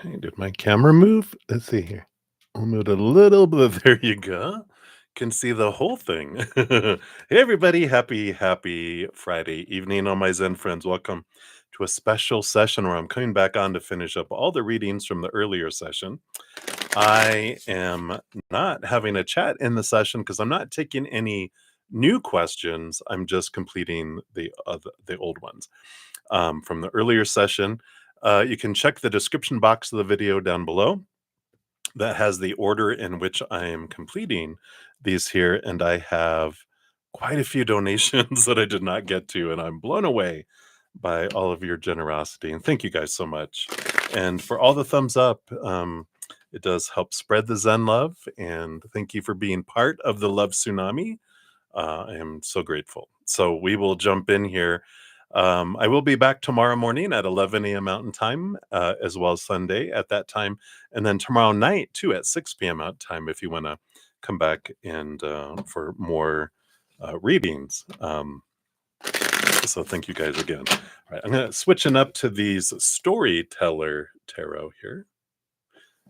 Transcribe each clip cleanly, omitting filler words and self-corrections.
Hey, did my camera move? Let's see here. I'll move it a little bit. There you go. Can see the whole thing. Hey, everybody. Happy Friday evening, all my Zen friends. Welcome to a special session where I'm coming back on to finish up all the readings from the earlier session. I am not having a chat in the session because I'm not taking any new questions. I'm just completing the old ones from the earlier session. You can check the description box of the video down below that has the order in which I am completing these here. And I have quite a few donations that I did not get to, and I'm blown away by all of your generosity. And thank you guys so much. And for all the thumbs up, it does help spread the Zen love. And thank you for being part of the love tsunami. I am so grateful. So we will jump in here. I will be back tomorrow morning at 11 a.m. Mountain Time, as well as Sunday at that time. And then tomorrow night, too, at 6 p.m. Mountain Time, if you want to come back and for more readings. So thank you guys again. All right, I'm going to switching up to these Storyteller Tarot here.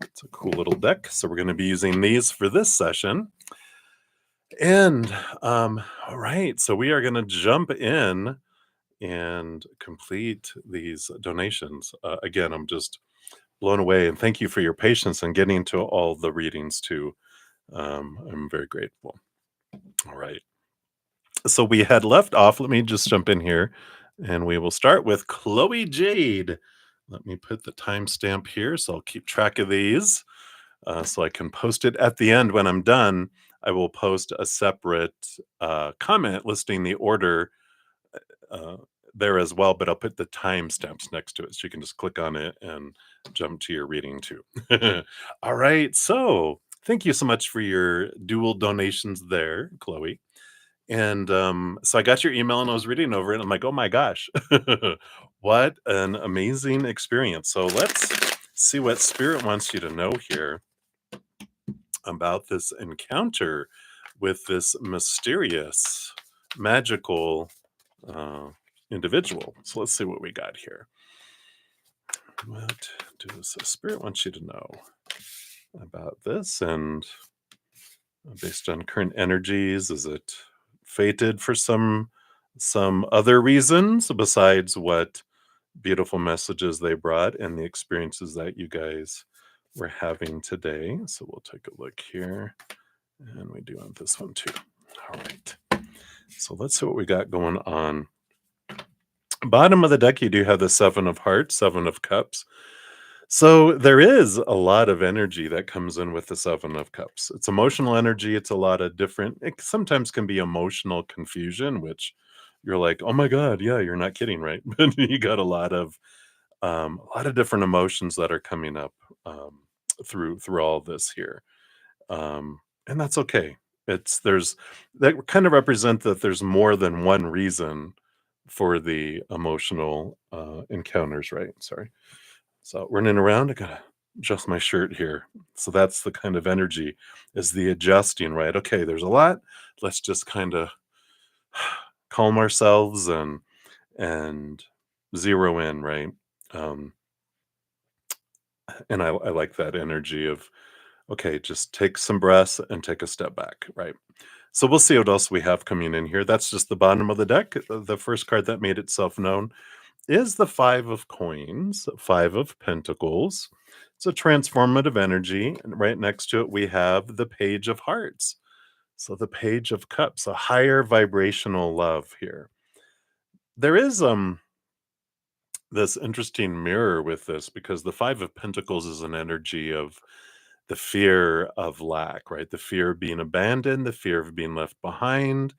It's a cool little deck. So we're going to be using these for this session. And all right, so we are going to jump in and complete these donations. Again, I'm just blown away, and thank you for your patience in getting to all the readings too. I'm very grateful. All right. So we had left off. Let me just jump in here, and we will start with ChloeJade. Let me put the timestamp here, so I'll keep track of these, so I can post it at the end when I'm done. I will post a separate comment listing the order there as well, but I'll put the timestamps next to it so you can just click on it and jump to your reading too. All right. So thank you so much for your dual donations there, Chloe. And so I got your email and I was reading over it. And I'm like, oh my gosh, what an amazing experience. So let's see what Spirit wants you to know here about this encounter with this mysterious, magical individual. So let's see what we got here. What does the Spirit want you to know about this? And based on current energies, is it fated for some other reasons besides what beautiful messages they brought and the experiences that you guys were having today? So we'll take a look here, and we do on this one too. All right. So let's see what we got going on. Bottom of the deck, you do have the Seven of Hearts, Seven of Cups. So there is a lot of energy that comes in with the Seven of Cups. It's emotional energy. It's a lot of different, it sometimes can be emotional confusion, which you're like, oh my God, yeah, you're not kidding, right? But you got a lot of different emotions that are coming up through all this here. And that's okay. There's that kind of represent that there's more than one reason for the emotional encounters, right? Sorry. So running around, I gotta adjust my shirt here. So that's the kind of energy, is the adjusting, right? Okay, there's a lot. Let's just kind of calm ourselves and zero in, right? Um, and I like that energy of, okay, just take some breaths and take a step back, right? So we'll see what else we have coming in here. That's just the bottom of the deck. The first card that made itself known is the Five of Coins, Five of Pentacles. It's a transformative energy. And right next to it, we have the Page of Hearts. So the Page of Cups, a higher vibrational love here. There is this interesting mirror with this, because the Five of Pentacles is an energy of the fear of lack, right? The fear of being abandoned, the fear of being left behind.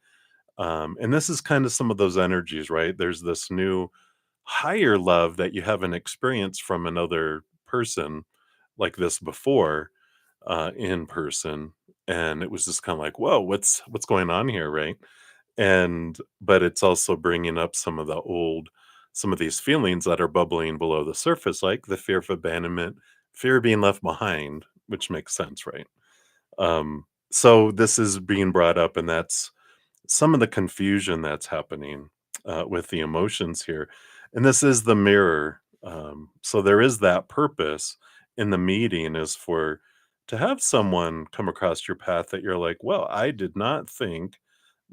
And this is kind of some of those energies, right? There's this new higher love that you haven't experienced from another person like this before in person. And it was just kind of like, whoa, what's going on here, right? And but it's also bringing up some of these feelings that are bubbling below the surface, like the fear of abandonment, fear of being left behind, which makes sense, right? So this is being brought up, and that's some of the confusion that's happening with the emotions here. And this is the mirror. So there is that purpose in the meeting is for to have someone come across your path that you're like, well, I did not think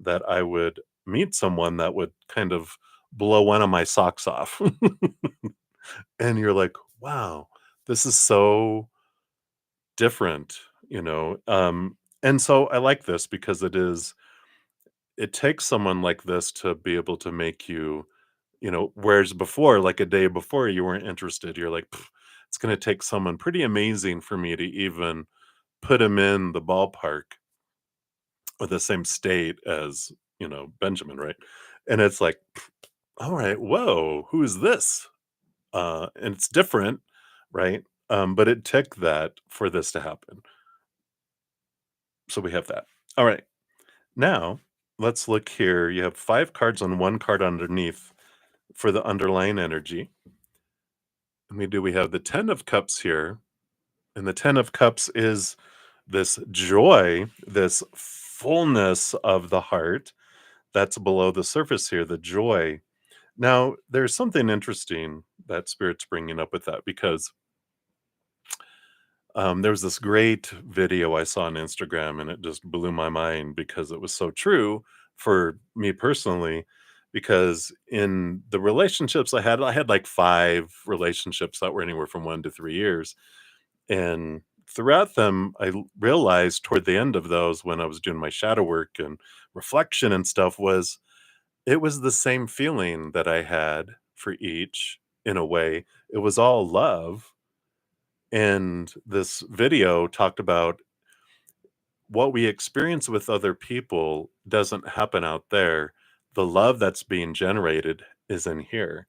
that I would meet someone that would kind of blow one of my socks off. And you're like, wow, this is so different, you know. And so I like this because it takes someone like this to be able to make you, you know, whereas before, like a day before, you weren't interested. You're like, "Pff, it's going to take someone pretty amazing for me to even put him in the ballpark or the same state as, you know, Benjamin, right? And it's like, all right, whoa, who is this? And it's different, right? But it took that for this to happen. So we have that. All right. Now let's look here. You have 5 cards on 1 card underneath for the underlying energy. And we have the 10 of Cups here. And the 10 of Cups is this joy, this fullness of the heart that's below the surface here, the joy. Now, there's something interesting that Spirit's bringing up with that because there was this great video I saw on Instagram and it just blew my mind because it was so true for me personally. Because in the relationships I had like 5 relationships that were anywhere from 1 to 3 years. And throughout them, realized toward the end of those when I was doing my shadow work and reflection and stuff was it was the same feeling that I had for each in a way. It was all love. And this video talked about what we experience with other people doesn't happen out there. The love that's being generated is in here.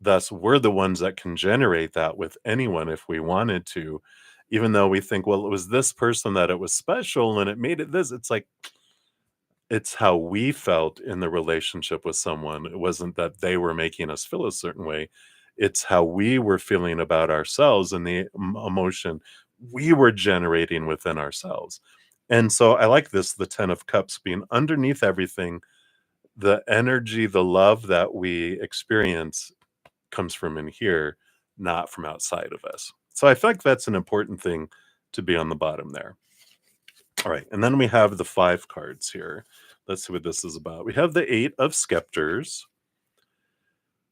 Thus, we're the ones that can generate that with anyone if we wanted to, even though we think, well, it was this person that it was special and it made it this. It's like, it's how we felt in the relationship with someone. It wasn't that they were making us feel a certain way. It's how we were feeling about ourselves and the emotion we were generating within ourselves. And so I like this the 10 of Cups being underneath everything. The energy, the love that we experience comes from in here, not from outside of us. So I feel like that's an important thing to be on the bottom there. All right. And then we have the 5 cards here. Let's see what this is about. We have the 8 of Scepters,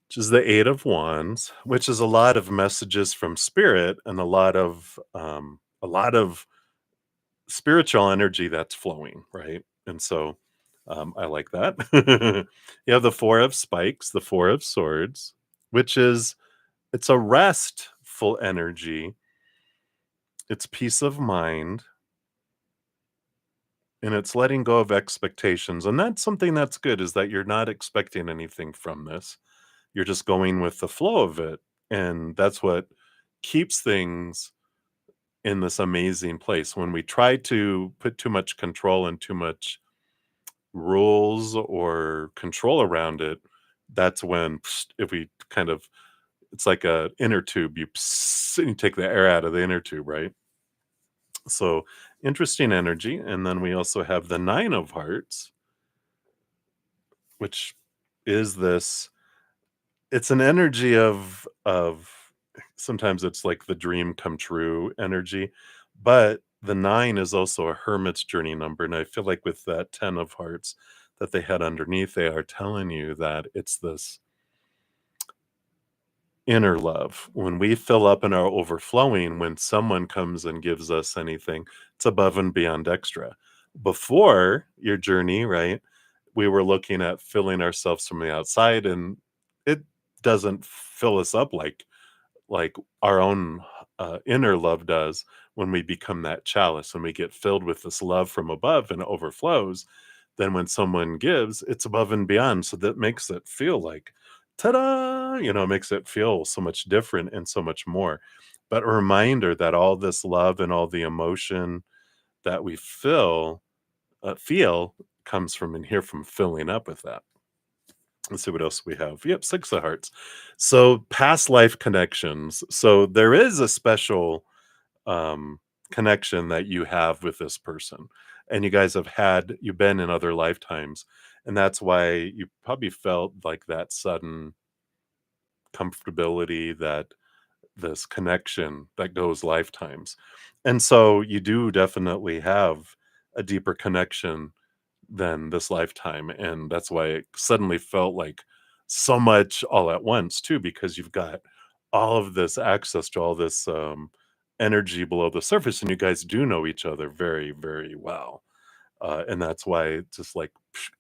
which is the 8 of Wands, which is a lot of messages from spirit and a lot of spiritual energy that's flowing, right? And so I like that. You have the 4 of Spikes, the 4 of Swords, which is it's a restful energy. It's peace of mind and it's letting go of expectations. And that's something that's good is that you're not expecting anything from this. You're just going with the flow of it. And that's what keeps things in this amazing place. When we try to put too much control and too much rules or control around it, that's when if we kind of it's like a inner tube. And you take the air out of the inner tube, right? So interesting energy. And then we also have the 9 of Hearts, which is this it's an energy of sometimes it's like the dream come true energy, but the 9 is also a hermit's journey number. And I feel like with that 10 of Hearts that they had underneath, they are telling you that it's this inner love. When we fill up and are overflowing, when someone comes and gives us anything, it's above and beyond extra. Before your journey, right, we were looking at filling ourselves from the outside, and it doesn't fill us up like our own inner love does when we become that chalice and we get filled with this love from above and it overflows. Then when someone gives, it's above and beyond. So that makes it feel like, ta-da, you know, makes it feel so much different and so much more. But a reminder that all this love and all the emotion that we feel comes from in here from filling up with that. Let's see what else we have. Yep, 6 of Hearts. So past life connections. So there is a special um, connection that you have with this person, and you guys you've been in other lifetimes, and that's why you probably felt like that sudden comfortability, that this connection that goes lifetimes. And so you do definitely have a deeper connection than this lifetime. And that's why it suddenly felt like so much all at once, too, because you've got all of this access to all this energy below the surface, and you guys do know each other very, very well. And that's why it just like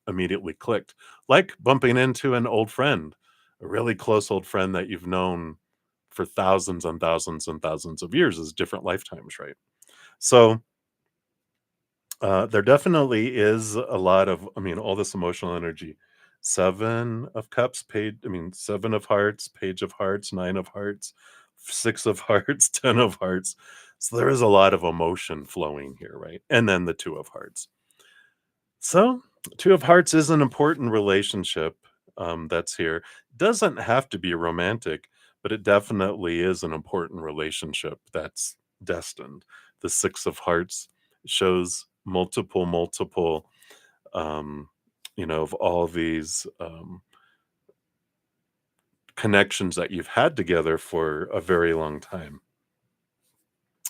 immediately clicked, like bumping into an old friend, a really close old friend that you've known for thousands and thousands and thousands of years, is different lifetimes, right? So there definitely is a lot of, I mean, all this emotional energy. Seven of cups, page, I mean, seven of hearts, page of hearts, nine of hearts, six of hearts, 10 of hearts. So there is a lot of emotion flowing here, right? And then the two of hearts. So, two of hearts is an important relationship that's here. Doesn't have to be romantic, but it definitely is an important relationship that's destined. The six of hearts shows multiple, um, of all these connections that you've had together for a very long time.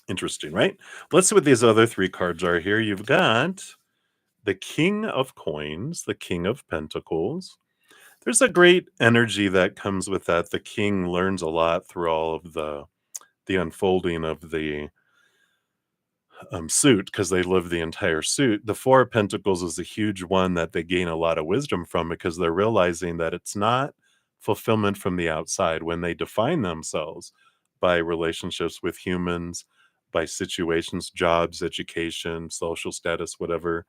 Interesting, right? Let's see what these other three cards are here. You've got the King of Coins, the King of Pentacles. There's a great energy that comes with that. The king learns a lot through all of the unfolding of the suit, because they live the entire suit. The Four of Pentacles is a huge one that they gain a lot of wisdom from, because they're realizing that it's not fulfillment from the outside when they define themselves by relationships with humans, by situations, jobs, education, social status, whatever,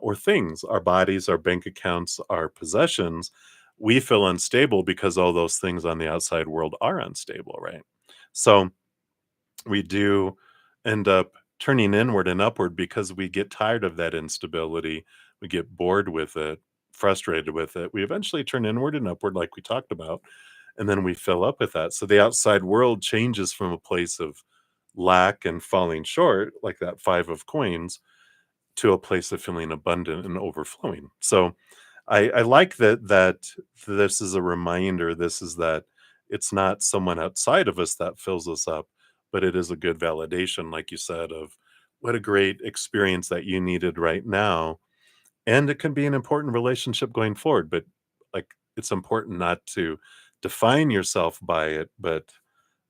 or things, our bodies, our bank accounts, our possessions. We feel unstable because all those things on the outside world are unstable, right? So we do end up turning inward and upward because we get tired of that instability. We get bored with it, frustrated with it. We eventually turn inward and upward, like we talked about, and then we fill up with that. So the outside world changes from a place of lack and falling short, like that Five of Coins, to a place of feeling abundant and overflowing. So I like that this is a reminder. This is that it's not someone outside of us that fills us up, but it is a good validation, like you said, of what a great experience that you needed right now. And it can be an important relationship going forward. But like, it's important not to define yourself by it, but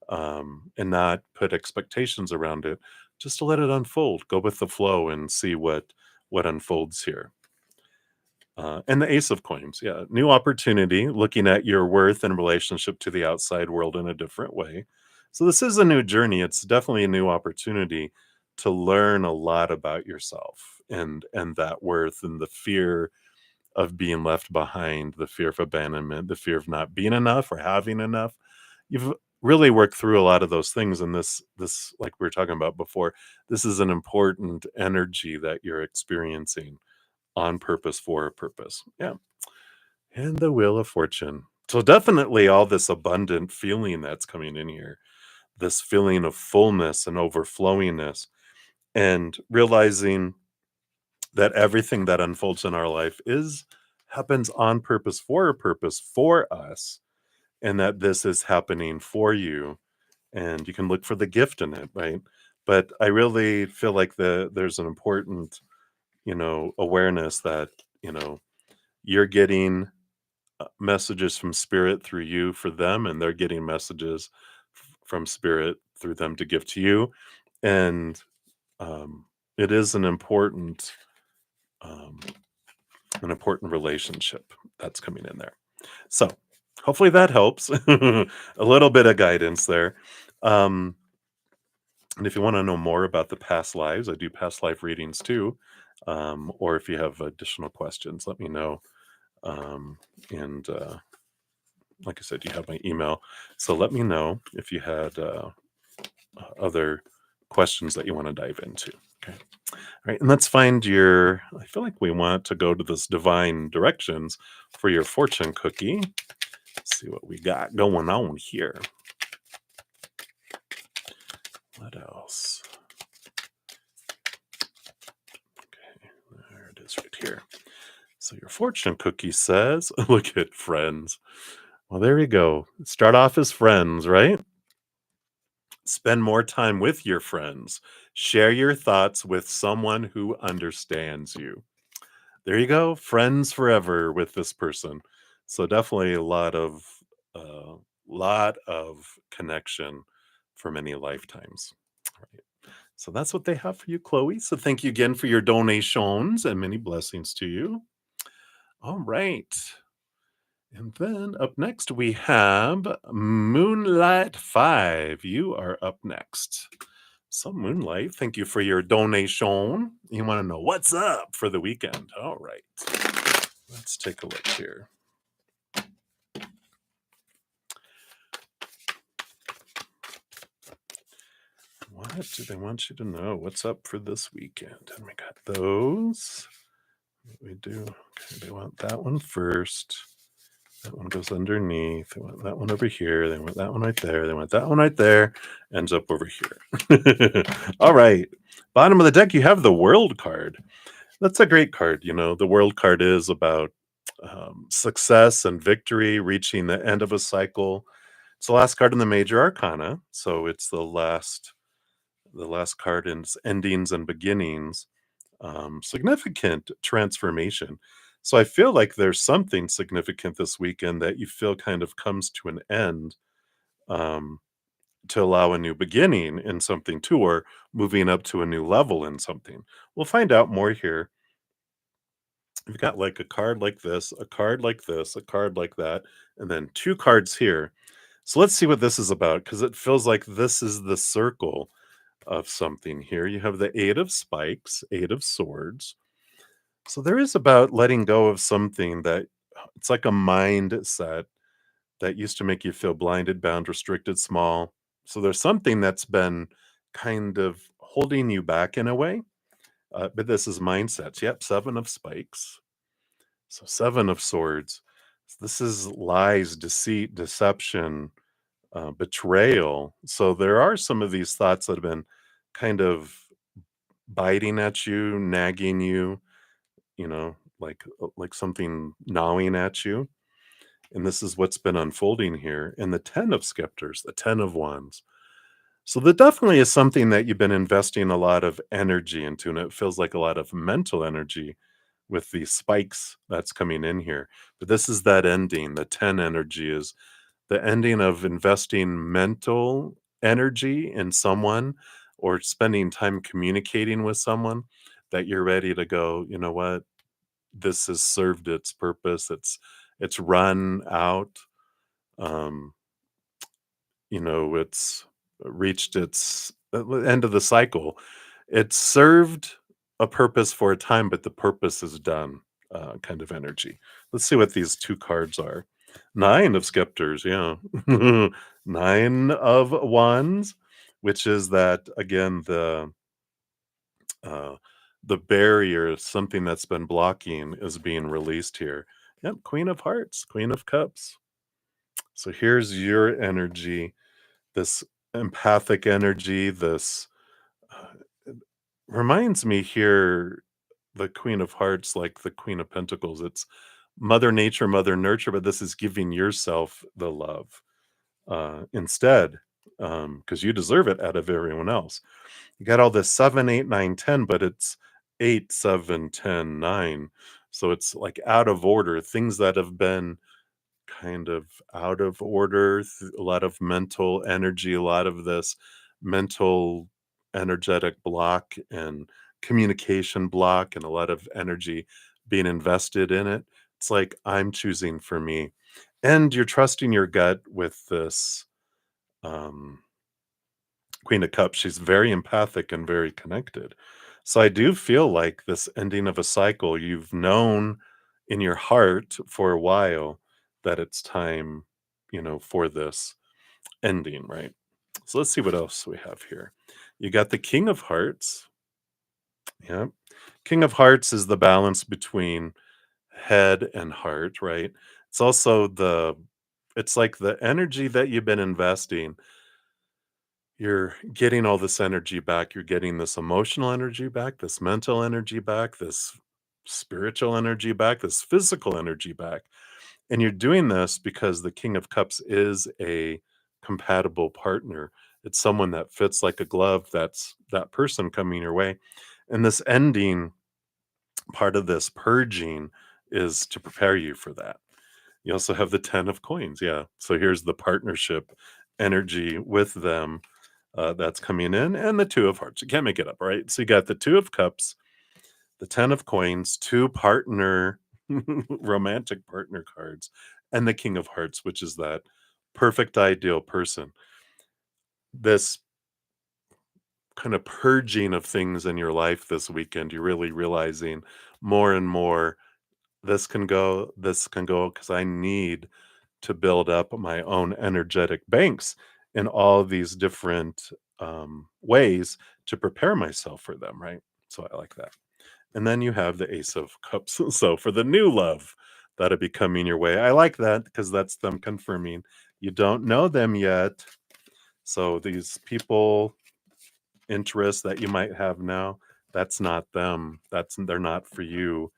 and not put expectations around it, just to let it unfold, go with the flow and see what unfolds here. And the Ace of Coins, yeah, new opportunity, looking at your worth in relationship to the outside world in a different way. So this is a new journey. It's definitely a new opportunity to learn a lot about yourself and that worth, and the fear of being left behind, the fear of abandonment, the fear of not being enough or having enough. You've really worked through a lot of those things, and this, like we were talking about before, this is an important energy that you're experiencing on purpose for a purpose. Yeah. And the Wheel of Fortune. So definitely all this abundant feeling that's coming in here, this feeling of fullness and overflowingness, and realizing that everything that unfolds in our life is happens on purpose for a purpose for us, and that this is happening for you, and you can look for the gift in it, right? But I really feel like there's an important, awareness that, you're getting messages from spirit through you for them, and they're getting messages from spirit through them to give to you. And it is um, an important relationship that's coming in there. So hopefully that helps. A little bit of guidance there. Um, and if you want to know more about the past lives, I do past life readings too. Or if you have additional questions, let me know. And like I said, you have my email. So let me know if you had other questions that you want to dive into. Okay. All right. And let's find I feel like we want to go to this divine directions for your fortune cookie. Let's see what we got going on here. What else? Okay. There it is right here. So your fortune cookie says, look at friends. Well, there we go. Start off as friends, right? Spend more time with your friends. Share your thoughts with someone who understands you. There you go, friends forever with this person. So definitely uh, lot of connection for many lifetimes. Right. So that's what they have for you, Chloe. So thank you again for your donations and many blessings to you. All right. And then up next we have Moonlight 5. You are up next. So Moonlight, thank you for your donation. You want to know what's up for the weekend. All right. Let's take a look here. What do they want you to know? What's up for this weekend? And we got those. We do. Okay, they want that one first. That one goes underneath. They want that one over here. They want that one right there. They want that one right there. Ends up over here. All right. Bottom of the deck, you have the World card. That's a great card. You know, the World card is about success and victory, reaching the end of a cycle. It's the last card in the major arcana, so it's the last card in endings and beginnings. Significant transformation. So I feel like there's something significant this weekend that you feel kind of comes to an end, um, to allow a new beginning in something too, or moving up to a new level in something. We'll find out more here. You've got like a card like this, a card like this, a card like that, and then two cards here. So let's see what this is about, because it feels like this is the circle of something here. You have the Eight of Spikes, Eight of Swords. So there is about letting go of something that it's like a mindset that used to make you feel blinded, bound, restricted, small. So there's something that's been kind of holding you back in a way. But this is mindsets. Yep, Seven of Spikes. So Seven of Swords. This is lies, deceit, deception, betrayal. So there are some of these thoughts that have been kind of biting at you, nagging you, like something gnawing at you. And this is what's been unfolding here. And the 10 of scepters, the 10 of wands. So that definitely is something that you've been investing a lot of energy into, and it feels like a lot of mental energy with these spikes that's coming in here. But this is that ending. The 10 energy is the ending of investing mental energy in someone or spending time communicating with someone that you're ready to go, you know what? This has served its purpose. It's run out. Um, it's reached its end of the cycle. It served a purpose for a time, but the purpose is done, kind of energy. Let's see what these two cards are. Nine of scepters, yeah. Nine of wands, which is that, again, uh, the barrier, something that's been blocking, is being released here. Yep, Queen of Hearts, Queen of Cups. So here's your energy, this empathic energy, this it reminds me here, the Queen of Hearts, like the Queen of Pentacles. It's Mother Nature, Mother Nurture, but this is giving yourself the love instead, because you deserve it out of everyone else. You got all this 7, 8, 9, 10, but it's 8, 7, 10, 9. So it's like out of order, things that have been kind of out of order, a lot of mental energy, a lot of this mental energetic block and communication block, and a lot of energy being invested in it. It's like, I'm choosing for me. And you're trusting your gut with this um, Queen of Cups. She's very empathic and very connected. So I do feel like this ending of a cycle, you've known in your heart for a while that it's time, for this ending, right? So let's see what else we have here. You got the King of Hearts. Yeah. King of Hearts is the balance between head and heart, right? It's also it's like the energy that you've been investing. You're getting all this energy back. You're getting this emotional energy back, this mental energy back, this spiritual energy back, this physical energy back. And you're doing this because the King of Cups is a compatible partner. It's someone that fits like a glove. That's that person coming your way. And this ending part of this purging is to prepare you for that. You also have the 10 of coins. Yeah. So here's the partnership energy with them that's coming in, and the 2 of hearts. You can't make it up, right? So you got the 2 of cups, the 10 of coins, 2 partner, romantic partner cards, and the King of Hearts, which is that perfect ideal person. This kind of purging of things in your life this weekend, you're really realizing more and more this can go, because I need to build up my own energetic banks in all these different ways to prepare myself for them, right? So I like that. And then you have the Ace of Cups. So for the new love that'll be coming your way, I like that because that's them confirming you don't know them yet. So these people, interests that you might have now, that's not them. They're not for you.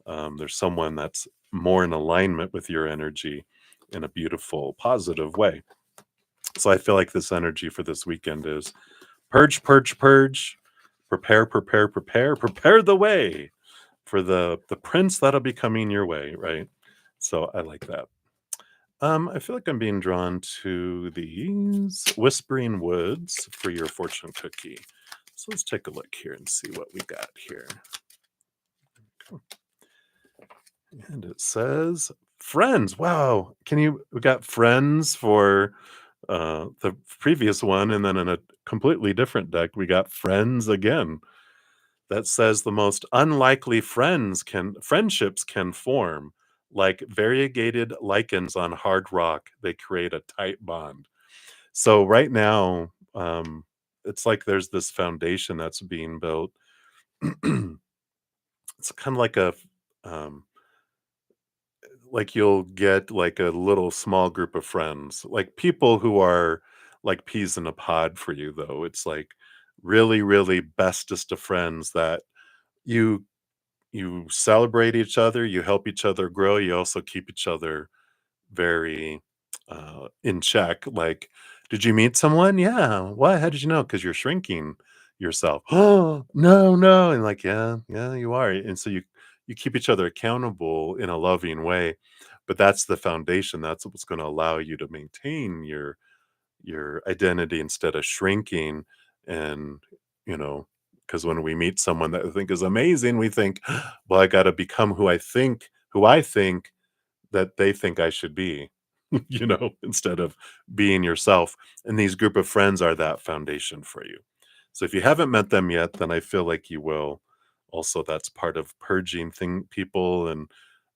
There's someone that's more in alignment with your energy in a beautiful, positive way. So I feel like this energy for this weekend is purge, purge, purge, prepare, prepare, prepare, prepare the way for the prince that'll be coming your way, right? So I like that. I feel like I'm being drawn to these Whispering Woods for your fortune cookie. So let's take a look here and see what we got here. And it says friends. Wow. We got friends for the previous one, and then in a completely different deck, we got friends again. That says the most unlikely friendships can form. Like variegated lichens on hard rock, they create a tight bond. So right now, it's like there's this foundation that's being built. It's kind of um, like you'll get like a little small group of friends, like people who are like peas in a pod for you, though. It's like really, really bestest of friends that you you celebrate each other, you help each other grow, you also keep each other very in check. Like, did you meet someone? Yeah. What? How did you know? Because you're shrinking yourself. Oh no, no. And like, yeah, yeah, you are. And so you keep each other accountable in a loving way. But that's the foundation. That's what's going to allow you to maintain your identity instead of shrinking. And you know, because when we meet someone that I think is amazing, we think, well, I got to become who I think that they think I should be, instead of being yourself. And these group of friends are that foundation for you. So if you haven't met them yet, then I feel like you will. Also, that's part of purging people and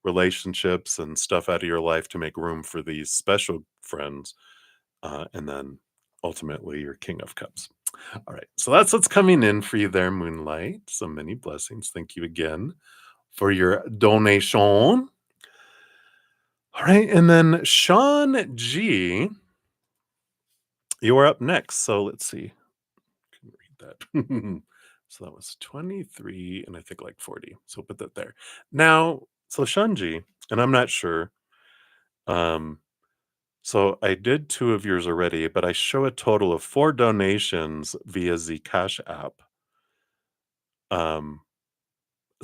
relationships and stuff out of your life to make room for these special friends. And then ultimately your King of Cups. All right. So that's what's coming in for you there, Moonlight. So many blessings. Thank you again for your donation. All right, and then Shawn G, you are up next. So let's see. I can read that. So that was 23 and I think like 40. So put that there. Now, so Shawn G, and I'm not sure. Um, so I did 2 of yours already, but I show a total of 4 donations via Zcash app. Um,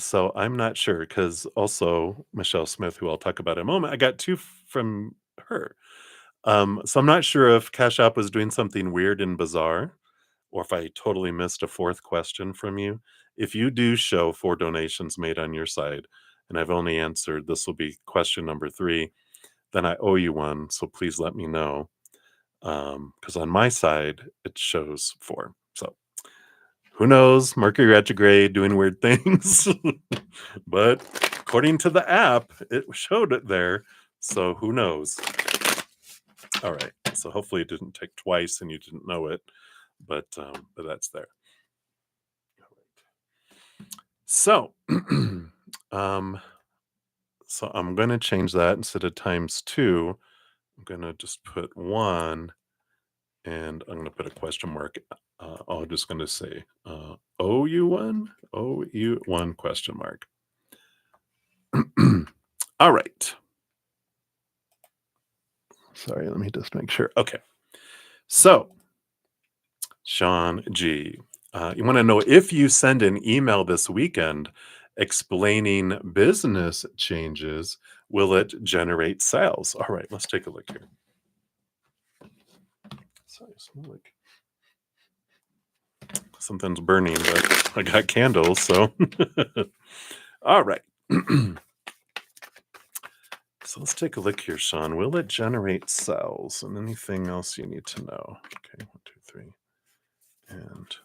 so I'm not sure because also Michelle Smith, who I'll talk about in a moment, I got 2 from her. So I'm not sure if Cash App was doing something weird and bizarre, or if I totally missed a 4th question from you. If you do show 4 donations made on your side, and I've only answered, this will be question number 3, then I owe you one. So please let me know. Because on my side, it shows 4. So who knows? Mercury retrograde doing weird things. But according to the app, it showed it there. So who knows? All right. So hopefully it didn't take twice and you didn't know it, but that's there. All right. So, um, so I'm going to change that instead of times 2. I'm going to just put 1, and I'm going to put a question mark. I'm just going to say OU1, OU1 question mark. All right. Sorry, let me just make sure. Okay. So Shawn G. You want to know if you send an email this weekend explaining business changes, will it generate sales? All right, let's take a look here. Sorry, smell like something's burning, but I got candles, so. All right. So let's take a look here, Shawn. Will it generate cells? And anything else you need to know? Okay, 1, 2, 3. And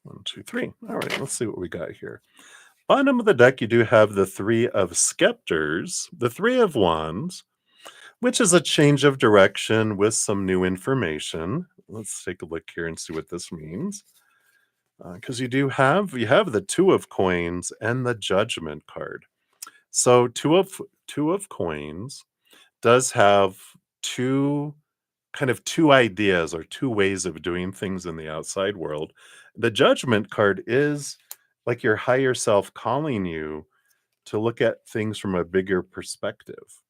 1, 2, 3. All right, let's see what we got here. Bottom of the deck, you do have the Three of Scepters, the Three of Wands, which is a change of direction with some new information. Let's take a look here and see what this means. Because you have the Two of Coins and the Judgment card. So two of coins does have two two ideas or two ways of doing things in the outside world. The Judgment card is like your higher self calling you to look at things from a bigger perspective.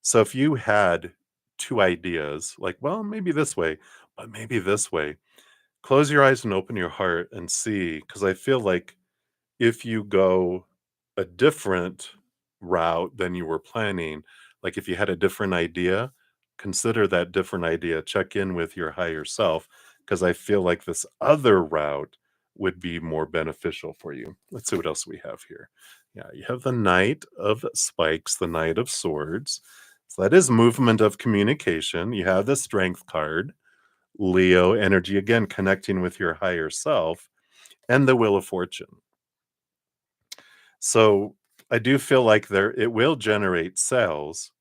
So if you had two ideas, like, well, maybe this way, but maybe this way, close your eyes and open your heart and see. Because I feel like if you go a different route than you were planning, like if you had a different idea, consider that different idea, check in with your higher self, because I feel like this other route would be more beneficial for you. Let's see what else we have here. Yeah, you have the Knight of Spikes, the Knight of Swords. So that is movement of communication. You have the Strength card, Leo energy, again, connecting with your higher self, and the Wheel of Fortune. So I do feel like it will generate sales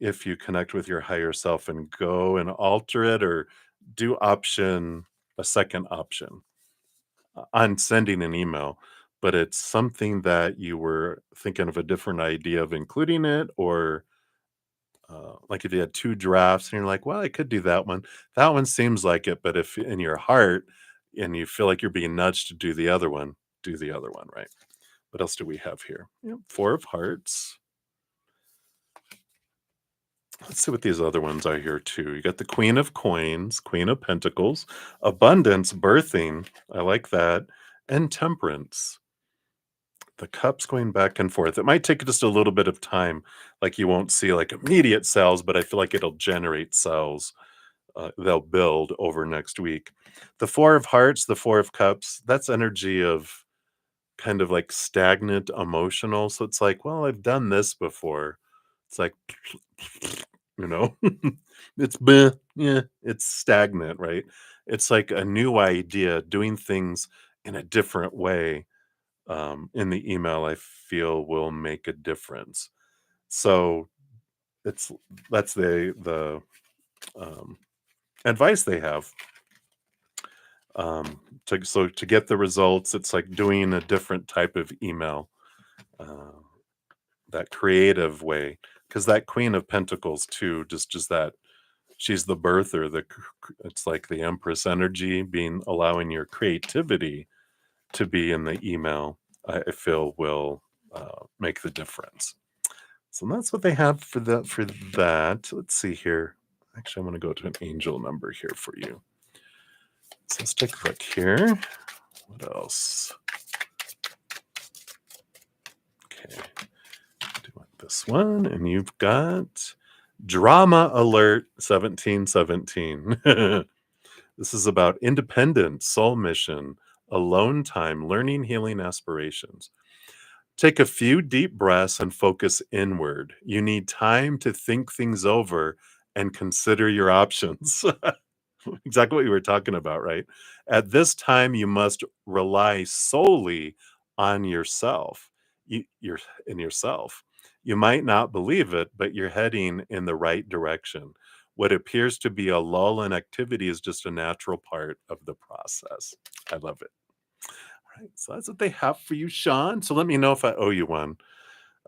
if you connect with your higher self and go and alter it or do a second option on sending an email. But it's something that you were thinking of a different idea of including it, or like if you had two drafts and you're like, well, I could do that one. That one seems like it, but if in your heart and you feel like you're being nudged to do the other one, do the other one, right? What else do we have here? Yep, Four of Hearts. Let's see what these other ones are here too. You got the Queen of Coins, Queen of Pentacles, Abundance, Birthing. I like that. And Temperance. The cups going back and forth. It might take just a little bit of time. Like you won't see like immediate sales, but I feel like it'll generate sales. They'll build over next week. The Four of Hearts, the Four of Cups, that's energy of kind of like stagnant emotional. So it's like, well, I've done this before. It's like, you know, it's bleh, yeah, it's stagnant, right? It's like a new idea, doing things in a different way. In the email, I feel will make a difference. So it's that's the um, advice they have. To get the results, it's like doing a different type of email, uh, that creative way, because that Queen of Pentacles too, just that she's the birther. It's like the Empress energy, being allowing your creativity to be in the email. I feel will make the difference. So that's what they have for that. Let's see here. Actually, I want to go to an angel number here for you. So let's take a look here. What else? Okay, do want this one, and you've got Drama Alert 1717. This is about independence, soul mission, alone time, learning, healing, aspirations. Take a few deep breaths and focus inward. You need time to think things over and consider your options. Exactly what you were talking about, right? At this time, you must rely solely on yourself. You're in yourself. You might not believe it, but you're heading in the right direction. What appears to be a lull in activity is just a natural part of the process. I love it. All right, so that's what they have for you, Shawn. So let me know if I owe you one,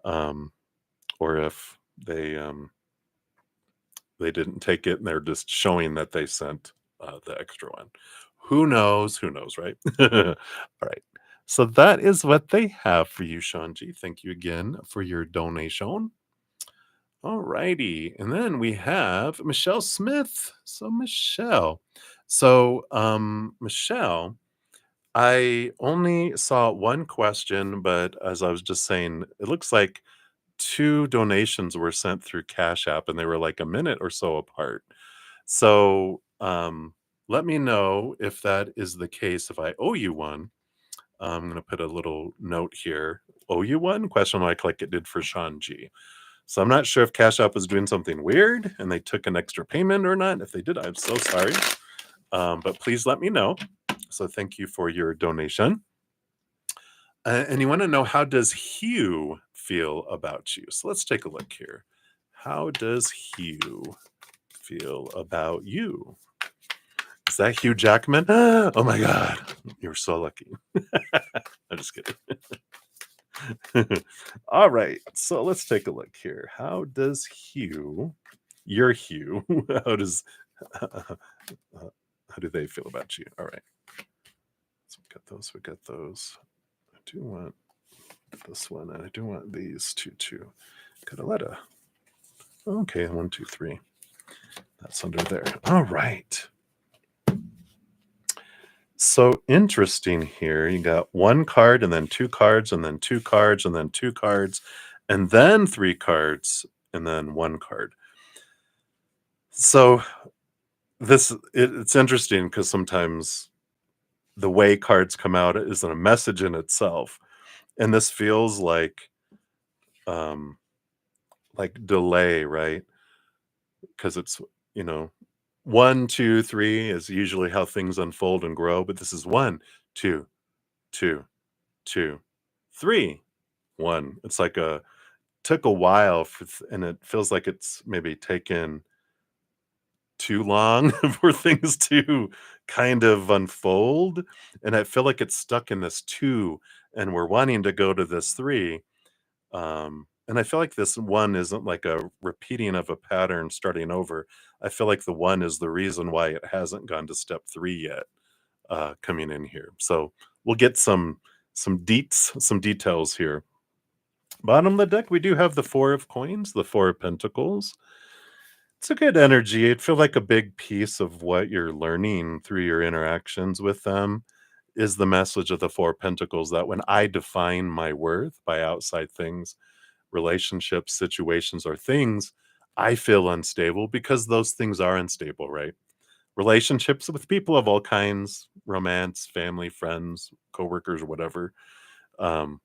um, or if they didn't take it and they're just showing that they sent the extra one. Who knows? Who knows, right? All right. So that is what they have for you, Shawn G. Thank you again for your donation. All righty. And then we have Michelle Smith. So, Michelle, So, Michelle, I only saw one question, but as I was just saying, it looks like two donations were sent through Cash App and they were like a minute or so apart. So, let me know if that is the case. If I owe you one, I'm going to put a little note here. Owe you one? Question mark, like it did for Shawn G. So I'm not sure if Cash App was doing something weird and they took an extra payment or not. If they did, I'm so sorry. But please let me know. So thank you for your donation. And you want to know, how does Hugh feel about you? So let's take a look here. How does Hugh feel about you? Is that Hugh Jackman? Oh my God. You're so lucky. I'm just kidding. All right. So let's take a look here. How does Hugh, your Hugh, how does, how do they feel about you? All right. So we got those. We got those. I do want this one, and I do want these two too. Got a letter. Okay, 1, 2, 3. That's under there. All right. So interesting here. You got one card, and then two cards, and then two cards, and then two cards, and then three cards, and then one card. So it's interesting because sometimes the way cards come out isn't a message in itself, and this feels um like delay, right? Because it's, you know, 1, 2, 3 is usually how things unfold and grow, but this is 1, 2, 2, 2, 3, 1. It's like took a while and it feels like it's maybe taken too long for things to kind of unfold, and I feel like it's stuck in this 2, and we're wanting to go to this 3. And I feel like this 1 isn't like a repeating of a pattern starting over. I feel like the 1 is the reason why it hasn't gone to step 3 yet, coming in here. So we'll get some details here. Bottom of the deck, we do have the 4 of coins, the 4 of pentacles. It's a good energy. It feels like a big piece of what you're learning through your interactions with them is the message of the 4 pentacles, that when I define my worth by outside things, relationships, situations, or things, I feel unstable because those things are unstable, right? Relationships with people of all kinds, romance, family, friends, coworkers, whatever, um,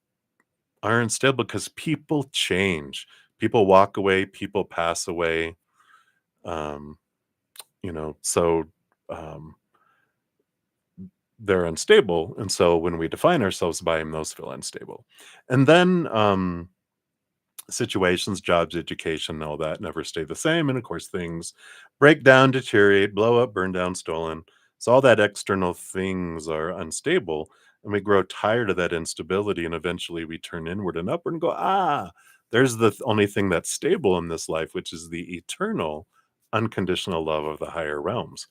are unstable because people change. People walk away, people pass away. Um, so um, they're unstable. And so when we define ourselves by them, those feel unstable. And then situations, jobs, education, all that never stay the same. And of course, things break down, deteriorate, blow up, burn down, stolen. So all that external things are unstable. And we grow tired of that instability. And eventually we turn inward and upward and go, there's the only thing that's stable in this life, which is the eternal, unconditional love of the higher realms.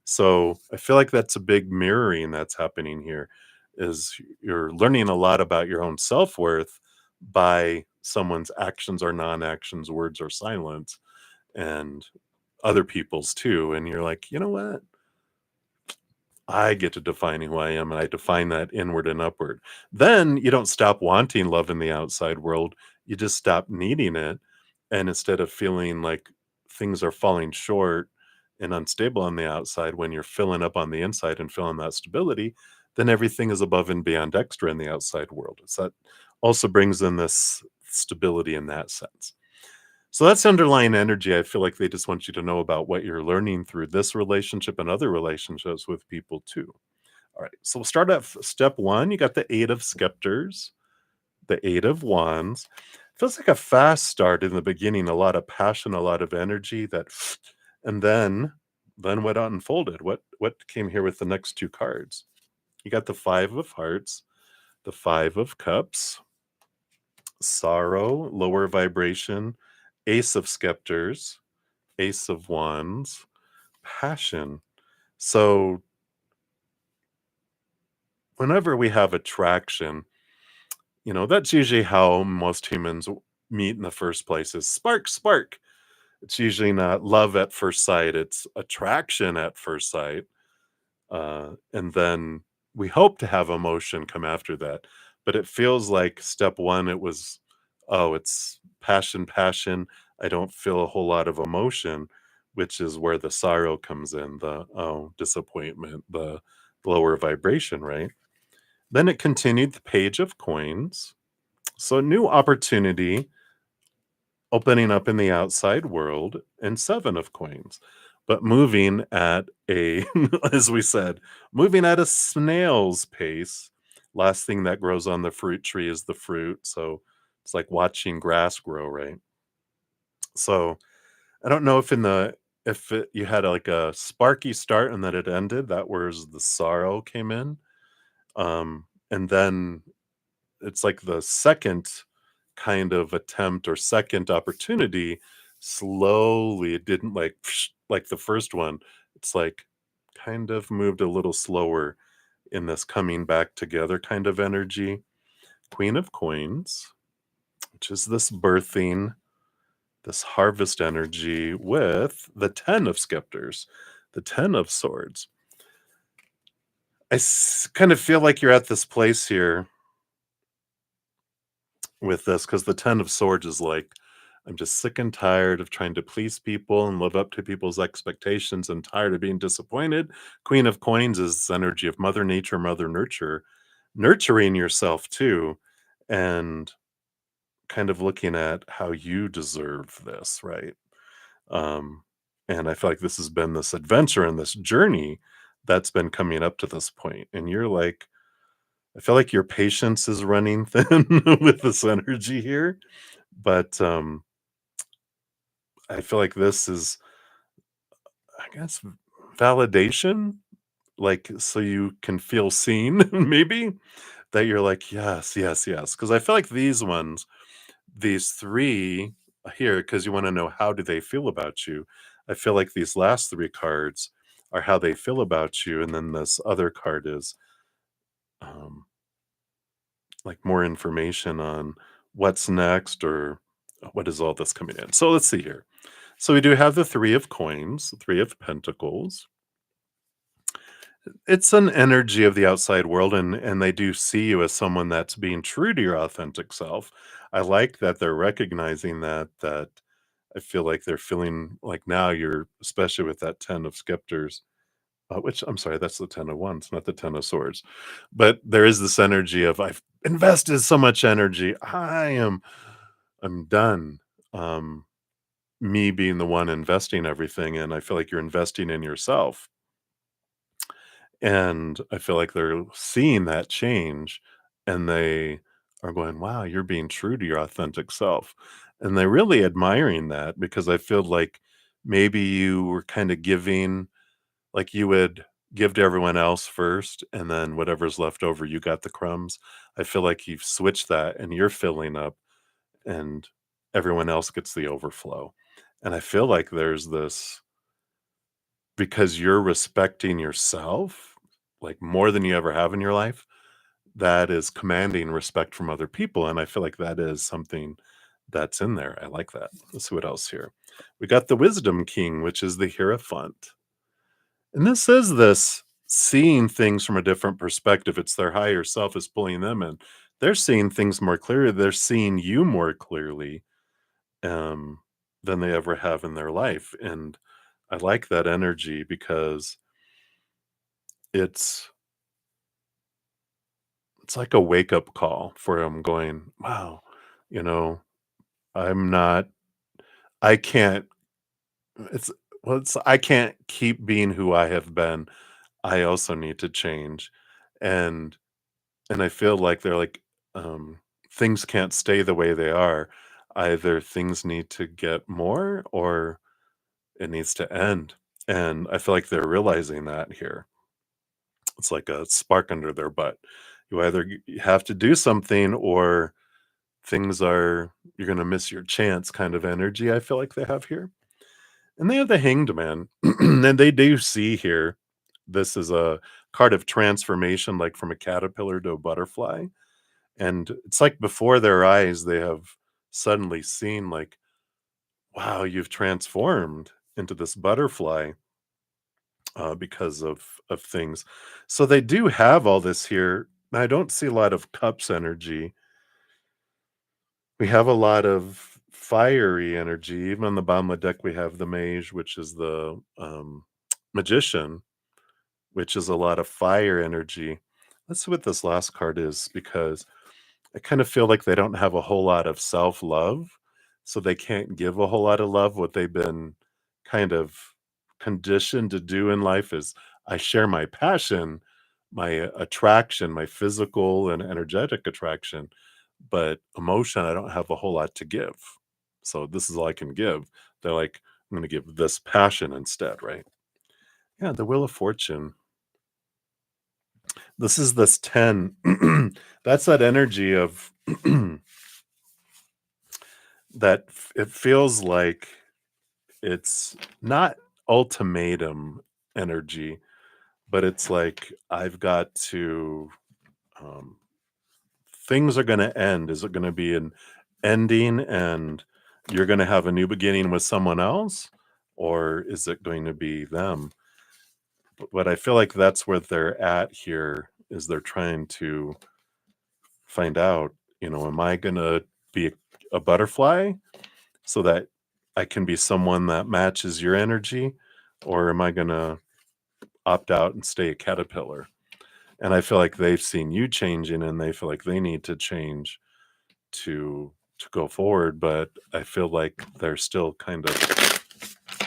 So I feel like that's a big mirroring that's happening here, is you're learning a lot about your own self-worth by someone's actions or non-actions, words or silence, and other people's too. And you're like, you know what? I get to define who I am, and I define that inward and upward. Then you don't stop wanting love in the outside world. You just stop needing it. And instead of feeling like things are falling short and unstable on the outside, when you're filling up on the inside and feeling that stability, then everything is above and beyond extra in the outside world. So that also brings in this stability in that sense. So that's underlying energy. I feel like they just want you to know about what you're learning through this relationship and other relationships with people too. All right. So we'll start at step 1. You got the 8 of scepters, the 8 of wands. Feels like a fast start in the beginning, a lot of passion, a lot of energy and then what unfolded? What came here with the next two cards? You got the 5 of hearts, the 5 of cups, sorrow, lower vibration, ace of scepters, ace of wands, passion. So whenever we have attraction, that's usually how most humans meet in the first place, is spark, spark. It's usually not love at first sight. It's attraction at first sight. And then we hope to have emotion come after that. But it feels like step one, it was, oh, it's passion, passion. I don't feel a whole lot of emotion, which is where the sorrow comes in, the, oh, disappointment, the lower vibration, right? Then it continued the page of coins. So, new opportunity opening up in the outside world, and 7 of coins, but moving at a, as we said, moving at a snail's pace. Last thing that grows on the fruit tree is the fruit. So it's like watching grass grow, right? So I don't know if you had like a sparky start and then it ended. That was the sorrow came in, and then it's like the second kind of attempt or second opportunity, slowly, it didn't like like the first one. It's like kind of moved a little slower in this coming back together kind of energy. Queen of coins, which is this birthing, this harvest energy with the 10 of scepters, the 10 of swords. Kind of feel like you're at this place here with this, because the 10 of swords is like, I'm just sick and tired of trying to please people and live up to people's expectations and tired of being disappointed. Queen of coins is this energy of mother nature, mother nurture, nurturing yourself too, and kind of looking at how you deserve this, right? um and I feel like this has been this adventure and this journey that's been coming up to this point, and you're like, I feel like your patience is running thin with this energy here. But I feel like this is, I guess, validation, like, so you can feel seen, maybe, that you're like, yes, yes, yes. Because I feel like these three here, because you want to know how do they feel about you. I feel like these last three cards are how they feel about you, and then this other card is um, like more information on what's next or what is all this coming in. So let's see here. So we do have the 3 of coins, 3 of pentacles. It's an energy of the outside world, and they do see you as someone that's being true to your authentic self. I like that they're recognizing that I feel like they're feeling like now you're, especially with that 10 of scepters, which I'm sorry, that's the 10 of wands, not the 10 of swords. But there is this energy of, I've invested so much energy. I'm done. Um, Me being the one investing everything, and I feel like you're investing in yourself. And I feel like they're seeing that change, and they are going, wow, you're being true to your authentic self. And they're really admiring that, because I feel like maybe you were kind of giving, like you would give to everyone else first, and then whatever's left over, you got the crumbs. I feel like you've switched that and you're filling up, and everyone else gets the overflow. And I feel like there's this, because you're respecting yourself, like, more than you ever have in your life, that is commanding respect from other people, and I feel like that is something that's in there. I like that. Let's see what else here. We got the Wisdom King, which is the Hierophant. And this is this seeing things from a different perspective. It's their higher self is pulling them in. They're seeing things more clearly. They're seeing you more clearly, um, than they ever have in their life. And I like that energy, because it's it's like a wake up call for them, going, wow, you know, I'm not, I can't, it's, I can't keep being who I have been. I also need to change. And I feel like they're like, um, things can't stay the way they are. Either things need to get more or it needs to end. And I feel like they're realizing that here. It's like a spark under their butt. You either have to do something, or things are, you're going to miss your chance kind of energy. I feel like they have here. And they have the Hanged Man. And they do see here, this is a card of transformation, like from a caterpillar to a butterfly. And it's like before their eyes, they have suddenly seen, like, wow, you've transformed into this butterfly. because of things. So they do have all this here. I don't see a lot of cups energy. We have a lot of fiery energy. Even on the bottom of the deck, we have the mage, which is the magician, which is a lot of fire energy. Let's see what this last card is, because I kind of feel like they don't have a whole lot of self love. So they can't give a whole lot of love. What they've been kind of conditioned to do in life is I share my passion, my attraction, my physical and energetic attraction, but emotion, I don't have a whole lot to give. So this is all I can give. They're like, I'm going to give this passion instead, right? Yeah, the Wheel of Fortune. This is this 10. That's that energy of it feels like it's not ultimatum energy, but it's like I've got to um, things are going to end. Is it going to be an ending and you're going to have a new beginning with someone else, or is it going to be them? But I feel like that's where they're at here, is they're trying to find out, am I going to be a butterfly so that I can be someone that matches your energy, or am I going to opt out and stay a caterpillar? And I feel like they've seen you changing and they feel like they need to change to go forward, but I feel like they're still kind of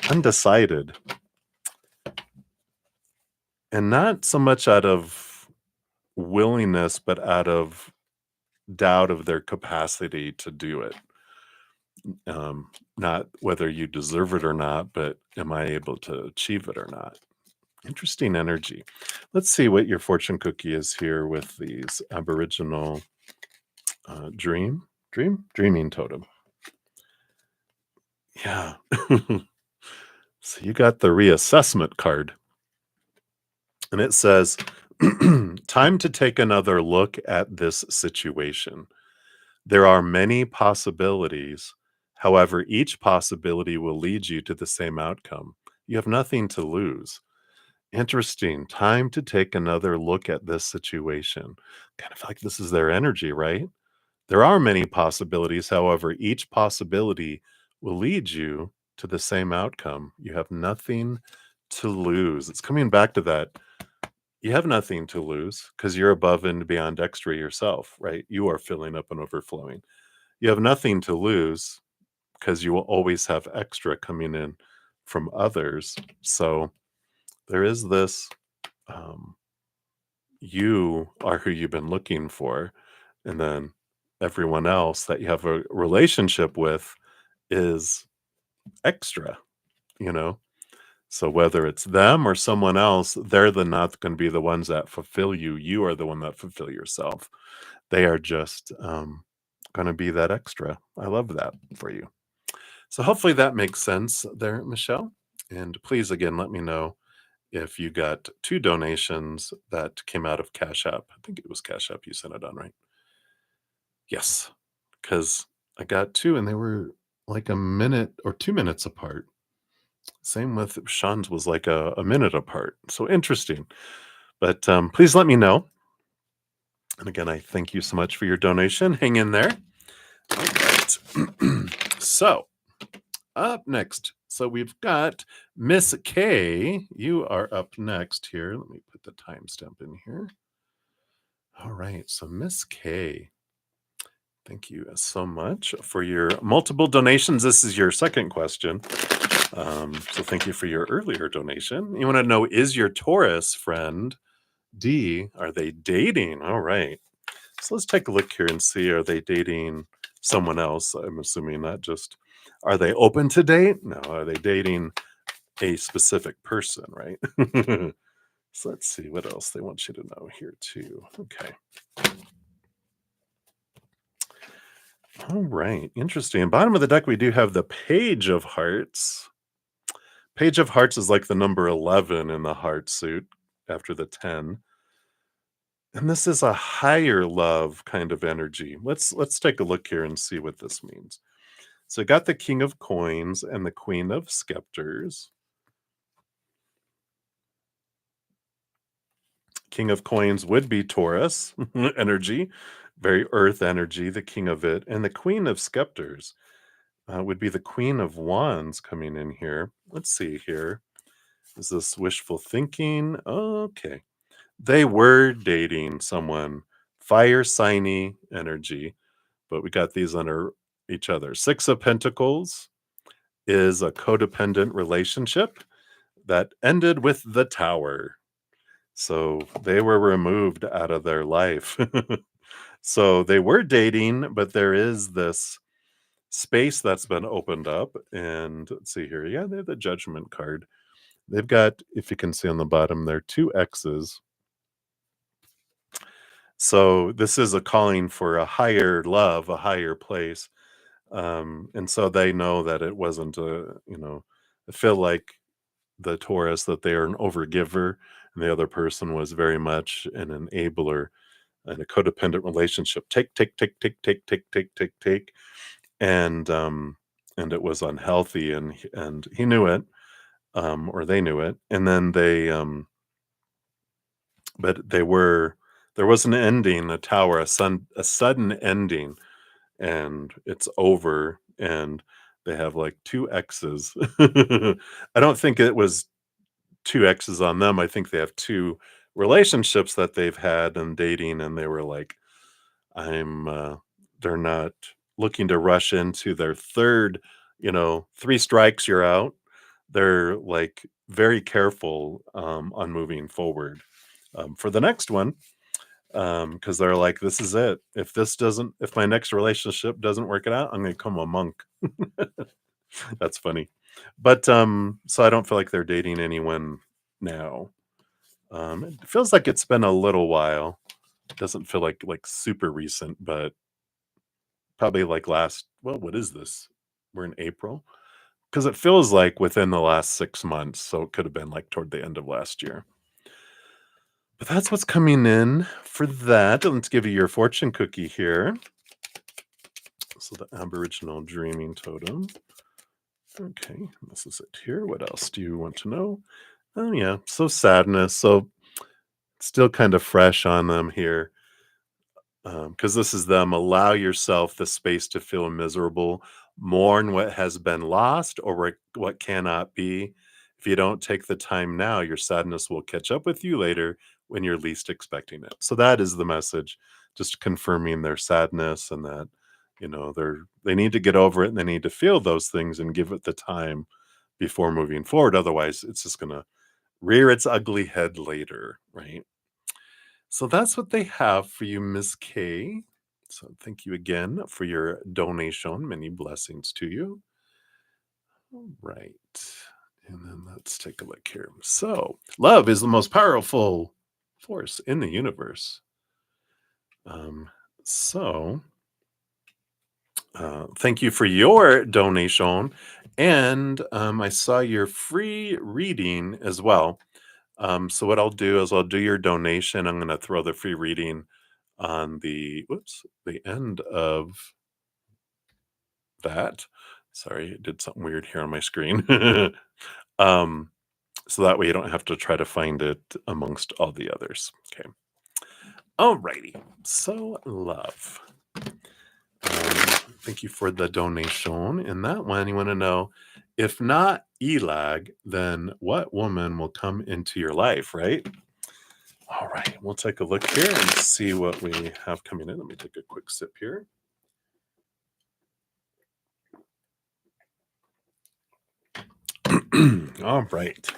undecided, and not so much out of willingness, but out of doubt of their capacity to do it. Not whether you deserve it or not, but am I able to achieve it or not? Interesting energy. Let's see what your fortune cookie is here with these Aboriginal dreaming totem. Yeah. So you got the reassessment card, and it says, time to take another look at this situation. There are many possibilities. However, each possibility will lead you to the same outcome. You have nothing to lose. Interesting. Time to take another look at this situation. Kind of like this is their energy, right? There are many possibilities. However, each possibility will lead you to the same outcome. You have nothing to lose. It's coming back to that. You have nothing to lose because you're above and beyond extra yourself, right? You are filling up and overflowing. You have nothing to lose because you will always have extra coming in from others. So there is this, um, you are who you've been looking for. And then everyone else that you have a relationship with is extra, you know? So whether it's them or someone else, they're not going to be the ones that fulfill you. You are the one that fulfill yourself. They are just going to be that extra. I love that for you. So hopefully that makes sense there, Michelle. And please, again, let me know if you got 2 donations that came out of Cash App. I think it was Cash App you sent it on, right? Yes, because I got 2 and they were like a minute or 2 minutes apart. Same with Shawn's was like a minute apart. So interesting. But please let me know. And again, I thank you so much for your donation. Hang in there. All right. So up next. So we've got Miss K. You are up next here. Let me put the timestamp in here. All right. So Miss K. Thank you so much for your multiple donations. This is your second question. So thank you for your earlier donation. You want to know, is your Taurus friend D, are they dating? All right. So let's take a look here and see, are they dating someone else? I'm assuming not just, are they open to date? No, are they dating a specific person, right? So let's see what else they want you to know here too. Okay. All right. Interesting. Bottom of the deck, we do have the Page of Hearts. Page of Hearts is like the number 11 in the heart suit after the 10. And this is a higher love kind of energy. Let's take a look here and see what this means. So I got the King of Coins and the Queen of Scepters. King of coins would be Taurus energy, very earth energy, the king of it. And the queen of scepters would be the queen of wands coming in here. Let's see here. Is this wishful thinking? Okay. They were dating someone, fire signy energy, but we got these under each other. Six of Pentacles is a codependent relationship that ended with the Tower. So they were removed out of their life. So they were dating, but there is this space that's been opened up. And let's see here. Yeah, they have the Judgment card. They've got, if you can see on the bottom there, two X's. So this is a calling for a higher love, a higher place. And so they know that it wasn't I feel like the Taurus that they are an overgiver and the other person was very much an enabler in a codependent relationship. Take, take, take, take, take, take, take, take, take. And it was unhealthy and he knew it, or they knew it. And then but there was an ending, a tower, a sudden ending, and it's over. And they have like two X's. I don't think it was two X's on them. I think they have two relationships that they've had and dating, and they were like, they're not looking to rush into their third, three strikes, you're out. They're like very careful on moving forward for the next one, because they're like, this is it. If my next relationship doesn't work it out, I'm going to become a monk. That's funny. But so I don't feel like they're dating anyone now. It feels like it's been a little while. It doesn't feel like super recent, but probably like what is this? We're in April. Because it feels like within the last 6 months. So it could have been like toward the end of last year. But that's what's coming in for that. Let's give you your fortune cookie here. So the Aboriginal Dreaming Totem. Okay, this is it here. What else do you want to know? Oh, yeah. So sadness. So still kind of fresh on them here. Because this is them. Allow yourself the space to feel miserable. Mourn what has been lost or what cannot be. If you don't take the time now, your sadness will catch up with you later when you're least expecting it. So that is the message, just confirming their sadness and that, they need to get over it and they need to feel those things and give it the time before moving forward. Otherwise, it's just going to rear its ugly head later, right? So that's what they have for you, Miss K. So thank you again for your donation. Many blessings to you. All right. And then let's take a look here. So, love is the most powerful force in the universe. So, thank you for your donation. And I saw your free reading as well. So what I'll do is I'll do your donation. I'm going to throw the free reading on the end of that. Sorry, it did something weird here on my screen. So that way you don't have to try to find it amongst all the others. Okay. Alrighty. So love. Thank you for the donation. In that one, you want to know, if not Elag, then what woman will come into your life, right? All right, we'll take a look here and see what we have coming in. Let me take a quick sip here. All right.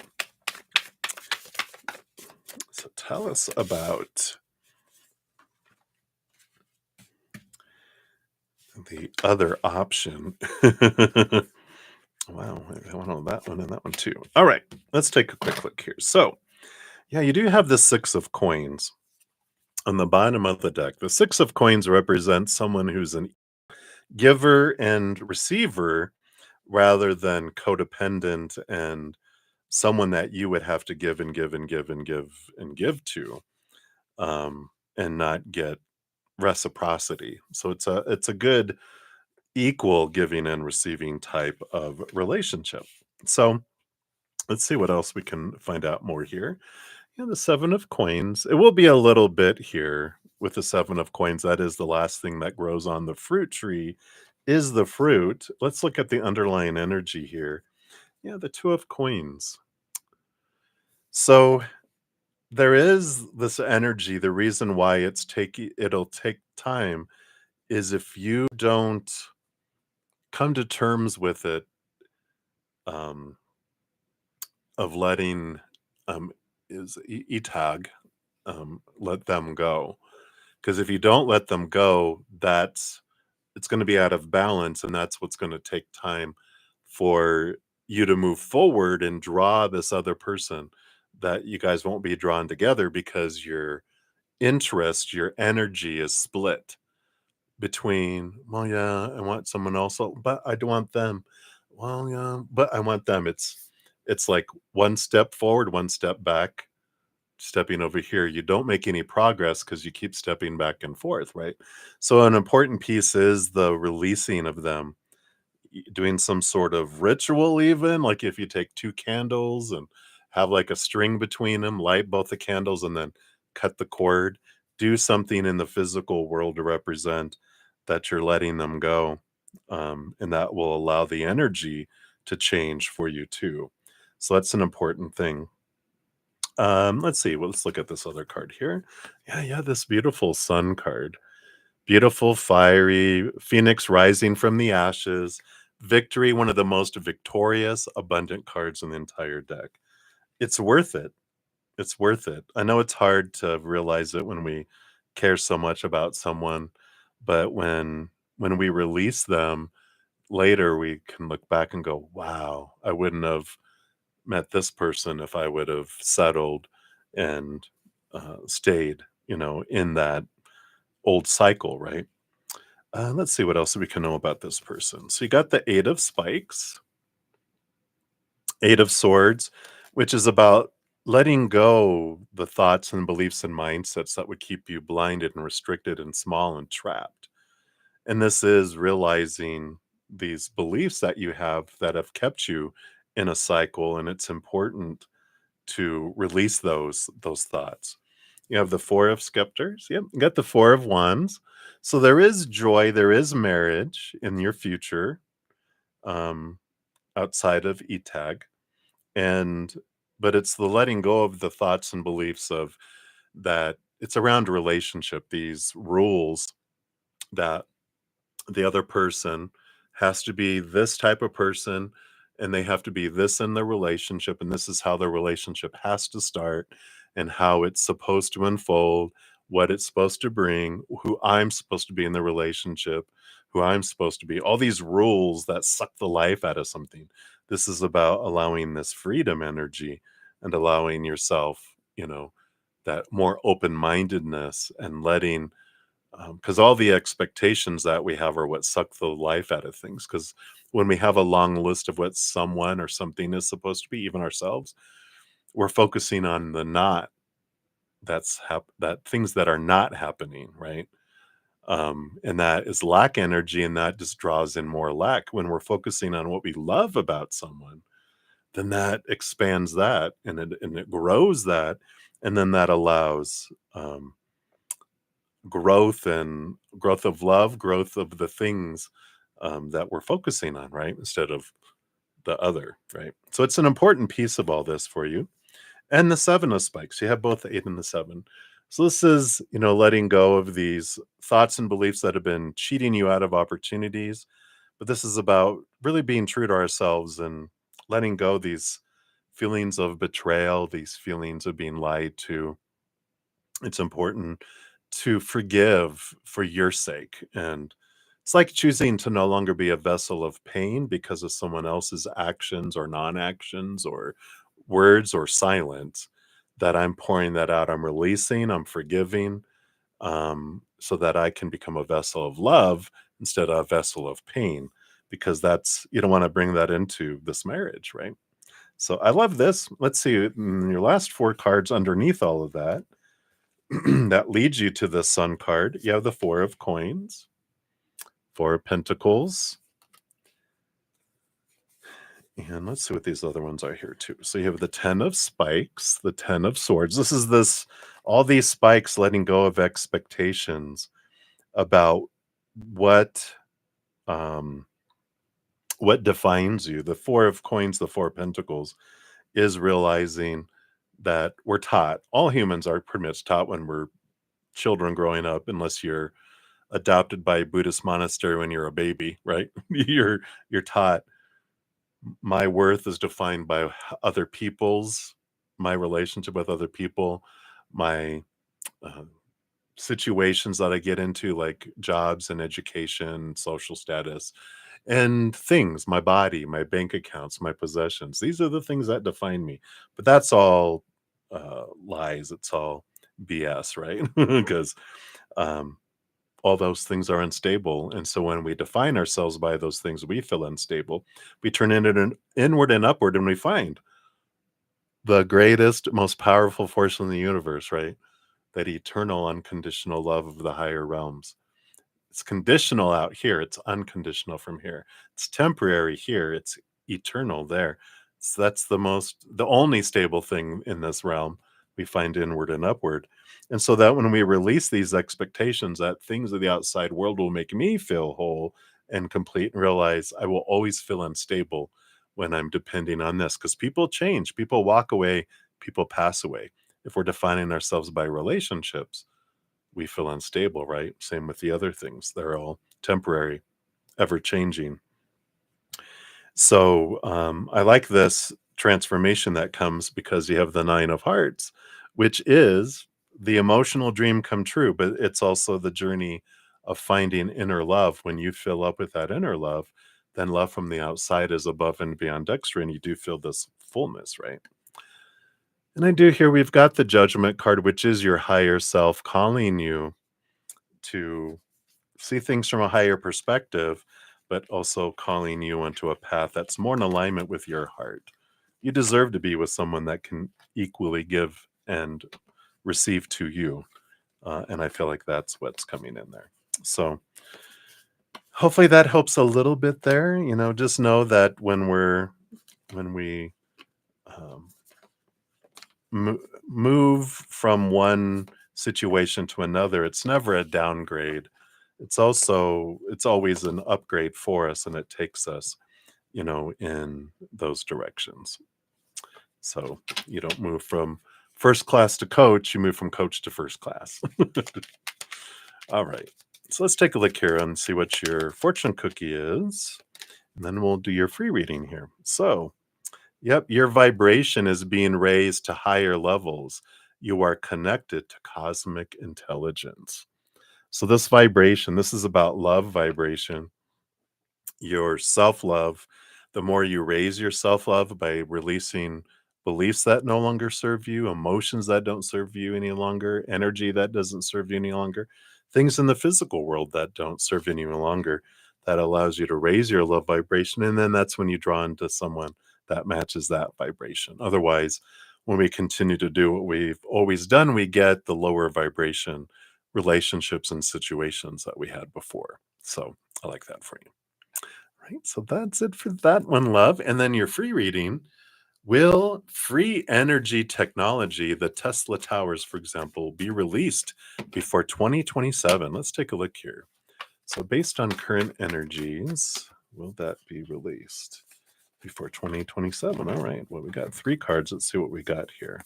So tell us about the other option. Wow, I want that one and that one too. All right, let's take a quick look here. So, yeah, you do have the Six of Coins on the bottom of the deck. The Six of Coins represents someone who's an giver and receiver rather than codependent and someone that you would have to give and give and give and give and give to, and not get reciprocity. So it's a good equal giving and receiving type of relationship. So let's see what else we can find out more here. And the 7 of coins. It will be a little bit here with the 7 of coins. That is the last thing that grows on the fruit tree is the fruit. Let's look at the underlying energy here. Yeah, the 2 of coins. So there is this energy. The reason why it'll take time is if you don't come to terms with it, um, of letting Itag let them go. Because if you don't let them go, it's going to be out of balance, and that's what's going to take time for you to move forward and draw this other person that you guys won't be drawn together because your interest, your energy is split between, well, yeah, I want someone else, but I don't want them. Well, yeah, but I want them. It's like one step forward, one step back, stepping over here. You don't make any progress because you keep stepping back and forth, right? So an important piece is the releasing of them, doing some sort of ritual, even like if you take two candles and have like a string between them, light both the candles and then cut the cord, do something in the physical world to represent that you're letting them go. And that will allow the energy to change for you too. So that's an important thing. Let's see. Well, let's look at this other card here. Yeah, this beautiful sun card. Beautiful, fiery, phoenix rising from the ashes. Victory, one of the most victorious, abundant cards in the entire deck. It's worth it. It's worth it. I know it's hard to realize it when we care so much about someone, but when we release them later, we can look back and go, wow, I wouldn't have met this person if I would have settled and stayed, in that old cycle, right? Let's see what else we can know about this person. So you got the 8 of spikes, 8 of swords, which is about letting go the thoughts and beliefs and mindsets that would keep you blinded and restricted and small and trapped. And this is realizing these beliefs that you have that have kept you in a cycle, and it's important to release those thoughts. You have the 4 of scepters. Yep, you got the 4 of wands. So there is joy, there is marriage in your future, um, outside of ETAG, and but it's the letting go of the thoughts and beliefs of that. It's around relationship. These rules that the other person has to be this type of person and they have to be this in the relationship, and this is how the relationship has to start and how it's supposed to unfold, what it's supposed to bring, who I'm supposed to be in the relationship, who I'm supposed to be, all these rules that suck the life out of something. This is about allowing this freedom energy and allowing yourself, that more open-mindedness and letting, because all the expectations that we have are what suck the life out of things. Because when we have a long list of what someone or something is supposed to be, even ourselves, we're focusing on the not that things that are not happening, right? And that is lack energy, and that just draws in more lack. When we're focusing on what we love about someone, then that expands that, and it grows that, and then that allows growth of love, growth of the things that we're focusing on, right? Instead of the other, right? So it's an important piece of all this for you. And the 7 of spikes, you have both the 8 and the 7. So this is, letting go of these thoughts and beliefs that have been cheating you out of opportunities. But this is about really being true to ourselves and letting go these feelings of betrayal, these feelings of being lied to. It's important to forgive for your sake. And it's like choosing to no longer be a vessel of pain because of someone else's actions or non-actions or words or silence, that I'm pouring that out. I'm releasing, I'm forgiving, so that I can become a vessel of love instead of a vessel of pain, because you don't want to bring that into this marriage, right? So I love this. Let's see, your last 4 cards underneath all of that that leads you to the sun card. You have the 4 of coins, 4 of pentacles, And let's see what these other ones are here too. So you have the 10 of spikes, the 10 of swords. This is all these spikes letting go of expectations about what um what defines you. The 4 of coins, the 4 of pentacles is realizing that we're taught, all humans are pretty much taught when we're children growing up, unless you're adopted by a Buddhist monastery when you're a baby, right? You're taught my worth is defined by other people's, my relationship with other people, my uh, situations that I get into, like jobs and education, social status, and things, my body, my bank accounts, my possessions. These are the things that define me. But that's all lies. It's all BS, right? Because um, all those things are unstable. And so when we define ourselves by those things we feel unstable, we turn inward and upward and we find the greatest, most powerful force in the universe, right? That eternal, unconditional love of the higher realms. It's conditional out here. It's unconditional from here. It's temporary here. It's eternal there. So that's the only stable thing in this realm. We find inward and upward. And so that when we release these expectations that things of the outside world will make me feel whole and complete and realize I will always feel unstable when I'm depending on this, because people change, people walk away, people pass away. If we're defining ourselves by relationships, we feel unstable, right? Same with the other things. They're all temporary, ever changing. So I like this transformation that comes because you have the 9 of hearts, which is the emotional dream come true, but it's also the journey of finding inner love. When you fill up with that inner love, then love from the outside is above and beyond extra, and you do feel this fullness, right? And I do hear we've got the judgment card, which is your higher self calling you to see things from a higher perspective, but also calling you onto a path that's more in alignment with your heart. You deserve to be with someone that can equally give and receive to you. And I feel like that's what's coming in there. So hopefully that helps a little bit there. Just know that when we um, move from one situation to another, it's never a downgrade. It's always an upgrade for us, and it takes us, in those directions. So you don't move from first class to coach, you move from coach to first class. All right. So let's take a look here and see what your fortune cookie is. And then we'll do your free reading here. So, yep, your vibration is being raised to higher levels. You are connected to cosmic intelligence. So this vibration, this is about love vibration, your self-love. The more you raise your self-love by releasing beliefs that no longer serve you, emotions that don't serve you any longer, energy that doesn't serve you any longer, things in the physical world that don't serve you any longer, that allows you to raise your love vibration. And then that's when you draw into someone that matches that vibration. Otherwise, when we continue to do what we've always done, we get the lower vibration relationships and situations that we had before. So I like that for you. Right. So that's it for that one, love. And then your free reading. Will free energy technology, the Tesla towers, for example, be released before 2027? Let's take a look here. So, based on current energies, will that be released before 2027? All right. Well, we got 3 cards. Let's see what we got here.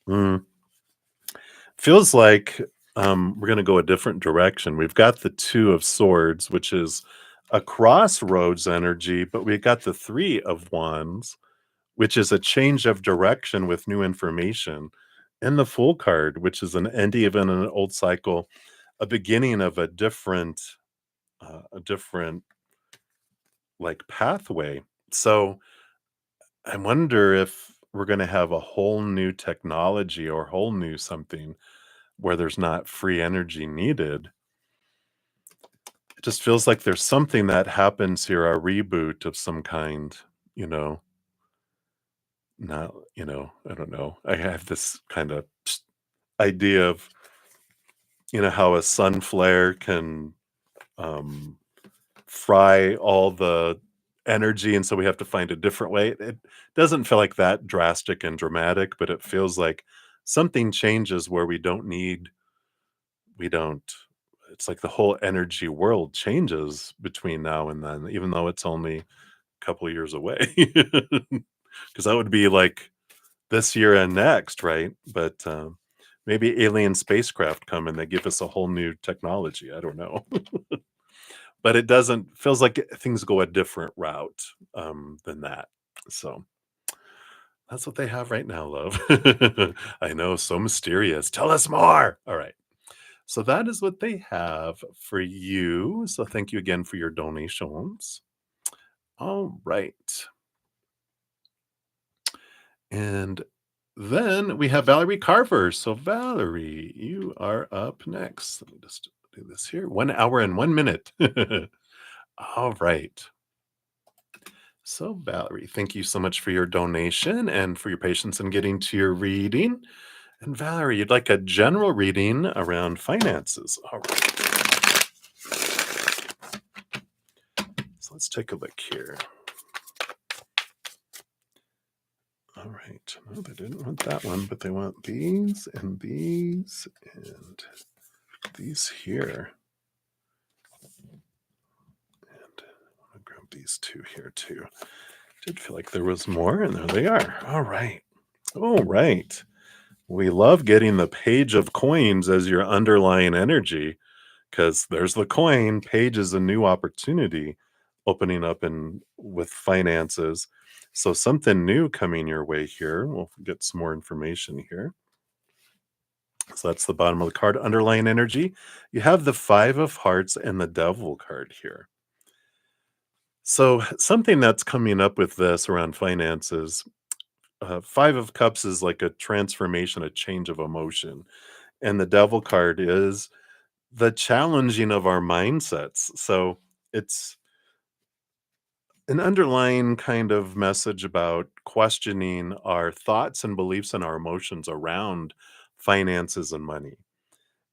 Mm, feels like we're going to go a different direction. We've got the 2 of swords, which is a crossroads energy, but we got the 3 of wands, which is a change of direction with new information, and the Fool card, which is an ending of an old cycle, a beginning of a different like pathway. So I wonder if we're going to have a whole new technology or whole new something where there's not free energy needed. It just feels like there's something that happens here, a reboot of some kind, you know. Not, I don't know. I have this kind of idea of, how a sun flare can um, fry all the energy, and so we have to find a different way. It doesn't feel like that drastic and dramatic, but it feels like something changes where we don't it's like the whole energy world changes between now and then, even though it's only a couple of years away. Because that would be like this year and next, right? But maybe alien spacecraft come and they give us a whole new technology. I don't know. But it doesn't feels like things go a different route than that. So that's what they have right now, love. I know, so mysterious. Tell us more. All right. So that is what they have for you. So thank you again for your donations. All right. And then we have Valerie Carver. So, Valerie, you are up next. Let me just do this here. 1 hour and 1 minute. All right. So, Valerie, thank you so much for your donation and for your patience in getting to your reading. And, Valerie, you'd like a general reading around finances. All right. So, let's take a look here. All right. No, they didn't want that one, but they want these and these and these here. And I want to grab these two here too. Did feel like there was more, and there they are. All right. All right. We love getting the page of coins as your underlying energy because there's the coin. Page is a new opportunity opening up in with finances. So something new coming your way here. We'll get some more information here. So that's the bottom of the card, underlying energy. You have the Five of Hearts and the Devil card here. So something that's coming up with this around finances, Five of Cups is like a transformation, a change of emotion. And the Devil card is the challenging of our mindsets. So it's an underlying kind of message about questioning our thoughts and beliefs and our emotions around finances and money.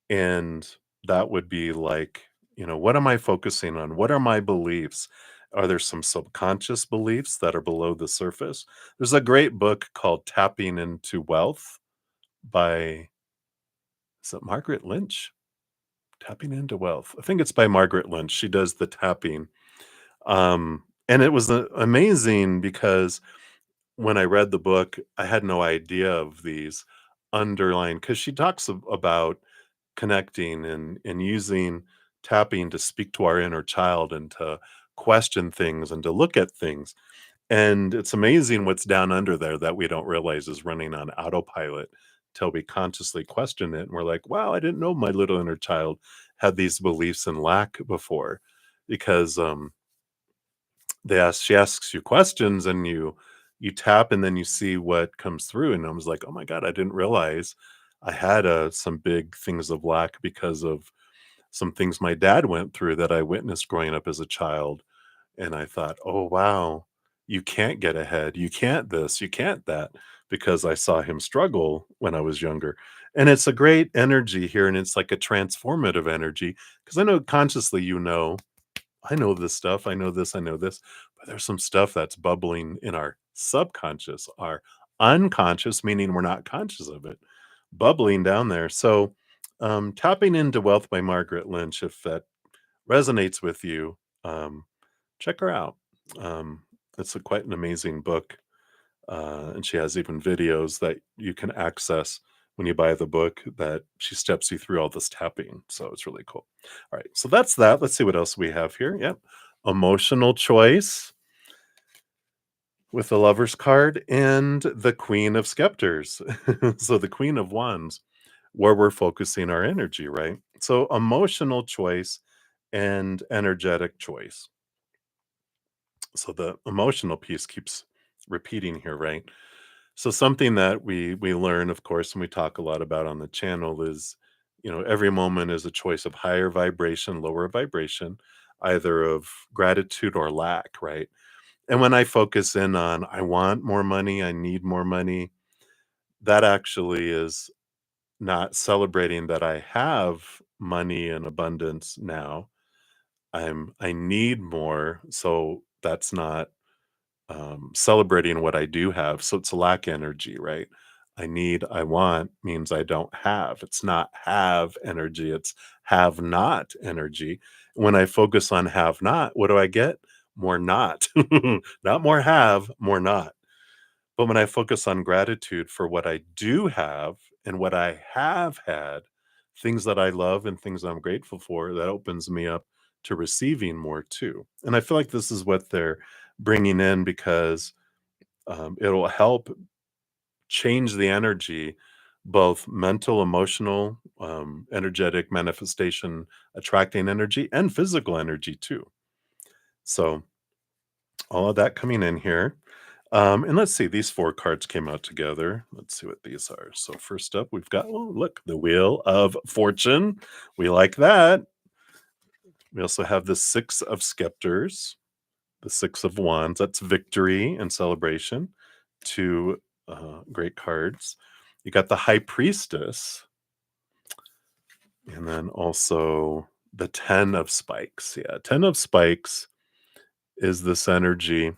And that would be like, what am I focusing on? What are my beliefs? Are there some subconscious beliefs that are below the surface? There's a great book called Tapping into Wealth by, is it Margaret Lynch? Tapping into Wealth. I think it's by Margaret Lynch. She does the tapping. And it was amazing because when I read the book, I had no idea of these underlying, because she talks about connecting and using tapping to speak to our inner child and to question things and to look at things. And it's amazing what's down under there that we don't realize is running on autopilot till we consciously question it. And we're like, wow, I didn't know my little inner child had these beliefs and lack before. Because she asks you questions and you tap and then you see what comes through. And I was like, oh my God, I didn't realize I had some big things of lack because of some things my dad went through that I witnessed growing up as a child. And I thought, oh wow, you can't get ahead, you can't this, you can't that, because I saw him struggle when I was younger. And it's a great energy here, and it's like a transformative energy, because I know consciously, I know this stuff. I know this. I know this. But there's some stuff that's bubbling in our subconscious, our unconscious, meaning we're not conscious of it, bubbling down there. So, Tapping into Wealth by Margaret Lynch, if that resonates with you, check her out. Um, it's quite an amazing book. And she has even videos that you can access when you buy the book that she steps you through all this tapping. So it's really cool. All right. So that's that. Let's see what else we have here. Yep. Emotional choice with the Lover's card and the Queen of Scepters. So the Queen of Wands, where we're focusing our energy, right? So emotional choice and energetic choice. So the emotional piece keeps repeating here, right? So something that we learn, of course, and we talk a lot about on the channel is, every moment is a choice of higher vibration, lower vibration, either of gratitude or lack, right? And when I focus in on I want more money, I need more money, that actually is not celebrating that I have money in abundance now. I need more. So That's not celebrating what I do have. So it's lack energy, right? I need, I want means I don't have. It's not have energy, it's have not energy. When I focus on have not, what do I get? More not. Not more have, more not. But when I focus on gratitude for what I do have and what I have had, things that I love and things I'm grateful for, that opens me up to receiving more too. And I feel like this is what they're bringing in because it'll help change the energy, both mental, emotional, energetic manifestation, attracting energy, and physical energy too. So all of that coming in here. And let's see, these 4 cards came out together. Let's see what these are. So first up, we've got, oh, look, the Wheel of Fortune. We like that. We also have the 6 of Scepters, the 6 of Wands. That's victory and celebration. 2 great cards. You got the High Priestess, and then also the 10 of Spikes. Yeah, 10 of Spikes is this energy.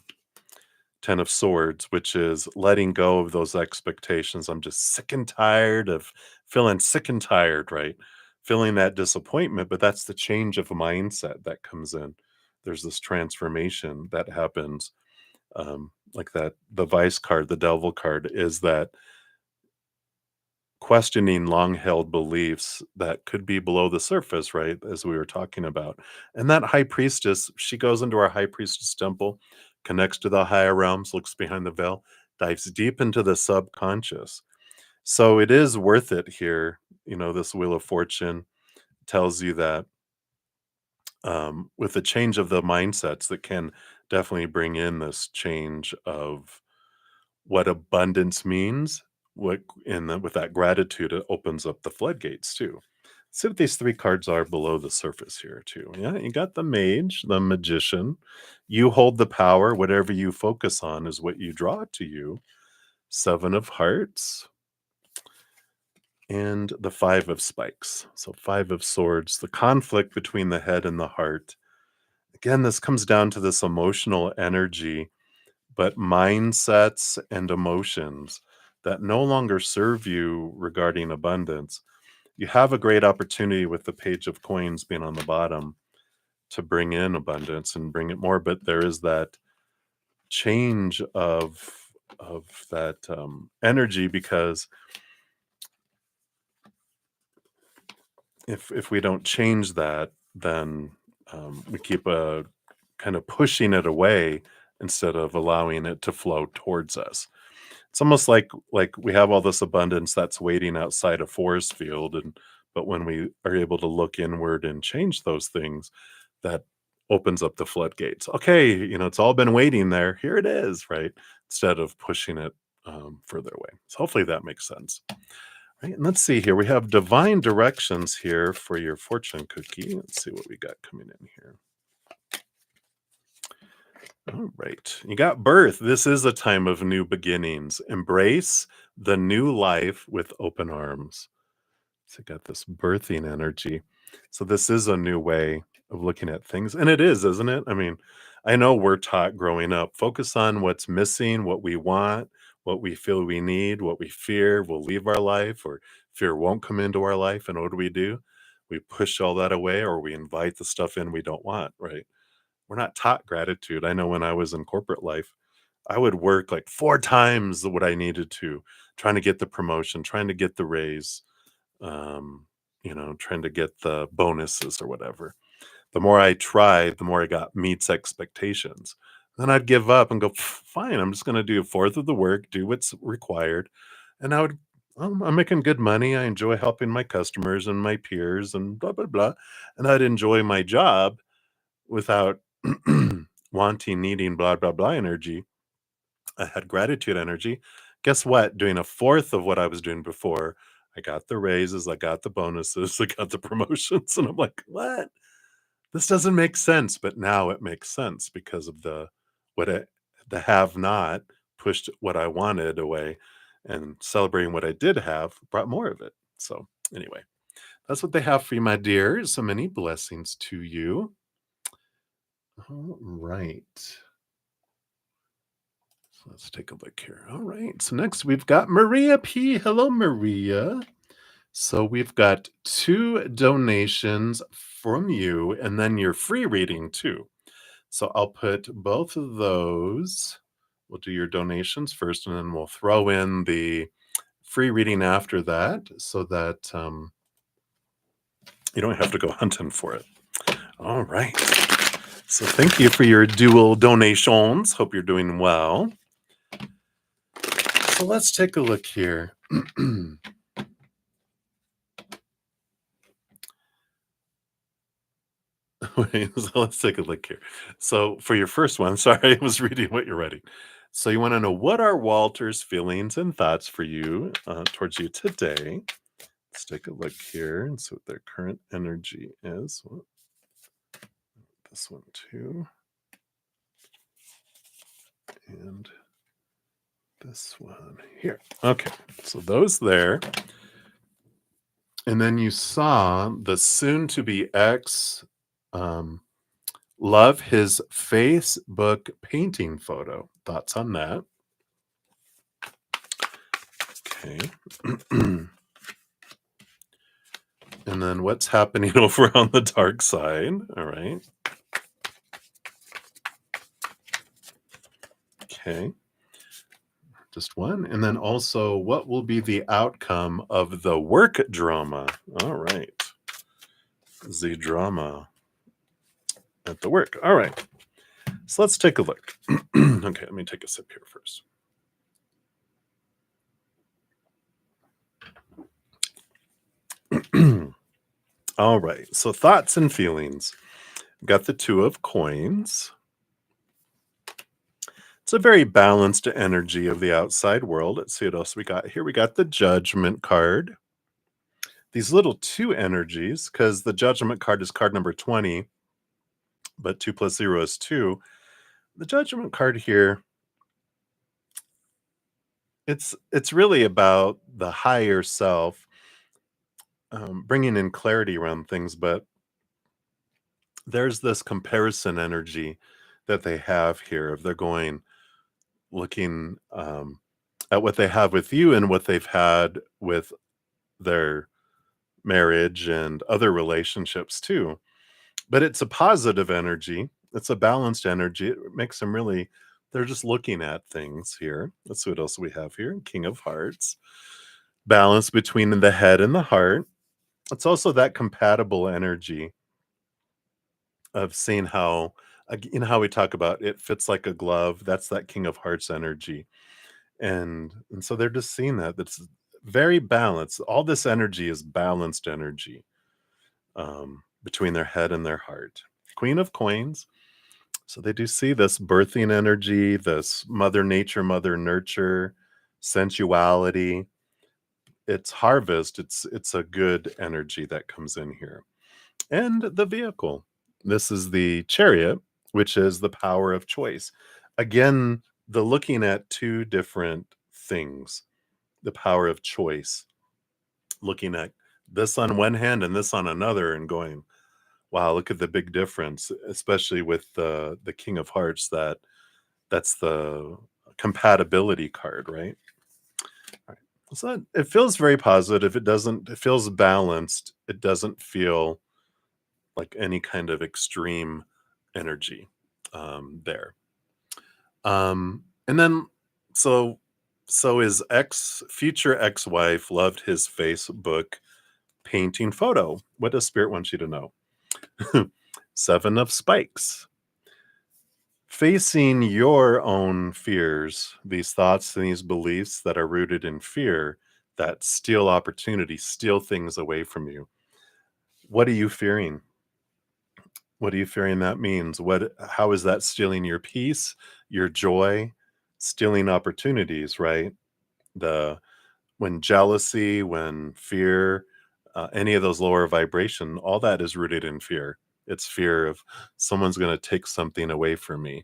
10 of Swords, which is letting go of those expectations. I'm just sick and tired of feeling sick and tired, right? Feeling that disappointment, but that's the change of mindset that comes in. There's this transformation that happens. Like that, the Vice card, the Devil card, is that questioning long held beliefs that could be below the surface, right? As we were talking about. And that High Priestess, she goes into our High Priestess temple, connects to the higher realms, looks behind the veil, dives deep into the subconscious. So it is worth it here. You know, this Wheel of Fortune tells you that with the change of the mindsets that can definitely bring in this change of what abundance means, what with that gratitude, it opens up the floodgates too. See what these 3 cards are below the surface here too. Yeah, you got the Mage, the Magician. You hold the power. Whatever you focus on is what you draw to you. 7 of Hearts and the 5 of Spikes. So 5 of Swords, the conflict between the head and the heart. Again, this comes down to this emotional energy, but mindsets and emotions that no longer serve you regarding abundance. You have a great opportunity with the Page of Coins being on the bottom to bring in abundance and bring it more, but there is that change of that energy, because if we don't change that, then we keep kind of pushing it away instead of allowing it to flow towards us. It's almost like we have all this abundance that's waiting outside a forest field, and but when we are able to look inward and change those things, that opens up the floodgates. Okay, you know, it's all been waiting there. Here it is, right? Instead of pushing it further away. So hopefully that makes sense. Right, and let's see here. We have divine directions here for your fortune cookie. Let's see what we got coming in here. All right. You got birth. This is a time of new beginnings. Embrace the new life with open arms. So you got this birthing energy. So this is a new way of looking at things. And it is, isn't it? I mean, I know we're taught growing up, focus on what's missing, what we want, what we feel we need, what we fear will leave our life, or fear won't come into our life. And what do? We push all that away, or we invite the stuff in we don't want, right? We're not taught gratitude. I know when I was in corporate life, I would work like 4 times what I needed to, trying to get the promotion, trying to get the raise, um, you know, trying to get the bonuses or whatever. The more I tried, the more I got meets expectations. Then I'd give up and go, Fine, I'm just going to do a fourth of the work, do what's required." And I would, I'm making good money. I enjoy helping my customers and my peers and blah, blah, blah. And I'd enjoy my job without wanting, needing, blah, blah, blah energy. I had gratitude energy. Guess what? Doing a fourth of what I was doing before, I got the raises, I got the bonuses, I got the promotions. And I'm like, what? This doesn't make sense. But now it makes sense because of what I, the have not pushed what I wanted away, and celebrating what I did have brought more of it. So, anyway, that's what they have for you, my dears. So many blessings to you. All right. So let's take a look here. All right. So next we've got Maria P. Hello, Maria. So we've got 2 donations from you and then your free reading too. So I'll put both of those. We'll do your donations first and then we'll throw in the free reading after that so that you don't have to go hunting for it. All right. So thank you for your dual donations. Hope you're doing well. So let's take a look here. Wait, so let's take a look here. So for your first one, sorry, I was reading what you're writing. So you want to know, what are Walter's feelings and thoughts for you towards you today? Let's take a look here and see what their current energy is. This one too. And this one here. Okay, so those there. And then you saw the soon-to-be ex love his Facebook painting photo. Thoughts on that? Okay. And then what's happening over on the dark side? All right. Okay. Just one. And then also, what will be the outcome of the work drama? All right. The drama at the work. All right. So let's take a look. Okay, let me take a sip here first. All right. So thoughts and feelings. Got the 2 of coins. It's a very balanced energy of the outside world. Let's see what else we got here. We got the Judgment card. These little 2 energies, because the Judgment card is card number 20, but 2 plus 0 is 2. The Judgment card here, it's really about the higher self, bringing in clarity around things, but there's this comparison energy that they have here. If they're looking at what they have with you and what they've had with their marriage and other relationships too. But it's a positive energy. It's a balanced energy. It makes them really, they're just looking at things here. Let's see what else we have here. King of Hearts. Balance between the head and the heart. It's also that compatible energy of seeing how, how we talk about it fits like a glove. That's that King of Hearts energy. And so they're just seeing that's very balanced. All this energy is balanced energy between their head and their heart. Queen of Coins. So they do see this birthing energy, this mother nature, mother nurture, sensuality. It's harvest. It's a good energy that comes in here. And the vehicle. This is the Chariot, which is the power of choice. Again, the looking at 2 different things, the power of choice, looking at this on one hand and this on another and going, wow, look at the big difference, especially with the King of Hearts. That's the compatibility card, right? All right. So it feels very positive. It feels balanced. It doesn't feel like any kind of extreme energy there. And then so his future ex-wife loved his Facebook painting photo. What does Spirit want you to know? 7 of Spikes. Facing your own fears, these thoughts and these beliefs that are rooted in fear that steal opportunity, steal things away from you. What are you fearing? What are you fearing that means? How is that stealing your peace, your joy, stealing opportunities, right? When jealousy, when fear, any of those lower vibration, all that is rooted in fear. It's fear of someone's going to take something away from me.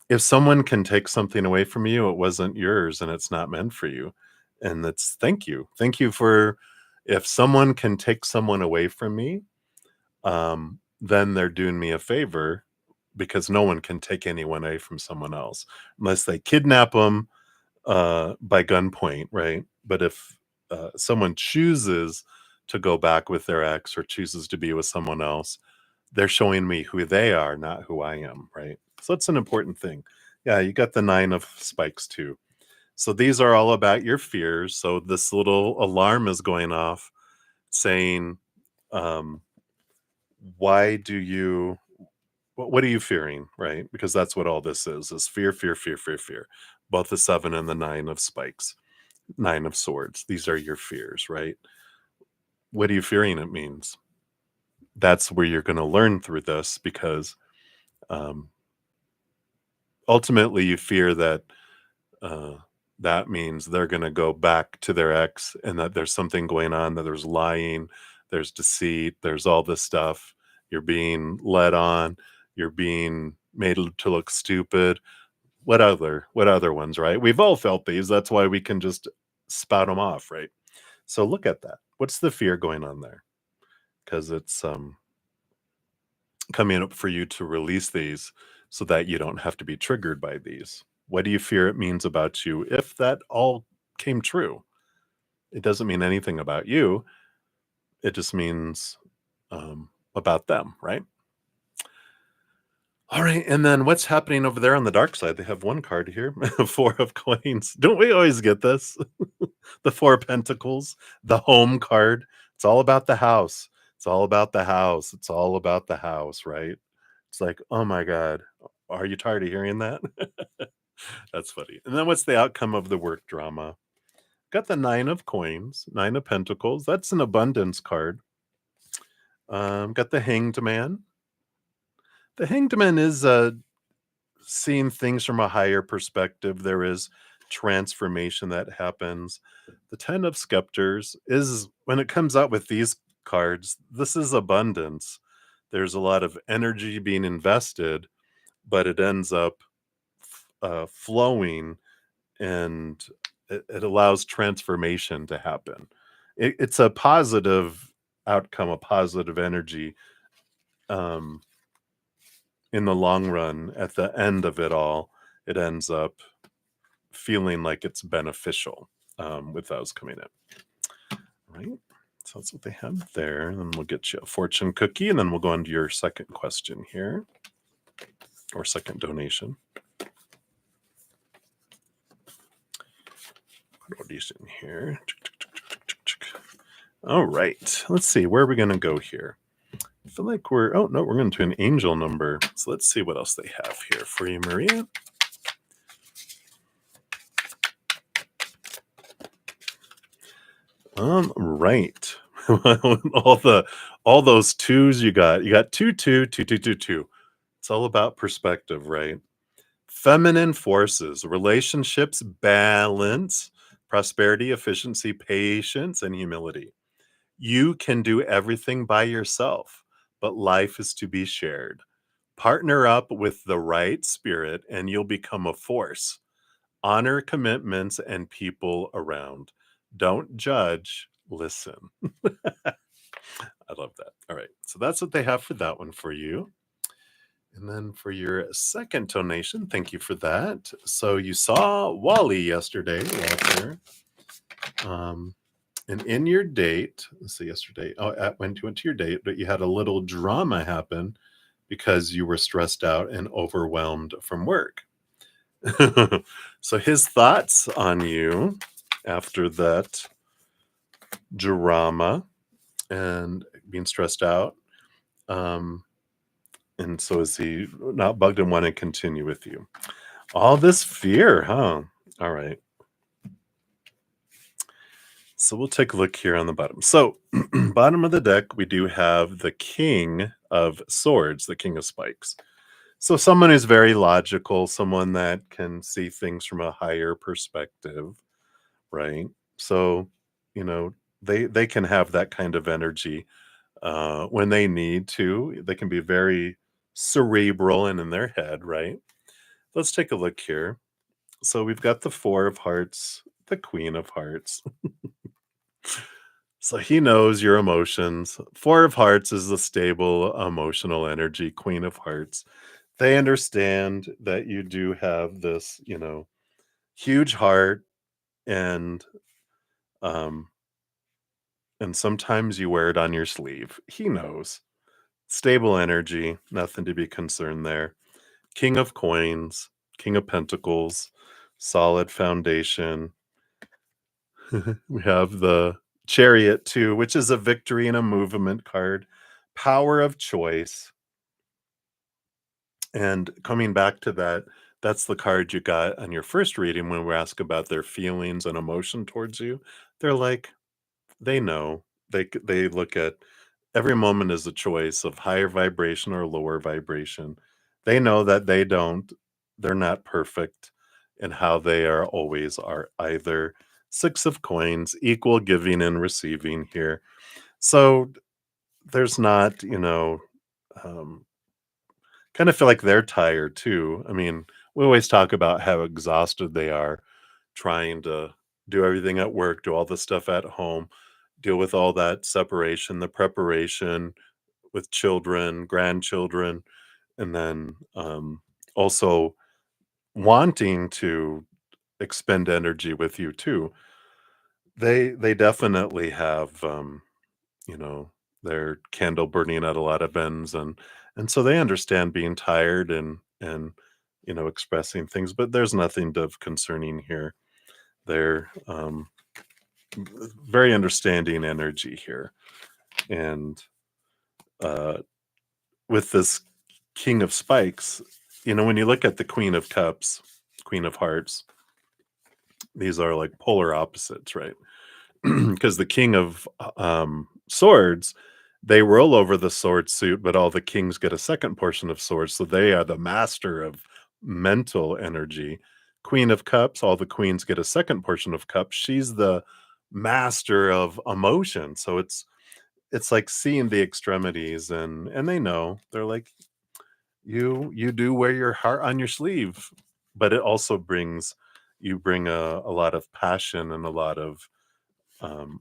If someone can take something away from you, it wasn't yours and it's not meant for you. And that's thank you. Thank you for, if someone can take someone away from me, then they're doing me a favor because no one can take anyone away from someone else unless they kidnap them by gunpoint, right? But if someone chooses to go back with their ex or chooses to be with someone else, they're showing me who they are, not who I am, right? So that's an important thing. Yeah, you got the 9 of spikes too. So these are all about your fears. So this little alarm is going off saying, um, why do you, what are you fearing, right? Because that's what all this is fear, fear, fear, fear, fear. Both the 7 and the 9 of spikes, 9 of swords. These are your fears, right? What are you fearing? It means that's where you're going to learn through this, because um, ultimately you fear that uh, that means they're going to go back to their ex, and that there's something going on, that there's lying, there's deceit, there's all this stuff. You're being led on, you're being made to look stupid. What other ones, right? We've all felt these. That's why we can just spout them off, right? So look at that. What's the fear going on there? Because it's coming up for you to release these so that you don't have to be triggered by these. What do you fear it means about you if that all came true? It doesn't mean anything about you. It just means about them, right? All right, and then what's happening over there on the dark side? They have one card here, 4 of coins. Don't we always get this? The 4 of pentacles, the home card. It's all about the house. It's all about the house. It's all about the house, right? It's like, oh my God, are you tired of hearing that? That's funny. And then what's the outcome of the work drama? Got the 9 of coins, 9 of pentacles. That's an abundance card. Got the hanged man. The hanged man is seeing things from a higher perspective. There is transformation that happens. The 10 of scepters is, when it comes out with these cards, this is abundance. There's a lot of energy being invested, but it ends up flowing, and it allows transformation to happen. It's a positive outcome, a positive energy. In the long run, at the end of it all, it ends up feeling like it's beneficial with those coming in. Right? So that's what they have there. And then we'll get you a fortune cookie, and then we'll go on to your second question here, or second donation. Put all these in here. All right. Let's see. Where are we going to go here? I feel like we're going to an angel number. So let's see what else they have here for you, Maria. Right. all those twos you got. You got 2, 2, 2, 2, 2, 2. It's all about perspective, right? Feminine forces, relationships, balance, prosperity, efficiency, patience, and humility. You can do everything by yourself, but life is to be shared. Partner up with the right spirit, and you'll become a force. Honor commitments and people around. Don't judge, listen. I love that. All right. So that's what they have for that one for you. And then for your second donation, thank you for that. So you saw Wally yesterday, Walter. And in your date, let's see, yesterday, when you went to your date, but you had a little drama happen because you were stressed out and overwhelmed from work. So his thoughts on you after that drama and being stressed out. And so is he not bugged and want to continue with you? All this fear, huh? All right. So we'll take a look here on the bottom. So bottom of the deck, we do have the King of Swords, the King of Spikes. So someone who's very logical, someone that can see things from a higher perspective, right? So, they can have that kind of energy when they need to. They can be very cerebral and in their head, right? Let's take a look here. So we've got the 4 of Hearts, the Queen of Hearts. So he knows your emotions. 4 of Hearts is the stable emotional energy. Queen of Hearts, They understand that you do have this, huge heart, and um and sometimes you wear it on your sleeve. He knows. Stable energy, nothing to be concerned there. King of coins, king of pentacles, solid foundation. We have the chariot too, which is a victory and a movement card. Power of choice. And coming back to that, that's the card you got on your first reading when we ask about their feelings and emotion towards you. They're like, they know. They look at every moment as a choice of higher vibration or lower vibration. They know that they're not perfect in how they are always are either. Six of coins, equal giving and receiving here. So there's not, um, kind of feel like they're tired too. I mean, we always talk about how exhausted they are trying to do everything at work, do all the stuff at home, deal with all that separation, the preparation with children, grandchildren, and then also wanting to expend energy with you too. They definitely have you know, their candle burning at a lot of ends, and so they understand being tired and expressing things, but there's nothing of concerning here. They're very understanding energy here. And uh with this king of spikes, when you look at the queen of cups, queen of hearts, these are like polar opposites, right? Because the king of swords, they roll over the sword suit, but all the kings get a second portion of swords, so they are the master of mental energy. Queen of cups, all the queens get a second portion of cups. She's the master of emotion. So it's like seeing the extremities, and they know. They're like, you do wear your heart on your sleeve, but it also bring a lot of passion and a lot of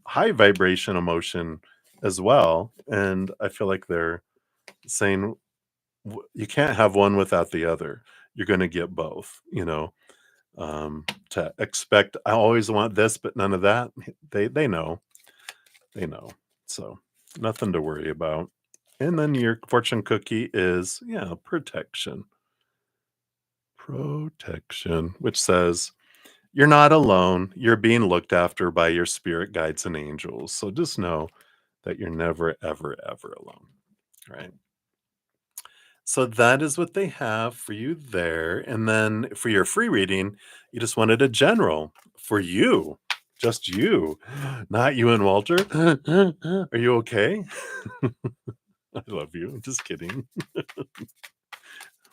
high vibration emotion as well. And I feel like they're saying, You can't have one without the other. You're going to get both, to expect, I always want this, but none of that. They know, they know. So nothing to worry about. And then your fortune cookie is, yeah, protection, which says, you're not alone. You're being looked after by your spirit guides and angels. So just know that you're never, ever, ever alone. Right. So that is what they have for you there. And then for your free reading, you just wanted a general for you, just you, not you and Walter. Are you okay? I love you. Just kidding.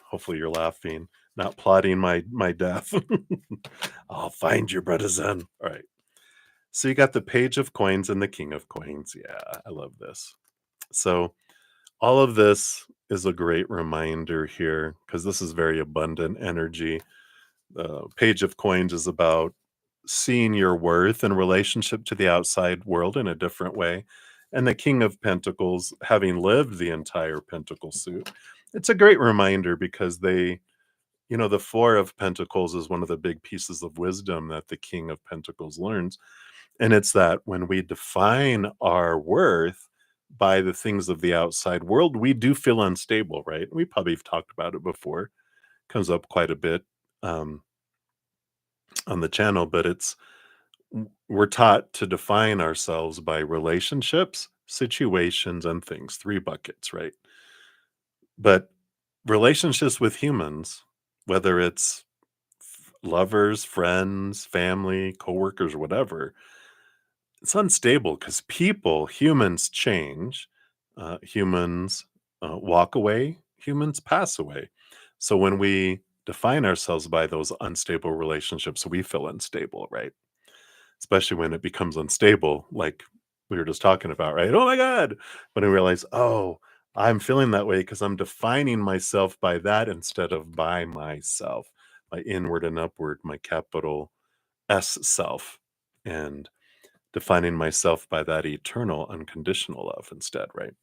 Hopefully you're laughing, not plotting my death. I'll find you, brother Zen. All right. So you got the page of coins and the king of coins. Yeah, I love this. So all of this is a great reminder here because this is very abundant energy. The page of coins is about seeing your worth in relationship to the outside world in a different way. And the king of pentacles, having lived the entire pentacle suit, it's a great reminder because the four of pentacles is one of the big pieces of wisdom that the king of pentacles learns. And it's that when we define our worth by the things of the outside world, we do feel unstable, right? We probably have talked about it before. Comes up quite a bit um, on the channel, but we're taught to define ourselves by relationships, situations, and things. Three buckets, right? But relationships with humans, whether it's lovers, friends, family, coworkers, whatever, it's unstable because humans change, humans walk away, humans pass away. So when we define ourselves by those unstable relationships, we feel unstable, right? Especially when it becomes unstable, like we were just talking about, right? Oh my God. When I realize, oh, I'm feeling that way because I'm defining myself by that instead of by myself, my inward and upward, my capital S self. And defining myself by that eternal unconditional love instead, right?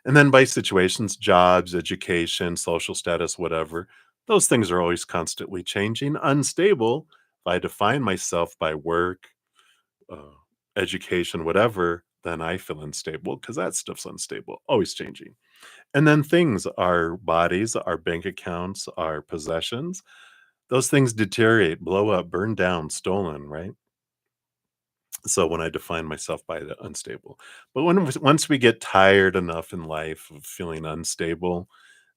And then by situations, jobs, education, social status, whatever, those things are always constantly changing, unstable. If I define myself by work, uh, education, whatever, then I feel unstable because that stuff's unstable, always changing. And then things, our bodies, our bank accounts, our possessions, those things deteriorate, blow up, burn down, stolen, right? So when I define myself by the unstable. But once we get tired enough in life of feeling unstable,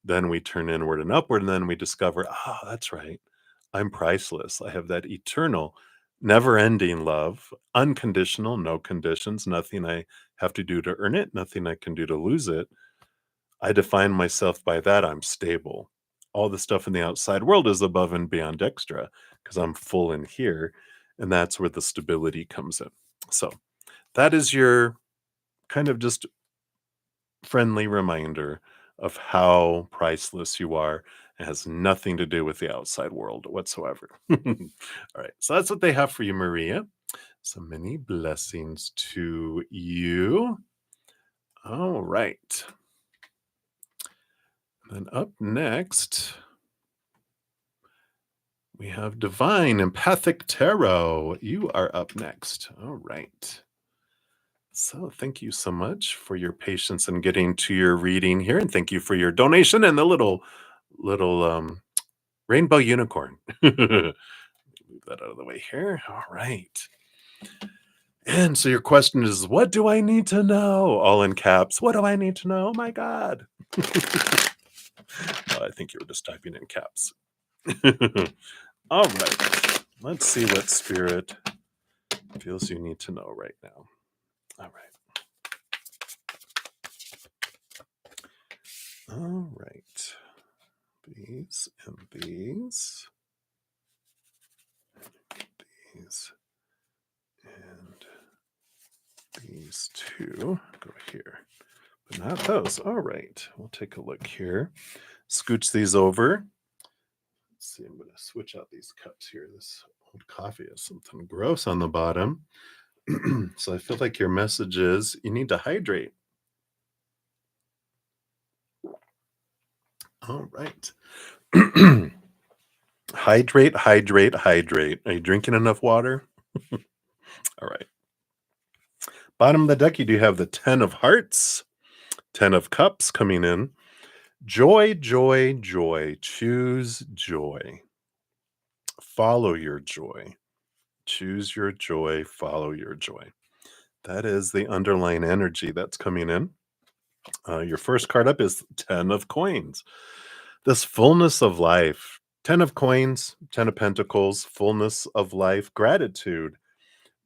then we turn inward and upward, and then we discover, oh, that's right. I'm priceless. I have that eternal, never ending love, unconditional, no conditions, nothing I have to do to earn it, nothing I can do to lose it. I define myself by that. I'm stable. All the stuff in the outside world is above and beyond extra because I'm full in here. And that's where the stability comes in. So that is your kind of just friendly reminder of how priceless you are. It has nothing to do with the outside world whatsoever. All right. So that's what they have for you, Maria. So many blessings to you. All right. And up next, we have Divine Empathic Tarot. You are up next. All right. So thank you so much for your patience in getting to your reading here, and thank you for your donation and the little rainbow unicorn. Move that out of the way here. All right. And so your question is, what do I need to know? All in caps. What do I need to know? Oh my God. I think you were just typing in caps. All right. Let's see what spirit feels you need to know right now. All right. All right. These and these. These and these two go here, but not those. All right. We'll take a look here. Scooch these over. Let's see. I'm going to switch out these cups here. This old coffee has something gross on the bottom. So I feel like your message is you need to hydrate. All right. Hydrate, hydrate, hydrate. Are you drinking enough water? All right. Bottom of the deck, you do have the 10 of hearts, 10 of cups coming in. Joy, joy, joy. Choose joy. Follow your joy. Choose your joy. Follow your joy. That is the underlying energy that's coming in. Your first card up is 10 of coins. This fullness of life. 10 of coins, 10 of pentacles, fullness of life, gratitude,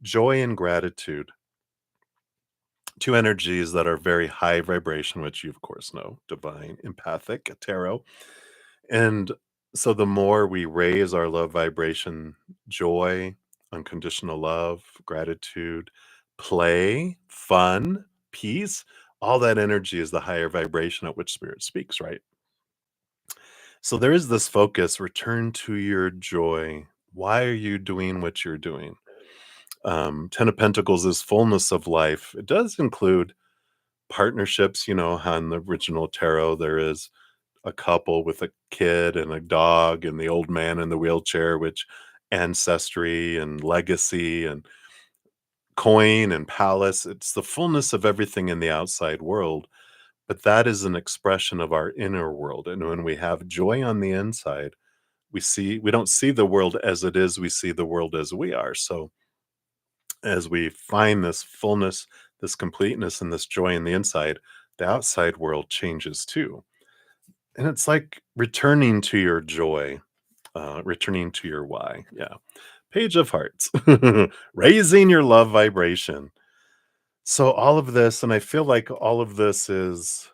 joy and gratitude. Two energies that are very high vibration, which you, of course, know, divine, empathic, tarot. And so the more we raise our love vibration, joy, unconditional love, gratitude, play, fun, peace, all that energy is the higher vibration at which spirit speaks, right? So there is this focus, return to your joy. Why are you doing what you're doing? 10 of Pentacles is fullness of life. It does include partnerships, you know, how in the original tarot there is a couple with a kid and a dog and the old man in the wheelchair, which ancestry and legacy and coin and palace, it's the fullness of everything in the outside world. But that is an expression of our inner world. And when we have joy on the inside, we don't see the world as it is, we see the world as we are. So as we find this fullness, this completeness, and this joy in the inside, the outside world changes too. And it's like returning to your joy, returning to your why. Yeah. Page of Hearts, raising your love vibration. So, all of this, and I feel like all of this is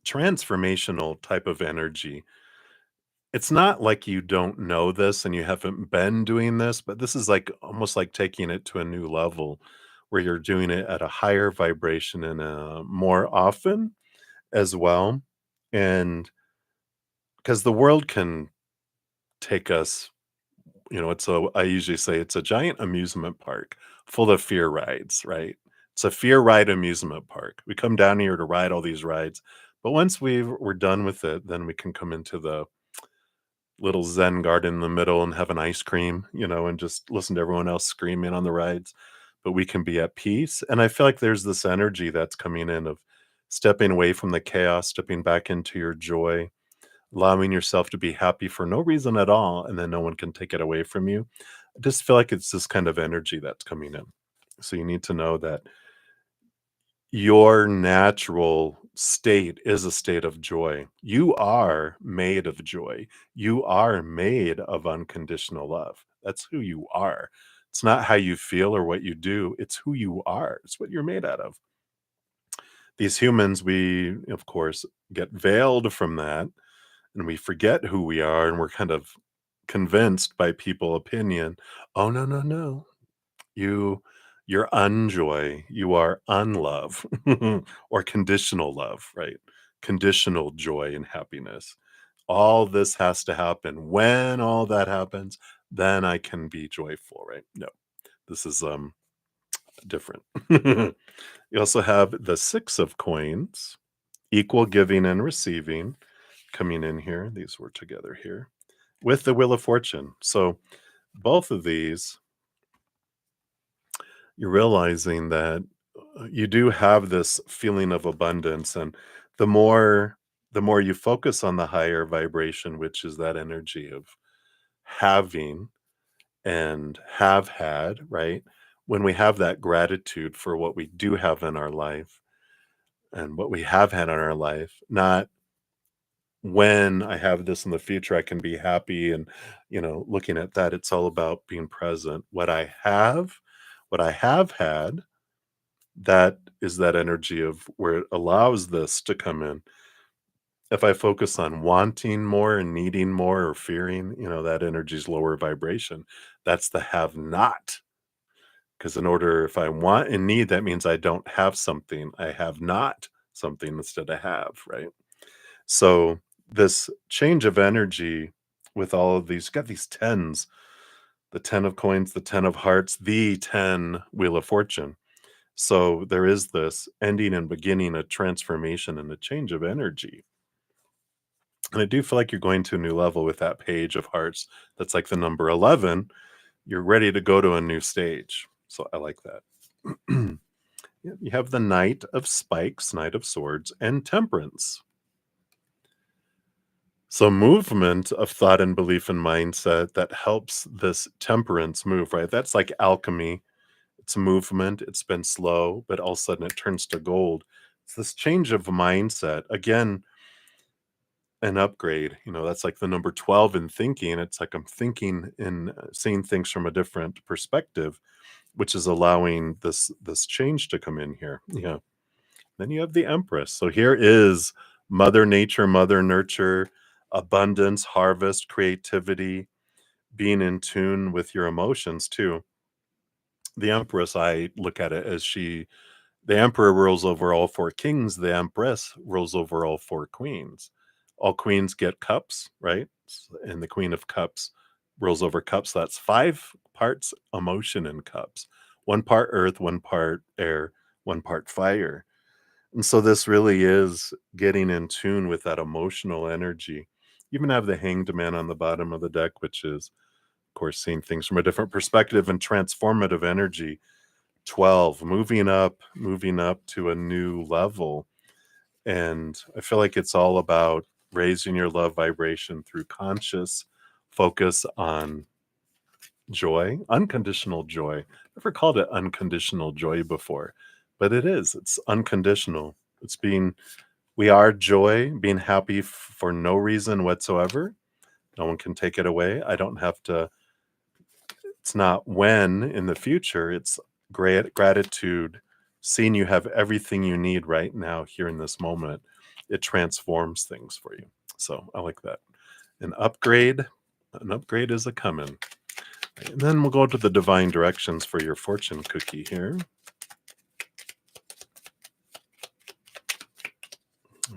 transformational type of energy. It's not like you don't know this and you haven't been doing this, but this is like almost like taking it to a new level where you're doing it at a higher vibration and more often as well. And because the world can take us, you know, I usually say it's a giant amusement park full of fear rides, right? It's a fear ride amusement park. We come down here to ride all these rides, but once we're done with it, then we can come into the little Zen garden in the middle and have an ice cream, and just listen to everyone else screaming on the rides. But we can be at peace. And I feel like there's this energy that's coming in of stepping away from the chaos, stepping back into your joy, allowing yourself to be happy for no reason at all, and then no one can take it away from you. I just feel like it's this kind of energy that's coming in. So you need to know that your natural state is a state of joy. You are made of joy. You are made of unconditional love. That's who you are. It's not how you feel or what you do, it's who you are. It's what you're made out of. These humans, we, of course, get veiled from that and we forget who we are and we're kind of convinced by people opinion, oh no, no, no, you're unjoy, you are unlove, or conditional love, right? Conditional joy and happiness. All this has to happen. When all that happens, then I can be joyful, right? No, this is different. You also have the 6 of coins, equal giving and receiving coming in here. These were together here with the wheel of fortune. So both of these, you're realizing that you do have this feeling of abundance, and the more the more you focus on the higher vibration, which is that energy of having and have had, right? When we have that gratitude for what we do have in our life and what we have had in our life, not when I have this in the future, I can be happy and, looking at that, it's all about being present. What I have had, that is that energy of where it allows this to come in. If I focus on wanting more and needing more or fearing, that energy's lower vibration. That's the have not. Because if I want and need, that means I don't have something. I have not something instead of have, right? So this change of energy with all of these, got these tens, the 10 of coins, the 10 of hearts, the 10 wheel of fortune. So there is this ending and beginning, a transformation and a change of energy. And I do feel like you're going to a new level with that page of hearts. That's like the number 11. You're ready to go to a new stage. So I like that. Yeah, you have the Knight of Spikes, Knight of Swords, and Temperance. So movement of thought and belief and mindset that helps this temperance move, right? That's like alchemy. It's movement. It's been slow, but all of a sudden it turns to gold. It's this change of mindset. Again, an upgrade. That's like the number 12 in thinking. It's like I'm thinking and seeing things from a different perspective, which is allowing this change to come in here. Yeah. Then you have the Empress. So here is Mother Nature, Mother Nurture, abundance, harvest, creativity, being in tune with your emotions too. The Empress, I look at it as the Emperor rules over all 4 kings, the Empress rules over all 4 queens. All queens get cups, right? And the Queen of Cups rules over cups. That's 5 parts emotion in cups. 1 part earth, 1 part air, 1 part fire. And so this really is getting in tune with that emotional energy. You even have the Hanged Man on the bottom of the deck, which is, of course, seeing things from a different perspective and transformative energy. 12, moving up to a new level. And I feel like it's all about raising your love vibration through conscious focus on joy, unconditional joy. Never called it unconditional joy before, but it is. It's unconditional. We are joy, being happy for no reason whatsoever. No one can take it away. I don't have to, it's not when in the future, it's great gratitude, seeing you have everything you need right now here in this moment. It transforms things for you. So I like that. An upgrade is a coming. And then we'll go to the divine directions for your fortune cookie here.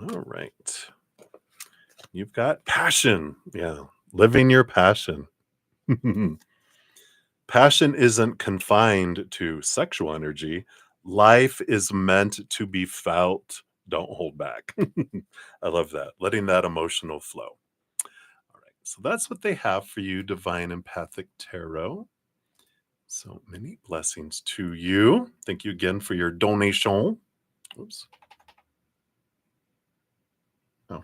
All right. You've got passion. Yeah. Living your passion. Passion isn't confined to sexual energy. Life is meant to be felt. Don't hold back. I love that. Letting that emotional flow. All right. So that's what they have for you, Divine Empathic Tarot. So many blessings to you. Thank you again for your donation. Oops. Oh,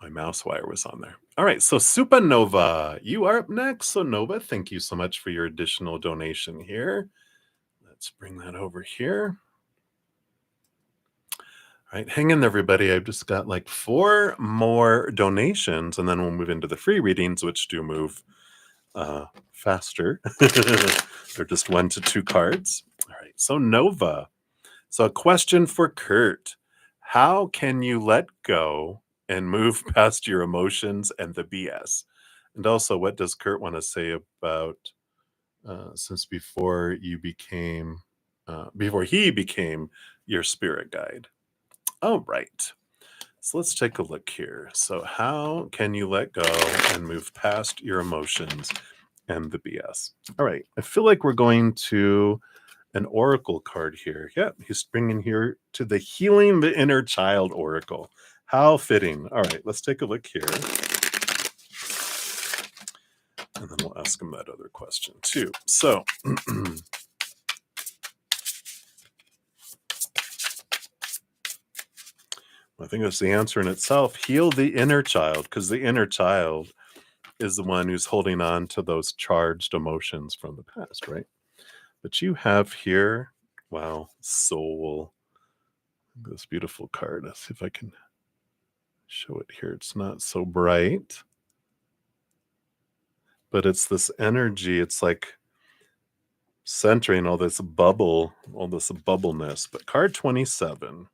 my mouse wire was on there. All right. So Supernova, you are up next. So Nova, thank you so much for your additional donation here. Let's bring that over here. All right, hang in there, everybody. I've just got like 4 more donations, and then we'll move into the free readings, which do move faster. They're just 1 to 2 cards. All right, so Nova. So a question for Kurt. How can you let go and move past your emotions and the BS? And also, what does Kurt want to say about since before he became your spirit guide? All right. So let's take a look here. So how can you let go and move past your emotions and the BS? All right. I feel like we're going to an oracle card here. Yeah, he's bringing here to the Healing the Inner Child Oracle. How fitting. All right, let's take a look here. And then we'll ask him that other question too. So I think that's the answer in itself. Heal the inner child, because the inner child is the one who's holding on to those charged emotions from the past, right? But you have here, wow, soul. This beautiful card. Let's see if I can show it here. It's not so bright, but it's this energy. It's like centering all this bubble, all this bubbleness. But card 27.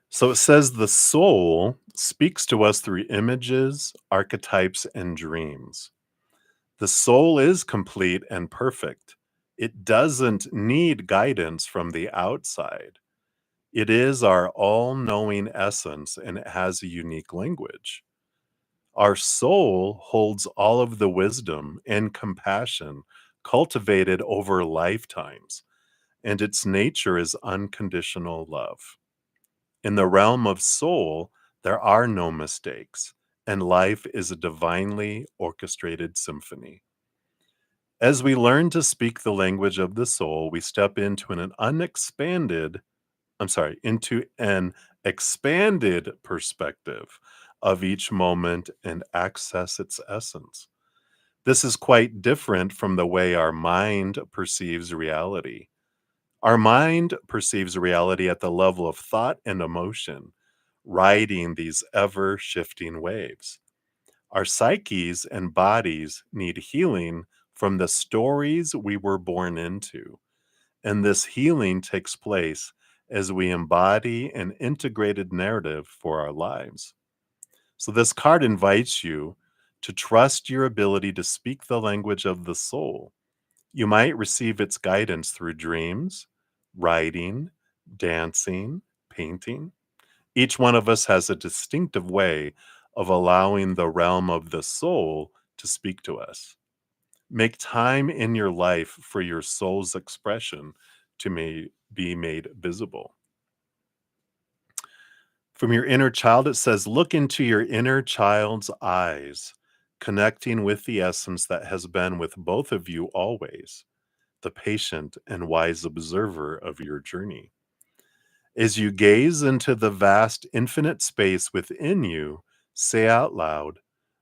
So it says the soul speaks to us through images, archetypes, and dreams. The soul is complete and perfect. It doesn't need guidance from the outside. It is our all knowing essence and it has a unique language. Our soul holds all of the wisdom and compassion cultivated over lifetimes, and its nature is unconditional love. In the realm of soul, there are no mistakes, and life is a divinely orchestrated symphony. As we learn to speak the language of the soul, we step into an expanded perspective of each moment and access its essence. This is quite different from the way our mind perceives reality. Our mind perceives reality at the level of thought and emotion, riding these ever shifting waves. Our psyches and bodies need healing from the stories we were born into. And this healing takes place as we embody an integrated narrative for our lives. So, this card invites you to trust your ability to speak the language of the soul. You might receive its guidance through dreams, writing, dancing, painting. Each one of us has a distinctive way of allowing the realm of the soul to speak to us. Make time in your life for your soul's expression to be made visible. From your inner child, it says, look into your inner child's eyes, connecting with the essence that has been with both of you always, the patient and wise observer of your journey. As you gaze into the vast infinite space within you, say out loud,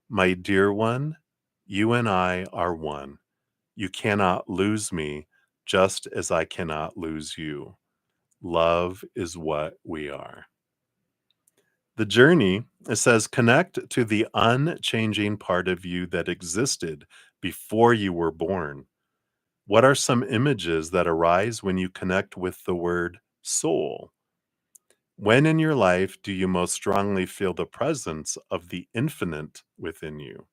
my dear one, you and I are one. You cannot lose me, just as I cannot lose you. Love is what we are. The journey, it says, connect to the unchanging part of you that existed before you were born. What are some images that arise when you connect with the word soul? When in your life do you most strongly feel the presence of the infinite within you?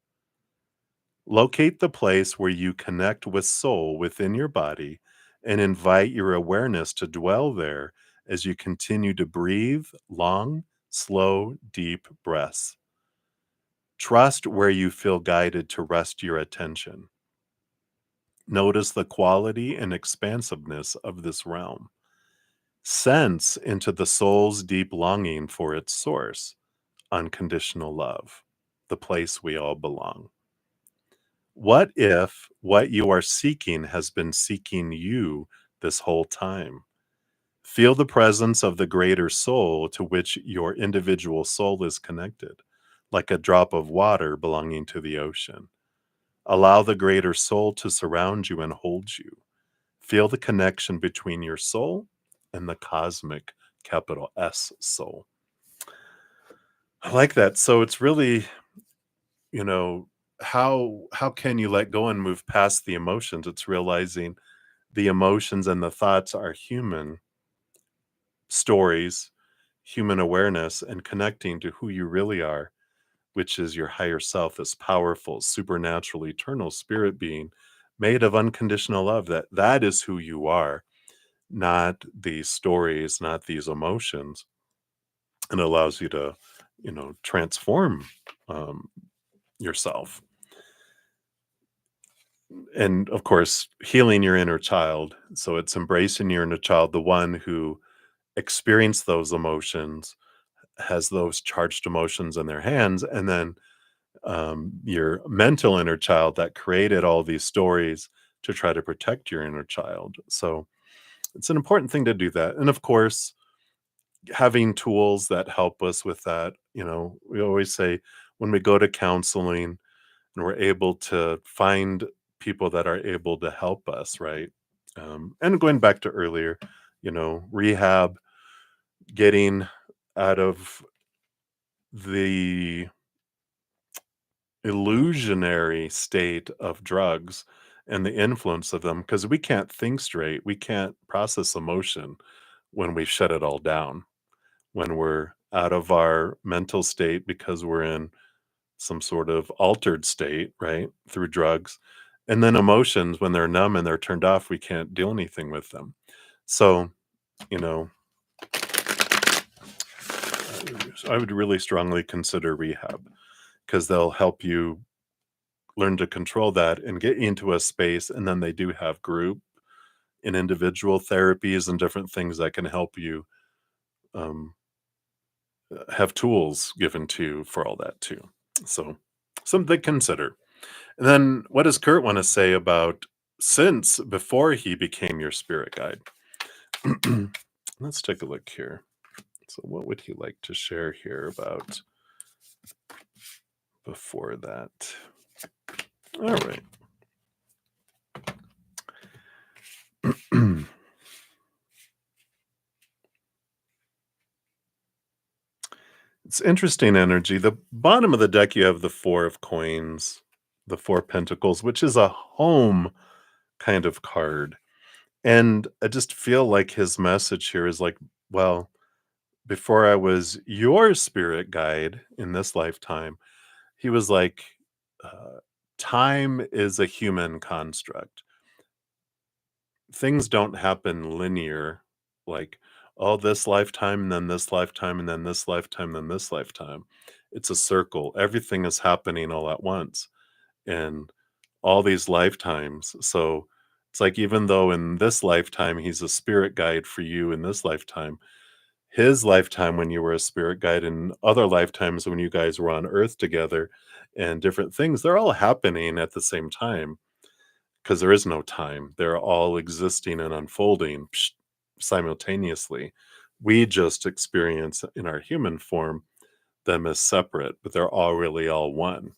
Locate the place where you connect with soul within your body and invite your awareness to dwell there as you continue to breathe long, slow, deep breaths. Trust where you feel guided to rest your attention. Notice the quality and expansiveness of this realm. Sense into the soul's deep longing for its source, unconditional love, the place we all belong. What if what you are seeking has been seeking you this whole time? Feel the presence of the greater soul to which your individual soul is connected, like a drop of water belonging to the ocean. Allow the greater soul to surround you and hold you. Feel the connection between your soul and the cosmic capital S soul. I like that. So it's really, you know, how can you let go and move past the emotions? It's realizing the emotions and the thoughts are human stories, human awareness, and connecting to who you really are, which is your higher self, this powerful, supernatural, eternal spirit being made of unconditional love. That is who you are, not these stories, not these emotions. And allows you to, transform um, yourself. And of course, healing your inner child. So it's embracing your inner child, the one who experienced those emotions, has those charged emotions in their hands, and then your mental inner child that created all these stories to try to protect your inner child. So it's an important thing to do that. And of course, having tools that help us with that. We always say when we go to counseling and we're able to find people that are able to help us, right? And going back to earlier, rehab, getting out of the illusionary state of drugs and the influence of them, because we can't think straight. We can't process emotion when we shut it all down, when we're out of our mental state because we're in some sort of altered state, right? Through drugs. And then emotions, when they're numb and they're turned off, we can't do anything with them. So, you know, I would really strongly consider rehab because they'll help you learn to control that and get into a space. And then they do have group and individual therapies and different things that can help you um, have tools given to you for all that too. So something to consider. And then what does Kurt want to say about since before he became your spirit guide? Let's take a look here. So what would he like to share here about before that? All right. It's interesting energy. The bottom of the deck, you have the Four of Coins, the Four Pentacles, which is a home kind of card. And I just feel like his message here is like, well, before I was your spirit guide in this lifetime, he was like, uh, time is a human construct. Things don't happen linear, like, oh, this lifetime, and then this lifetime, and then this lifetime, then this lifetime. It's a circle. Everything is happening all at once in all these lifetimes. So it's like, even though in this lifetime, he's a spirit guide for you in this lifetime, his lifetime when you were a spirit guide and other lifetimes when you guys were on earth together and different things, they're all happening at the same time because there is no time. They're all existing and unfolding simultaneously. We just experience in our human form them as separate, but they're all really all one.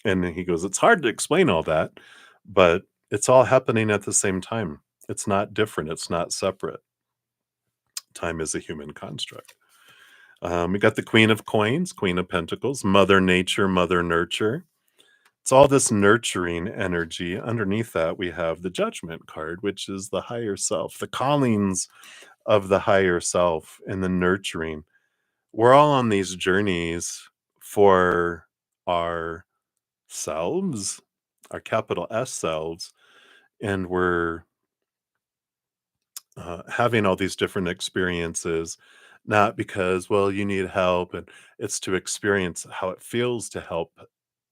And he goes, it's hard to explain all that, but it's all happening at the same time. It's not different. It's not separate. Time is a human construct. We got the Queen of Coins, Queen of Pentacles, Mother Nature, Mother Nurture. It's all this nurturing energy. Underneath that, we have the Judgment card, which is the higher self, the callings of the higher self and the nurturing. We're all on these journeys for ourselves, our capital S selves, and we're having all these different experiences, not because, well, you need help, and it's to experience how it feels to help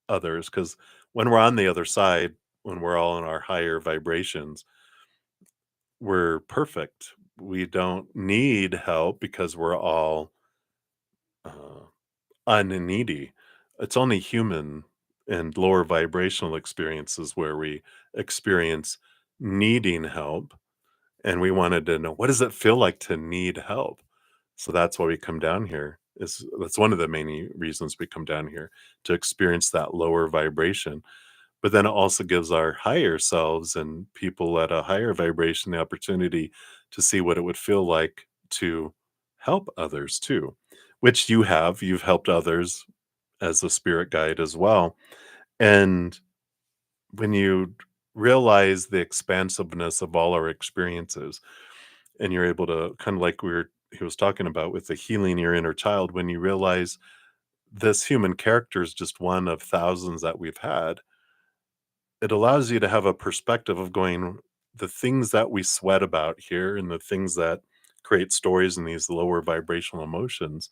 others. Because when we're on the other side, when we're all in our higher vibrations, we're perfect. We don't need help because we're all uh, unneedy. It's only human and lower vibrational experiences where we experience needing help, and we wanted to know, what does it feel like to need help? So that's why we come down here. That's one of the main reasons we come down here, to experience that lower vibration. But then it also gives our higher selves and people at a higher vibration the opportunity to see what it would feel like to help others too, which you have. You've helped others as a spirit guide as well. And when you realize the expansiveness of all our experiences, and you're able to kind of like he was talking about with the healing your inner child, when you realize this human character is just one of thousands that we've had, it allows you to have a perspective of going, the things that we sweat about here and the things that create stories and these lower vibrational emotions,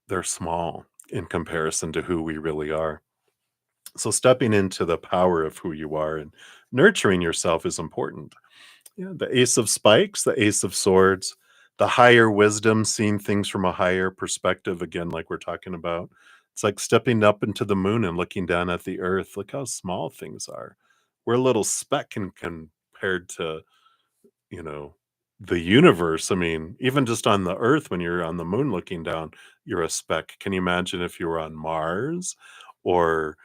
they're small in comparison to who we really are. So stepping into the power of who you are and nurturing yourself is important. Yeah, the Ace of Spikes, the Ace of Swords, the higher wisdom, seeing things from a higher perspective, again, like we're talking about. It's like stepping up into the moon and looking down at the earth. Look how small things are. We're a little speck compared to, you know, the universe. I mean, even just on the earth, when you're on the moon looking down, you're a speck. Can you imagine if you were on Mars or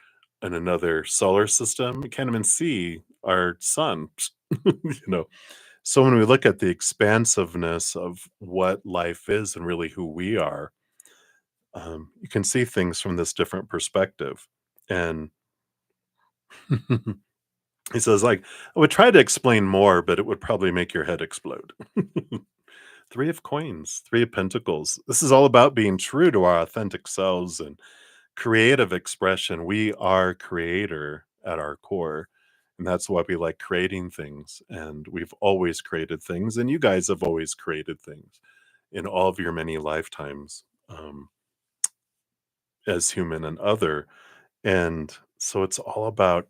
in another solar system? You can't even see our sun. you know, so when we look at the expansiveness of what life is and really who we are, you can see things from this different perspective. And he says, like, I would try to explain more, but it would probably make your head explode. Three of Coins, Three of Pentacles. This is all about being true to our authentic selves and creative expression. We are creator at our core. And that's why we like creating things. And we've always created things. And you guys have always created things in all of your many lifetimes, as human and other. And so it's all about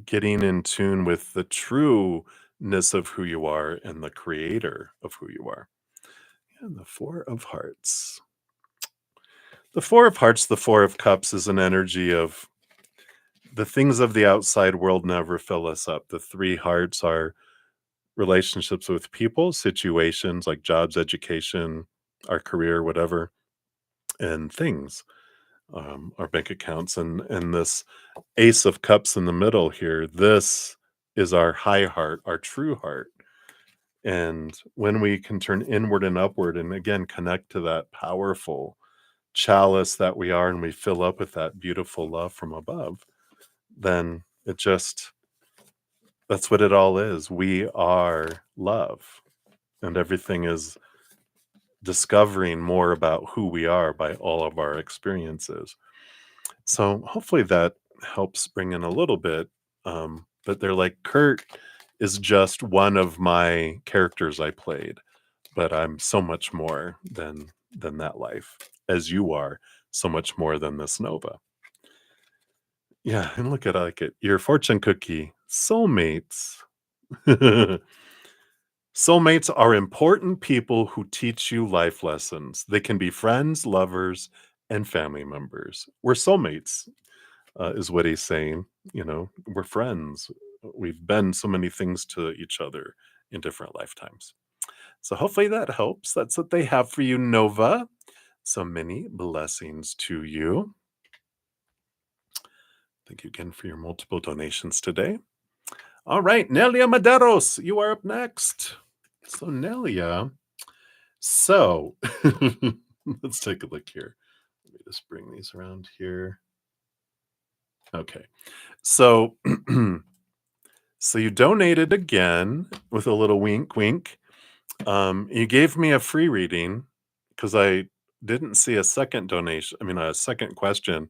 getting in tune with the trueness of who you are and the creator of who you are. And the Four of Hearts. The Four of Hearts, the Four of Cups is an energy of the things of the outside world never fill us up. The three hearts are relationships with people, situations like jobs, education, our career, whatever, and things, our bank accounts. And this Ace of Cups in the middle here, this is our high heart, our true heart. And when we can turn inward and upward and again connect to that powerful chalice that we are, and we fill up with that beautiful love from above, then that's what it all is. We are love, and everything is discovering more about who we are by all of our experiences. So hopefully that helps bring in a little bit. But they're like, Kurt is just one of my characters I played, but I'm so much more than that life, as you are so much more than this Nova. Yeah, and look at like it. Your fortune cookie, soulmates. Soulmates are important people who teach you life lessons. They can be friends, lovers, and family members. We're soulmates, is what he's saying. You know, we're friends. We've been so many things to each other in different lifetimes. So hopefully that helps. That's what they have for you, Nova. So many blessings to you. Thank you again for your multiple donations today. All right, Nelia Medeiros, you are up next. So Nelia, let's take a look here. Let me just bring these around here. Okay, so so you donated again with a little wink, wink. You gave me a free reading because I didn't see a second donation. I mean, a second question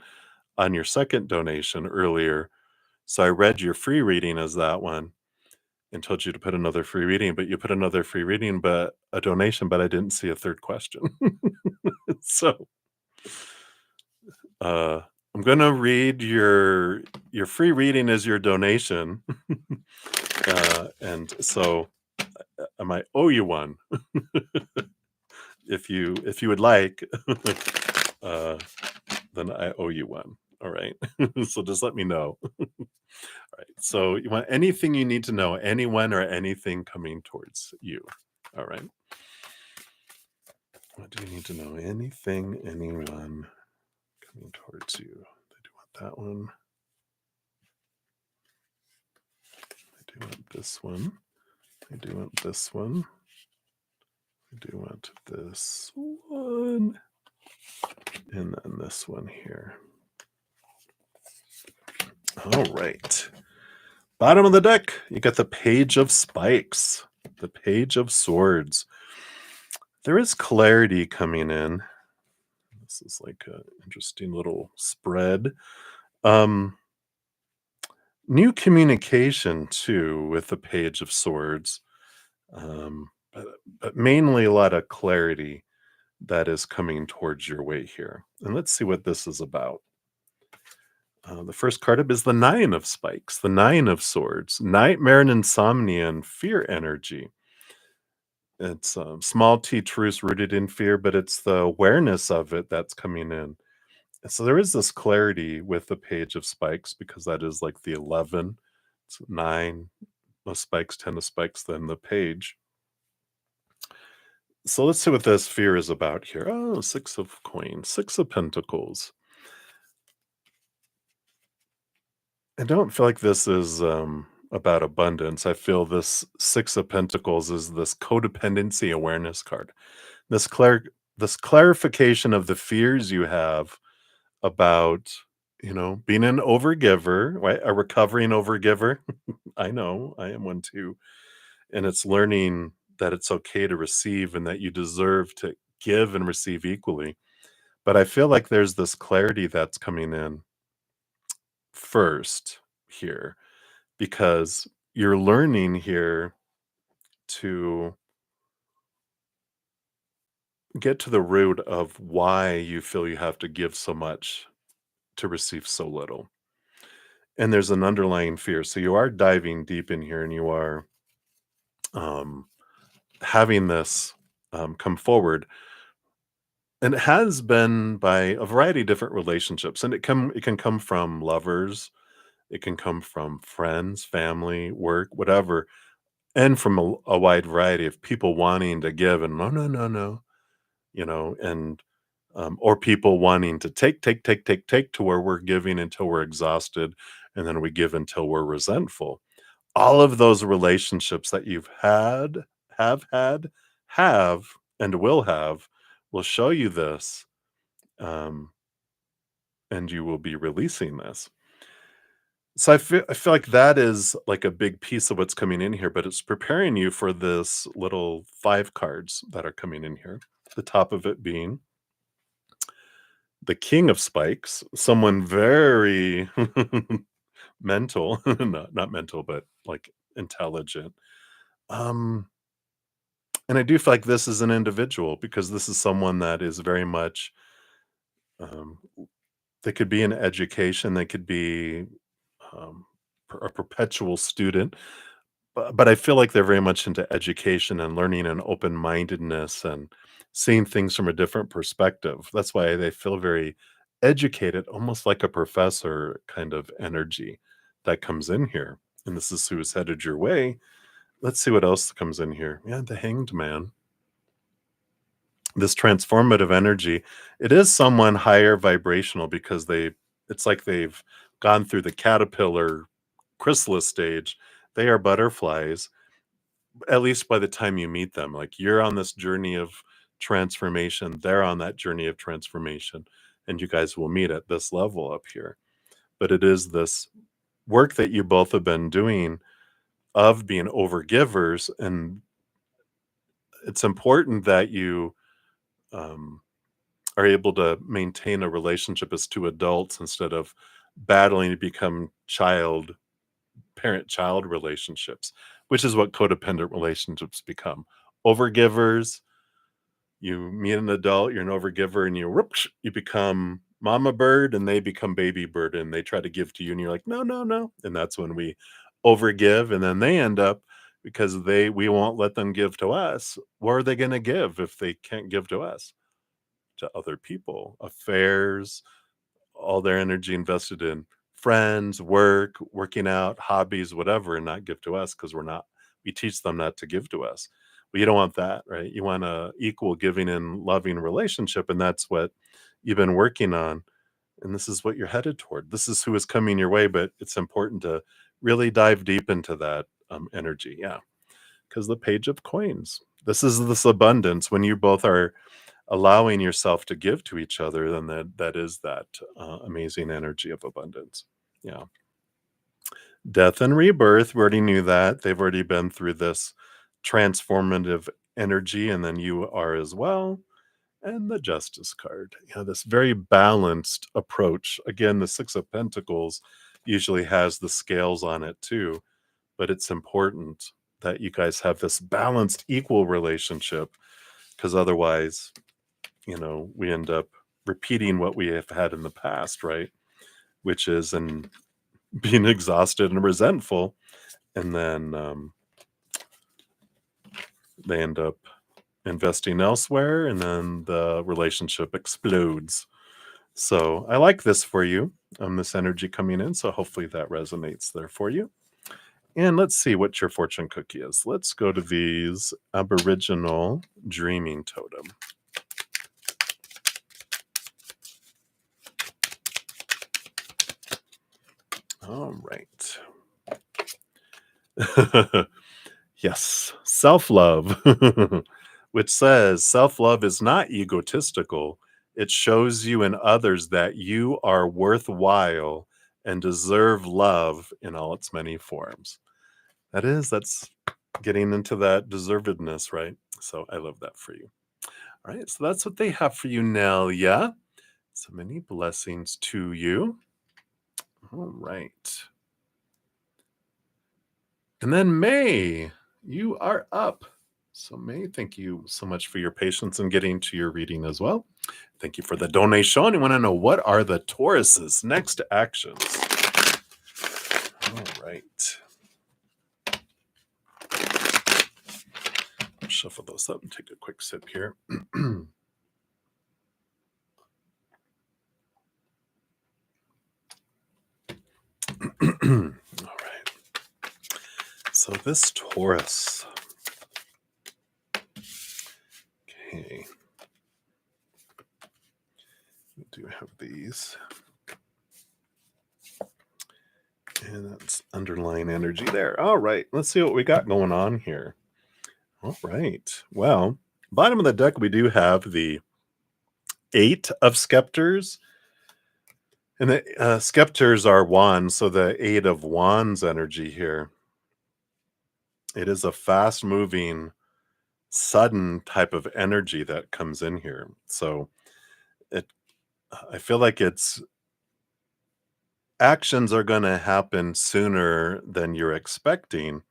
on your second donation earlier. So I read your free reading as that one and told you to put another free reading, but you put another free reading, but a donation, but I didn't see a third question. So I'm gonna read your free reading is your donation. And so I might owe you one if you would like. uh, then I owe you one. All right. So just let me know. All right. So you want anything you need to know, anyone or anything coming towards you. All right. What do you need to know? Anything, anyone coming towards you. I do want that one. I do want this one. I do want this one. I do want this one. And then this one here. All right. Bottom of the deck, you got the Page of Spikes, the Page of Swords. There is clarity coming in. This is like an interesting little spread. New communication, too, with the Page of Swords. But mainly a lot of clarity that is coming towards your way here. And let's see what this is about. The first card up is the Nine of Spikes, the Nine of Swords, nightmare and insomnia and fear energy. It's small t truce rooted in fear, but it's the awareness of it that's coming in. And so there is this clarity with the Page of Spikes because that is like the 11. It's 9 of spikes, 10 of spikes, then the page. So let's see what this fear is about here. Oh, 6 of coins, 6 of pentacles. I don't feel like this is about abundance. I feel this 6 of pentacles is this codependency awareness card. This clarification of the fears you have about, being an overgiver, right? A recovering overgiver. I know, I am one too. And it's learning that it's okay to receive and that you deserve to give and receive equally. But I feel like there's this clarity that's coming in first here because you're learning here to get to the root of why you feel you have to give so much to receive so little. And there's an underlying fear. So you are diving deep in here and you are having this come forward. And it has been by a variety of different relationships. And it can come from lovers, it can come from friends, family, work, whatever, and from a wide variety of people wanting to give and no, no, no, no, and or people wanting to take to where we're giving until we're exhausted, and then we give until we're resentful. All of those relationships that you've had, have had, have, and will show you this, and you will be releasing this. So I feel like that is like a big piece of what's coming in here, but it's preparing you for this little 5 cards that are coming in here. The top of it being the King of Spikes, someone very mental, not mental, but like intelligent. Um, and I do feel like this is an individual because this is someone that is very much, um, they could be in education, they could be um, a perpetual student, but I feel like they're very much into education and learning and open-mindedness and seeing things from a different perspective. That's why they feel very educated, almost like a professor kind of energy that comes in here. And this is who is headed your way. Let's see what else comes in here. Yeah, the Hanged Man. This transformative energy, it is someone higher vibrational because it's like they've gone through the caterpillar chrysalis stage. They are butterflies, at least by the time you meet them. Like you're on this journey of transformation, they're on that journey of transformation, and you guys will meet at this level up here. But it is this work that you both have been doing of being overgivers, and it's important that you um, are able to maintain a relationship as two adults instead of battling to become parent-child relationships, which is what codependent relationships become. Overgivers, you meet an adult, you're an overgiver, and you become mama bird and they become baby bird and they try to give to you and you're like, no, no, no. And that's when we overgive and then they end up because we won't let them give to us. Where are they going to give if they can't give to us? To other people, affairs, all their energy invested in friends, work, working out, hobbies, whatever, and not give to us because we teach them not to give to us. But you don't want that, right? You want a equal giving and loving relationship, and that's what you've been working on. And this is what you're headed toward. This is who is coming your way, but it's important to really dive deep into that energy. Yeah. Because the page of coins, this abundance when you both are allowing yourself to give to each other, then that is that amazing energy of abundance. Yeah. Death and rebirth, we already knew that. They've already been through this transformative energy, and then you are as well. And the Justice card. This very balanced approach. Again, the Six of Pentacles usually has the scales on it too, but it's important that you guys have this balanced, equal relationship because otherwise, we end up repeating what we have had in the past, right? Which is and being exhausted and resentful, and then they end up investing elsewhere, and then the relationship explodes. So I like this for you, this energy coming in. So hopefully that resonates there for you. And let's see what your fortune cookie is. Let's go to these Aboriginal Dreaming Totem. All right. Yes, self-love, which says self-love is not egotistical. It shows you and others that you are worthwhile and deserve love in all its many forms. That's getting into that deservedness, right? So I love that for you. All right, so that's what they have for you, Nelia. So many blessings to you. All right. And then May, you are up. So May, thank you so much for your patience in getting to your reading as well. Thank you for the donation. You want to know what are the Taurus's next actions? All right. Shuffle those up and take a quick sip here. All right. So this Taurus. Okay. We do have these. And that's underlying energy there. All right. Let's see what we got going on here. All right. Well, bottom of the deck, we do have the Eight of Scepters. And the scepters are wands, so the Eight of Wands energy here. It is a fast-moving, sudden type of energy that comes in here. So I feel like actions are going to happen sooner than you're expecting.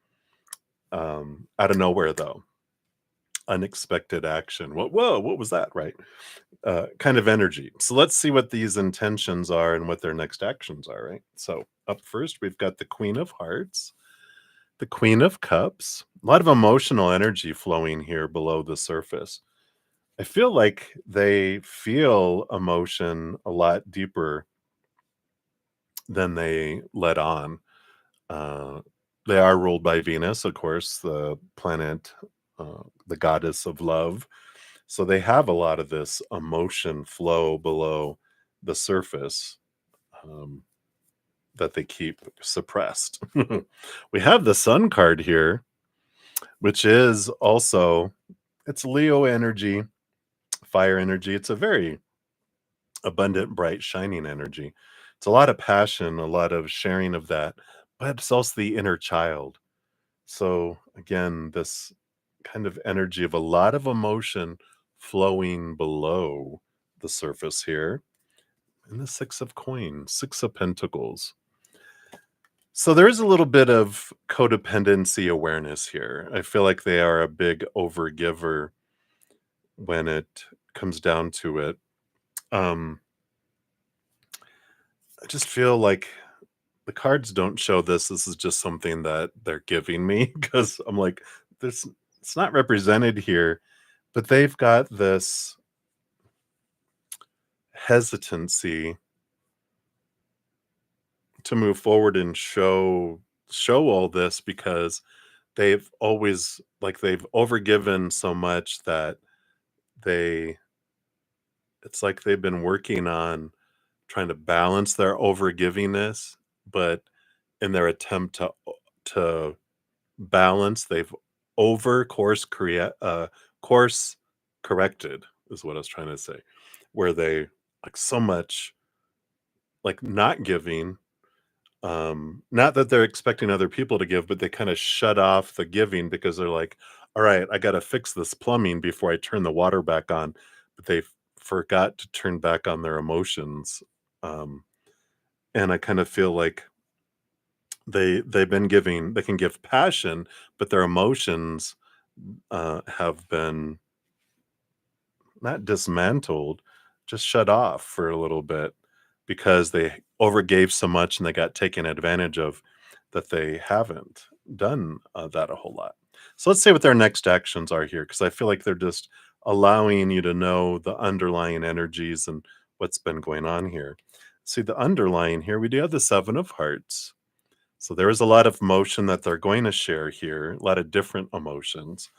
Out of nowhere, though. Unexpected action. Whoa, what was that, right? Kind of energy. So let's see what these intentions are and what their next actions are, right? So up first, we've got the Queen of Hearts, the Queen of Cups, a lot of emotional energy flowing here below the surface. I feel like they feel emotion a lot deeper than they let on. They are ruled by Venus, of course, the planet, the goddess of love. So they have a lot of this emotion flow below the surface that they keep suppressed. We have the Sun card here, which is also, it's Leo energy, fire energy. It's a very abundant, bright, shining energy. It's a lot of passion, a lot of sharing of that, but it's also the inner child. So again, this kind of energy of a lot of emotion flowing below the surface here. And the Six of Coins, Six of Pentacles. So there is a little bit of codependency awareness here. I feel like they are a big overgiver when it comes down to it. I just feel like the cards don't show this. This is just something that they're giving me because I'm like, this it's not represented here, but they've got this hesitancy to move forward and show all this because they've always like they've overgiven so much that they it's like they've been working on trying to balance their overgivingness, but in their attempt to balance, they've over course corrected is what I was trying to say, where they like so much like not giving. Not that they're expecting other people to give, but they kind of shut off the giving because they're like, all right, I got to fix this plumbing before I turn the water back on. But they forgot to turn back on their emotions. Um, and I kind of feel like they've been giving, they can give passion, but their emotions have been not dismantled, just shut off for a little bit because they overgave so much and they got taken advantage of that they haven't done that a whole lot. So let's see what their next actions are here because I feel like they're just allowing you to know the underlying energies and what's been going on here. See the underlying here, we do have the Seven of Hearts. So there is a lot of emotion that they're going to share here, a lot of different emotions.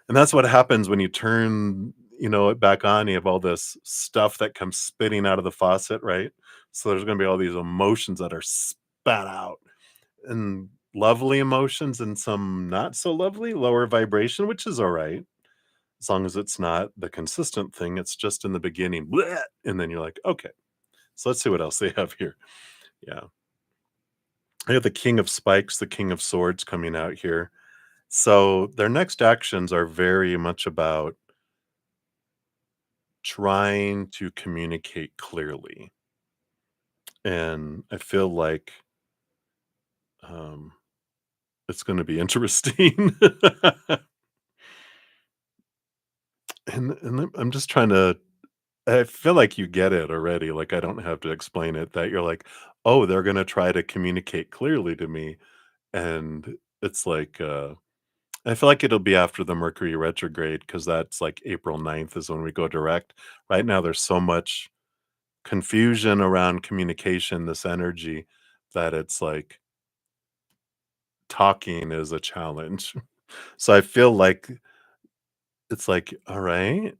And that's what happens when you turn, it back on, you have all this stuff that comes spitting out of the faucet, right? So there's gonna be all these emotions that are spat out, and lovely emotions and some not so lovely, lower vibration, which is all right, as long as it's not the consistent thing, it's just in the beginning, "Bleh," and then you're like, "Okay, so let's see what else they have here." Yeah. I have the King of Spikes, the King of Swords coming out here. So their next actions are very much about trying to communicate clearly. And I feel like um, it's going to be interesting. And I'm just trying to, I feel like you get it already. Like, I don't have to explain it that you're like, oh, they're going to try to communicate clearly to me. And it's like, I feel like it'll be after the Mercury retrograde because that's like April 9th is when we go direct. Right now, there's so much confusion around communication, this energy, that it's like talking is a challenge. So I feel like it's like, all right,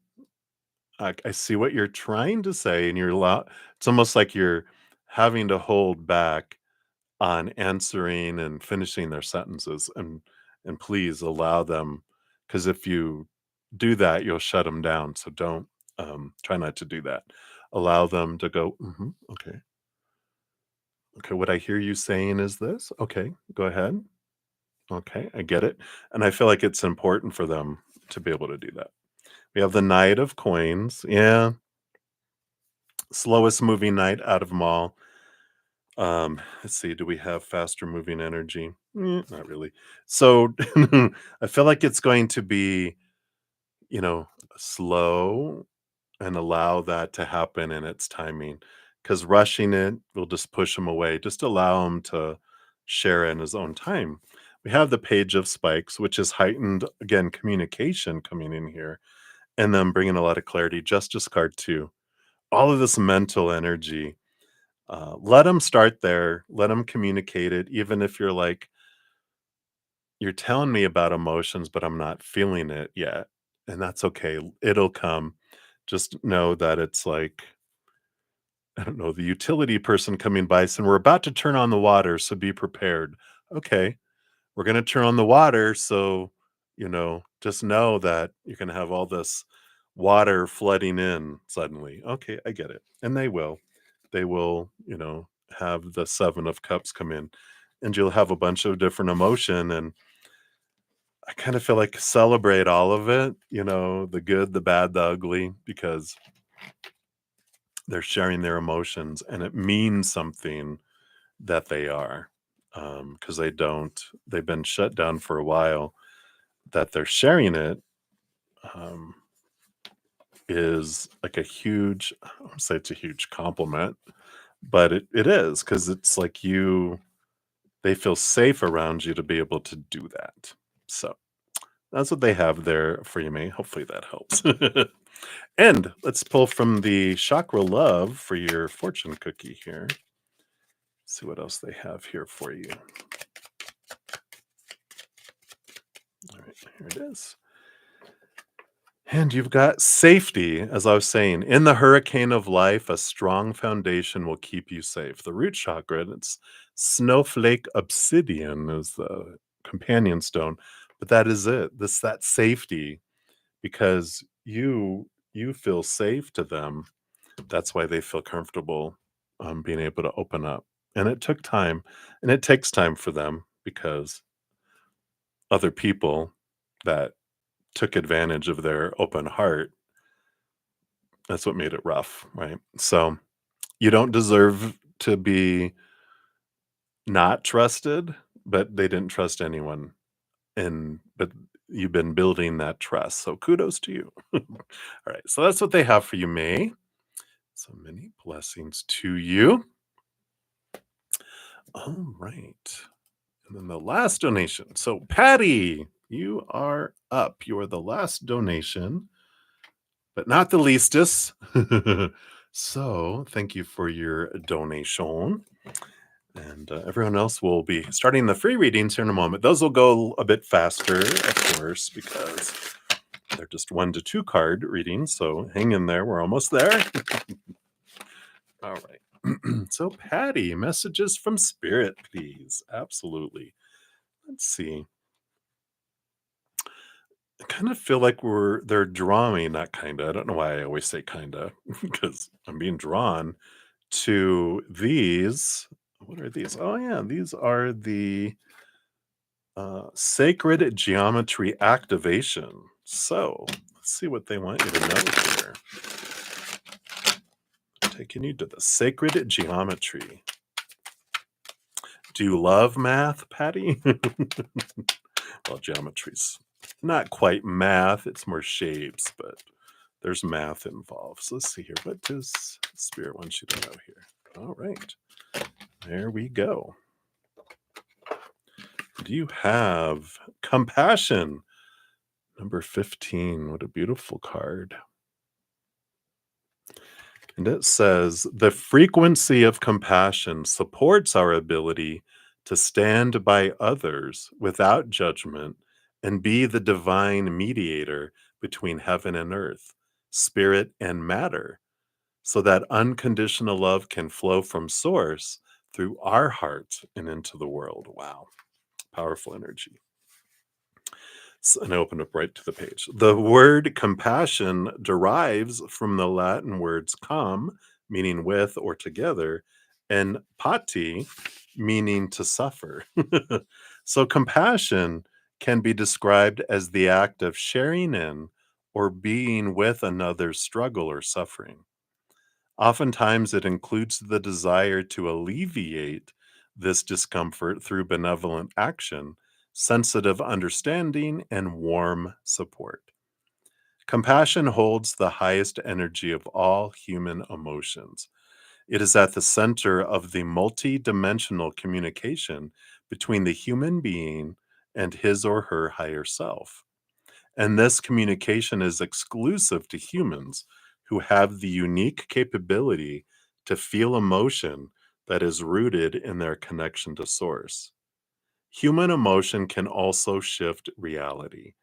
I see what you're trying to say, and it's almost like you're having to hold back on answering and finishing their sentences, and please allow them, because if you do that, you'll shut them down. So don't try not to do that. Allow them to go, okay. Okay, what I hear you saying is this. Okay, go ahead. Okay, I get it. And I feel like it's important for them to be able to do that. We have the Knight of Coins. Yeah, slowest moving knight out of them all. Let's see, do we have faster moving energy? Not really. So I feel like it's going to be, slow and allow that to happen in its timing. Because rushing it will just push him away. Just allow him to share in his own time. We have the Page of Spikes, which is heightened, again, communication coming in here, and then bringing a lot of clarity. Justice card too. All of this mental energy. Let them start there. Let them communicate it, even if you're like, you're telling me about emotions, but I'm not feeling it yet. And that's okay. It'll come. Just know that it's like, I don't know, the utility person coming by saying, we're about to turn on the water, so be prepared. Okay, we're going to turn on the water. So, just know that you're going to have all this water flooding in suddenly. Okay, I get it. And they will. They will, have the Seven of Cups come in, and you'll have a bunch of different emotion. And I kind of feel like celebrate all of it, the good, the bad, the ugly, because they're sharing their emotions and it means something that they are, because they've been shut down for a while. That they're sharing it um, is like a huge, I don't say it's a huge compliment, but it is because it's like they feel safe around you to be able to do that. So that's what they have there for you, May. Hopefully that helps. And let's pull from the chakra love for your fortune cookie here. See what else they have here for you. All right, here it is. And you've got safety, as I was saying. In the hurricane of life, a strong foundation will keep you safe. The root chakra, and it's snowflake obsidian is the companion stone, but that is it. That safety, because you feel safe to them. That's why they feel comfortable being able to open up. And it took time, and it takes time for them because other people that took advantage of their open heart, that's what made it rough, right? So you don't deserve to be not trusted, but they didn't trust anyone. But you've been building that trust. So kudos to you. All right. So that's what they have for you, May. So many blessings to you. All right. And then the last donation. So, Patty, you are up. You are the last donation, but not the leastest. So, thank you for your donation. And everyone else will be starting the free readings here in a moment. Those will go a bit faster, of course, because they're just 1 to 2 card readings. So, hang in there. We're almost there. All right. So, Patty, messages from Spirit, please. Absolutely. Let's see. I kind of feel like they're drawing, not kinda. I don't know why I always say kinda, because I'm being drawn to these. What are these? Oh, yeah, these are the sacred geometry activation. So let's see what they want you to know here. Taking you to the sacred geometry. Do you love math, Patty? Well, geometry's not quite math, it's more shapes, but there's math involved. So let's see here. What does Spirit want you to know here? All right. There we go. Do you have compassion? Number 15. What a beautiful card. And it says, the frequency of compassion supports our ability to stand by others without judgment and be the divine mediator between heaven and earth, spirit and matter, so that unconditional love can flow from source through our heart and into the world. Wow. Powerful energy. And I opened up right to the page. The word compassion derives from the Latin words com, meaning with or together, and pati, meaning to suffer. So compassion can be described as the act of sharing in or being with another's struggle or suffering. Oftentimes, it includes the desire to alleviate this discomfort through benevolent action, sensitive understanding, and warm support. Compassion holds the highest energy of all human emotions. It is at the center of the multi-dimensional communication between the human being and his or her higher self. And this communication is exclusive to humans who have the unique capability to feel emotion that is rooted in their connection to source. Human emotion can also shift reality.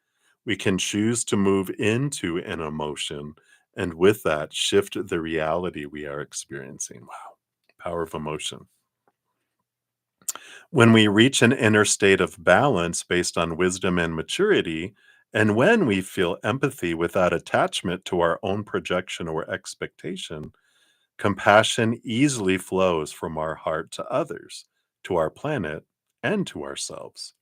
We can choose to move into an emotion and with that shift the reality we are experiencing. Wow. Power of emotion. When we reach an inner state of balance based on wisdom and maturity, and when we feel empathy without attachment to our own projection or expectation, compassion easily flows from our heart to others, to our planet, and to ourselves.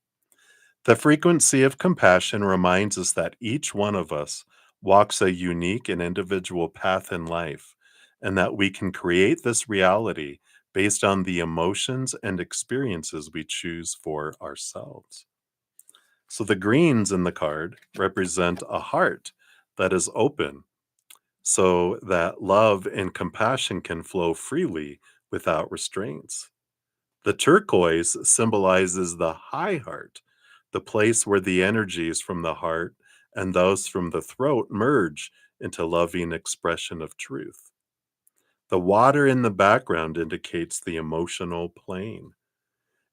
The frequency of compassion reminds us that each one of us walks a unique and individual path in life, and that we can create this reality based on the emotions and experiences we choose for ourselves. So the greens in the card represent a heart that is open so that love and compassion can flow freely without restraints. The turquoise symbolizes the high heart, the place where the energies from the heart and those from the throat merge into loving expression of truth. The water in the background indicates the emotional plane,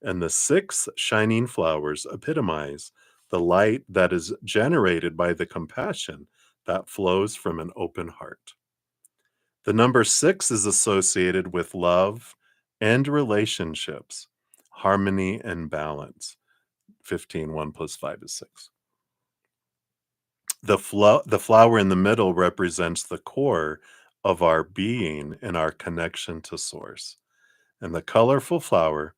and the six shining flowers epitomize the light that is generated by the compassion that flows from an open heart. The number six is associated with love and relationships, harmony and balance. 15, 1 plus 5 is 6. The flower in the middle represents the core of our being and our connection to source. And the colorful flower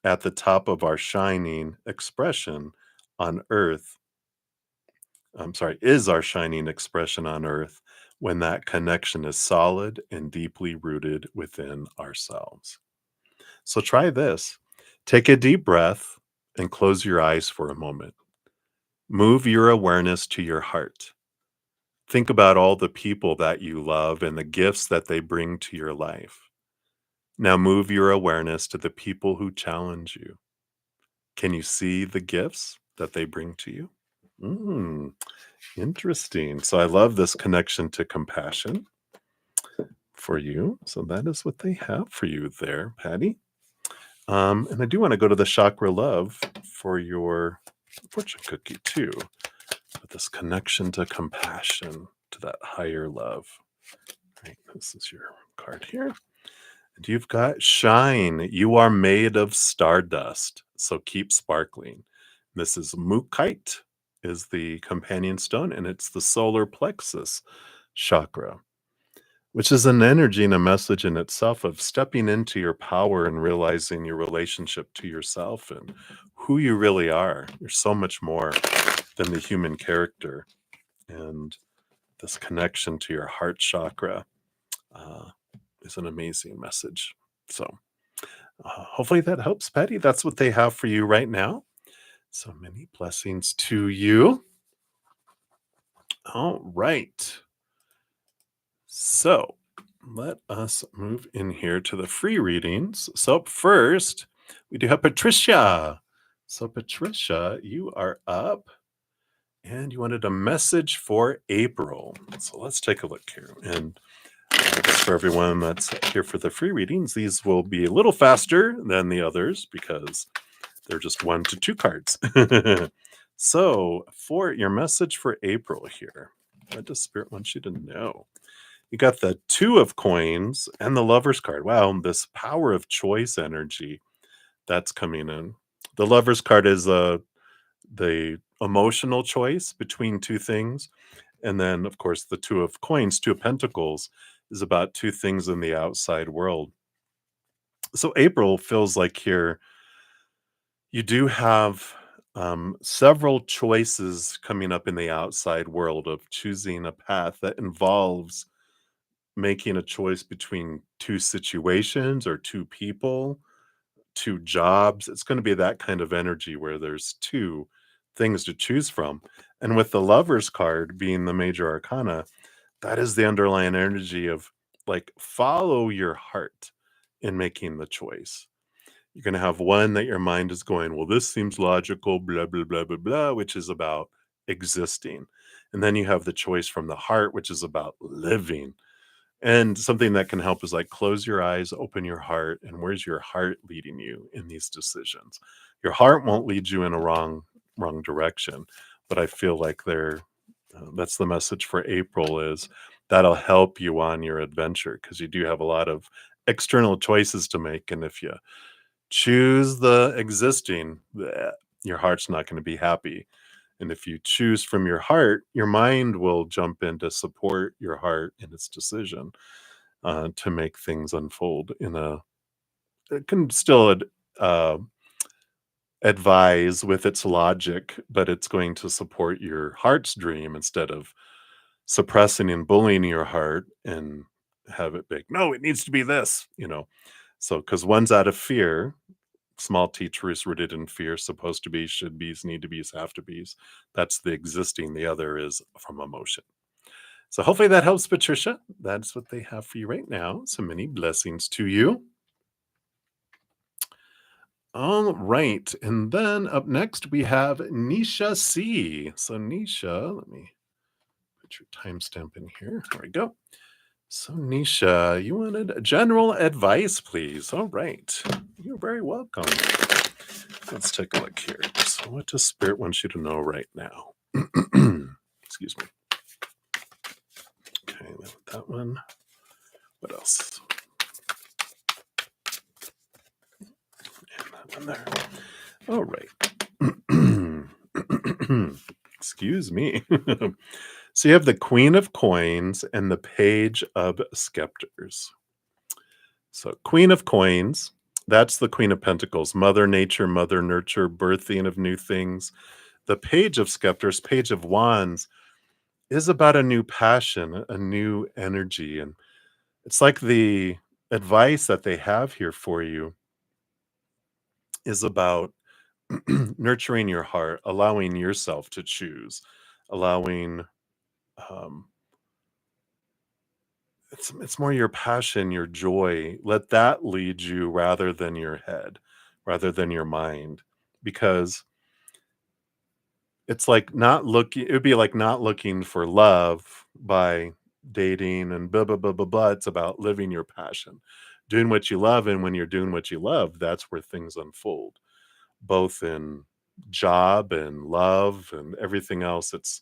at the top of our shining expression on earth, is our shining expression on earth when that connection is solid and deeply rooted within ourselves. So try this. Take a deep breath and close your eyes for a moment. Move your awareness to your heart. Think about all the people that you love and the gifts that they bring to your life. Now move your awareness to the people who challenge you. Can you see the gifts that they bring to you? Interesting. So I love this connection to compassion for you. So that is what they have for you there, Patty. And I do want to go to the chakra love for your fortune cookie too, with this connection to compassion, to that higher love. Right, this is your card here. And you've got shine. You are made of stardust, so keep sparkling. This is Mukite, is the companion stone, and it's the solar plexus chakra, which is an energy and a message in itself of stepping into your power and realizing your relationship to yourself and who you really are. You're so much more than the human character. And this connection to your heart chakra is an amazing message. So hopefully that helps, Patty. That's what they have for you right now. So many blessings to you. All right. So let us move in here to the free readings. So first, we do have Patricia. So Patricia, you are up and you wanted a message for April. So let's take a look here. And just for everyone that's here for the free readings, these will be a little faster than the others because they're just 1 to 2 cards. So for your message for April here, what does Spirit want you to know? You got the 2 of coins and the Lover's card. Wow, this power of choice energy that's coming in. The Lover's card is the emotional choice between 2 things. And then, of course, the 2 of coins, 2 of pentacles, is about 2 things in the outside world. So April feels like here you do have several choices coming up in the outside world of choosing a path that involves making a choice between 2 situations or 2 people, 2 jobs. It's going to be that kind of energy where there's 2 things to choose from. And with the Lover's card being the major arcana, that is the underlying energy of like follow your heart in making the choice. You're going to have one that your mind is going, well, this seems logical, blah, blah, blah, blah, blah, which is about existing. And then you have the choice from the heart, which is about living. And something that can help is like close your eyes, open your heart, and where's your heart leading you in these decisions? Your heart won't lead you in a wrong direction, but I feel like that's the message for April is that'll help you on your adventure because you do have a lot of external choices to make, and if you choose the existing, your heart's not going to be happy. And if you choose from your heart, your mind will jump in to support your heart in its decision to make things unfold it can still advise with its logic, but it's going to support your heart's dream instead of suppressing and bullying your heart and have it big. No, it needs to be this, So, because one's out of fear, small t truths rooted in fear, supposed to be, should be's, need to be's, have to be's. That's the existing. The other is from emotion. So hopefully that helps, Patricia. That's what they have for you right now. So many blessings to you. All right. And then up next, we have Nisha C. So, Nisha, let me put your timestamp in here. There we go. So, Nisha, you wanted general advice, please. All right. You're very welcome. Let's take a look here. So, what does Spirit want you to know right now? Excuse me. Okay, that one. What else? And that one there. All right. Excuse me. So you have the Queen of Coins and the Page of Scepters. So Queen of Coins, that's the Queen of Pentacles, Mother Nature, Mother Nurture, birthing of new things. The Page of Scepters, Page of Wands, is about a new passion, a new energy. And it's like the advice that they have here for you is about nurturing your heart, allowing yourself to choose, allowing um, it's more your passion, your joy. Let that lead you rather than your head, rather than your mind, because it's like not looking. It would be like not looking for love by dating and blah blah blah blah blah. It's about living your passion, doing what you love, and when you're doing what you love, that's where things unfold, both in job and love and everything else. It's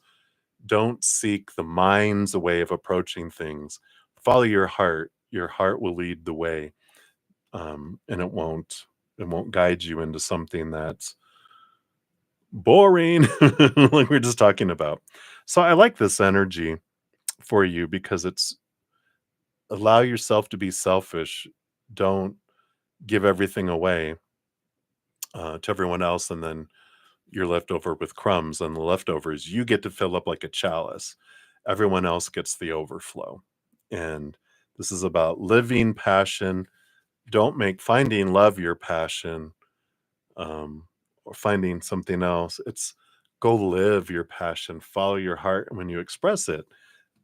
don't seek the mind's way of approaching things. Follow your heart. Your heart will lead the way, and it won't guide you into something that's boring, like we are just talking about. So I like this energy for you because it's allow yourself to be selfish. Don't give everything away to everyone else, and then you're left over with crumbs, and the leftovers you get to fill up like a chalice. Everyone else gets the overflow. And this is about living passion. Don't make finding love your passion, or finding something else. It's go live your passion, follow your heart. And when you express it,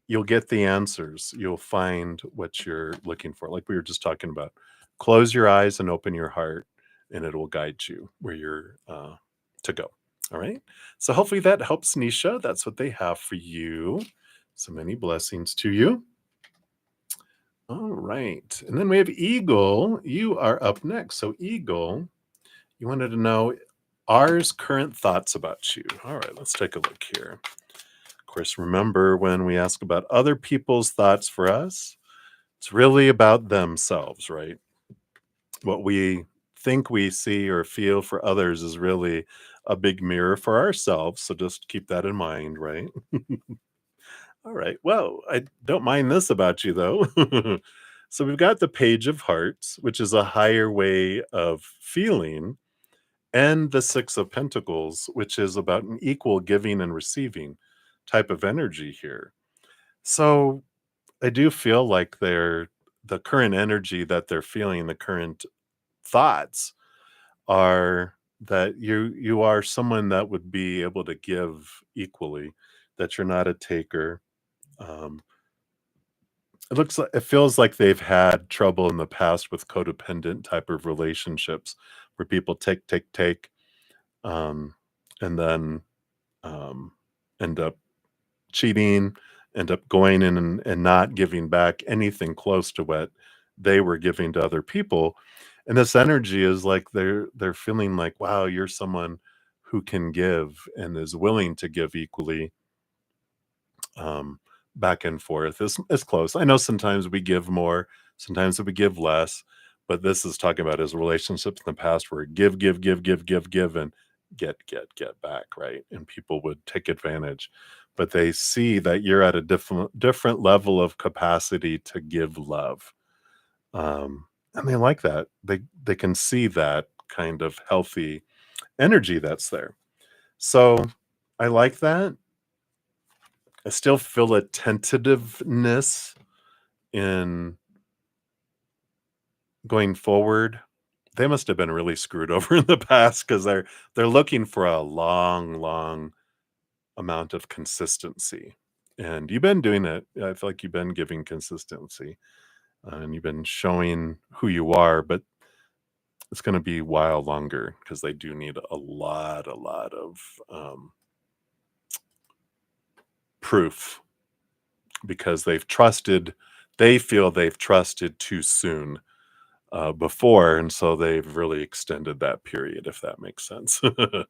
you'll get the answers. You'll find what you're looking for. Like we were just talking about. Close your eyes and open your heart, and it will guide you where you're to go. All right. So hopefully that helps, Nisha. That's what they have for you. So many blessings to you. All right. And then we have Eagle. You are up next. So, Eagle, you wanted to know ours current thoughts about you. All right. Let's take a look here. Of course, remember when we ask about other people's thoughts for us, it's really about themselves, right? What we think we see or feel for others is really a big mirror for ourselves. So just keep that in mind, right? All right. Well, I don't mind this about you, though. So we've got the Page of Hearts, which is a higher way of feeling, and the Six of Pentacles, which is about an equal giving and receiving type of energy here. So I do feel like the current energy that they're feeling, the current thoughts are that you are someone that would be able to give equally, that you're not a taker. Um, it feels like they've had trouble in the past with codependent type of relationships where people take, um, and then um, end up cheating, end up going in and not giving back anything close to what they were giving to other people. And this energy is like they're feeling like, wow, you're someone who can give and is willing to give equally, um, back and forth. Is close. I know sometimes we give more, sometimes we give less, but this is talking about his relationships in the past where give, and get back, right? And people would take advantage, but they see that you're at a different level of capacity to give love, and they like that. They can see that kind of healthy energy that's there. So I like that. I still feel a tentativeness in going forward. They must have been really screwed over in the past because they're looking for a long amount of consistency. And you've been doing it. I feel like you've been giving consistency, and you've been showing who you are, but it's going to be a while longer because they do need a lot of proof, because they feel they've trusted too soon before, and so they've really extended that period, if that makes sense. All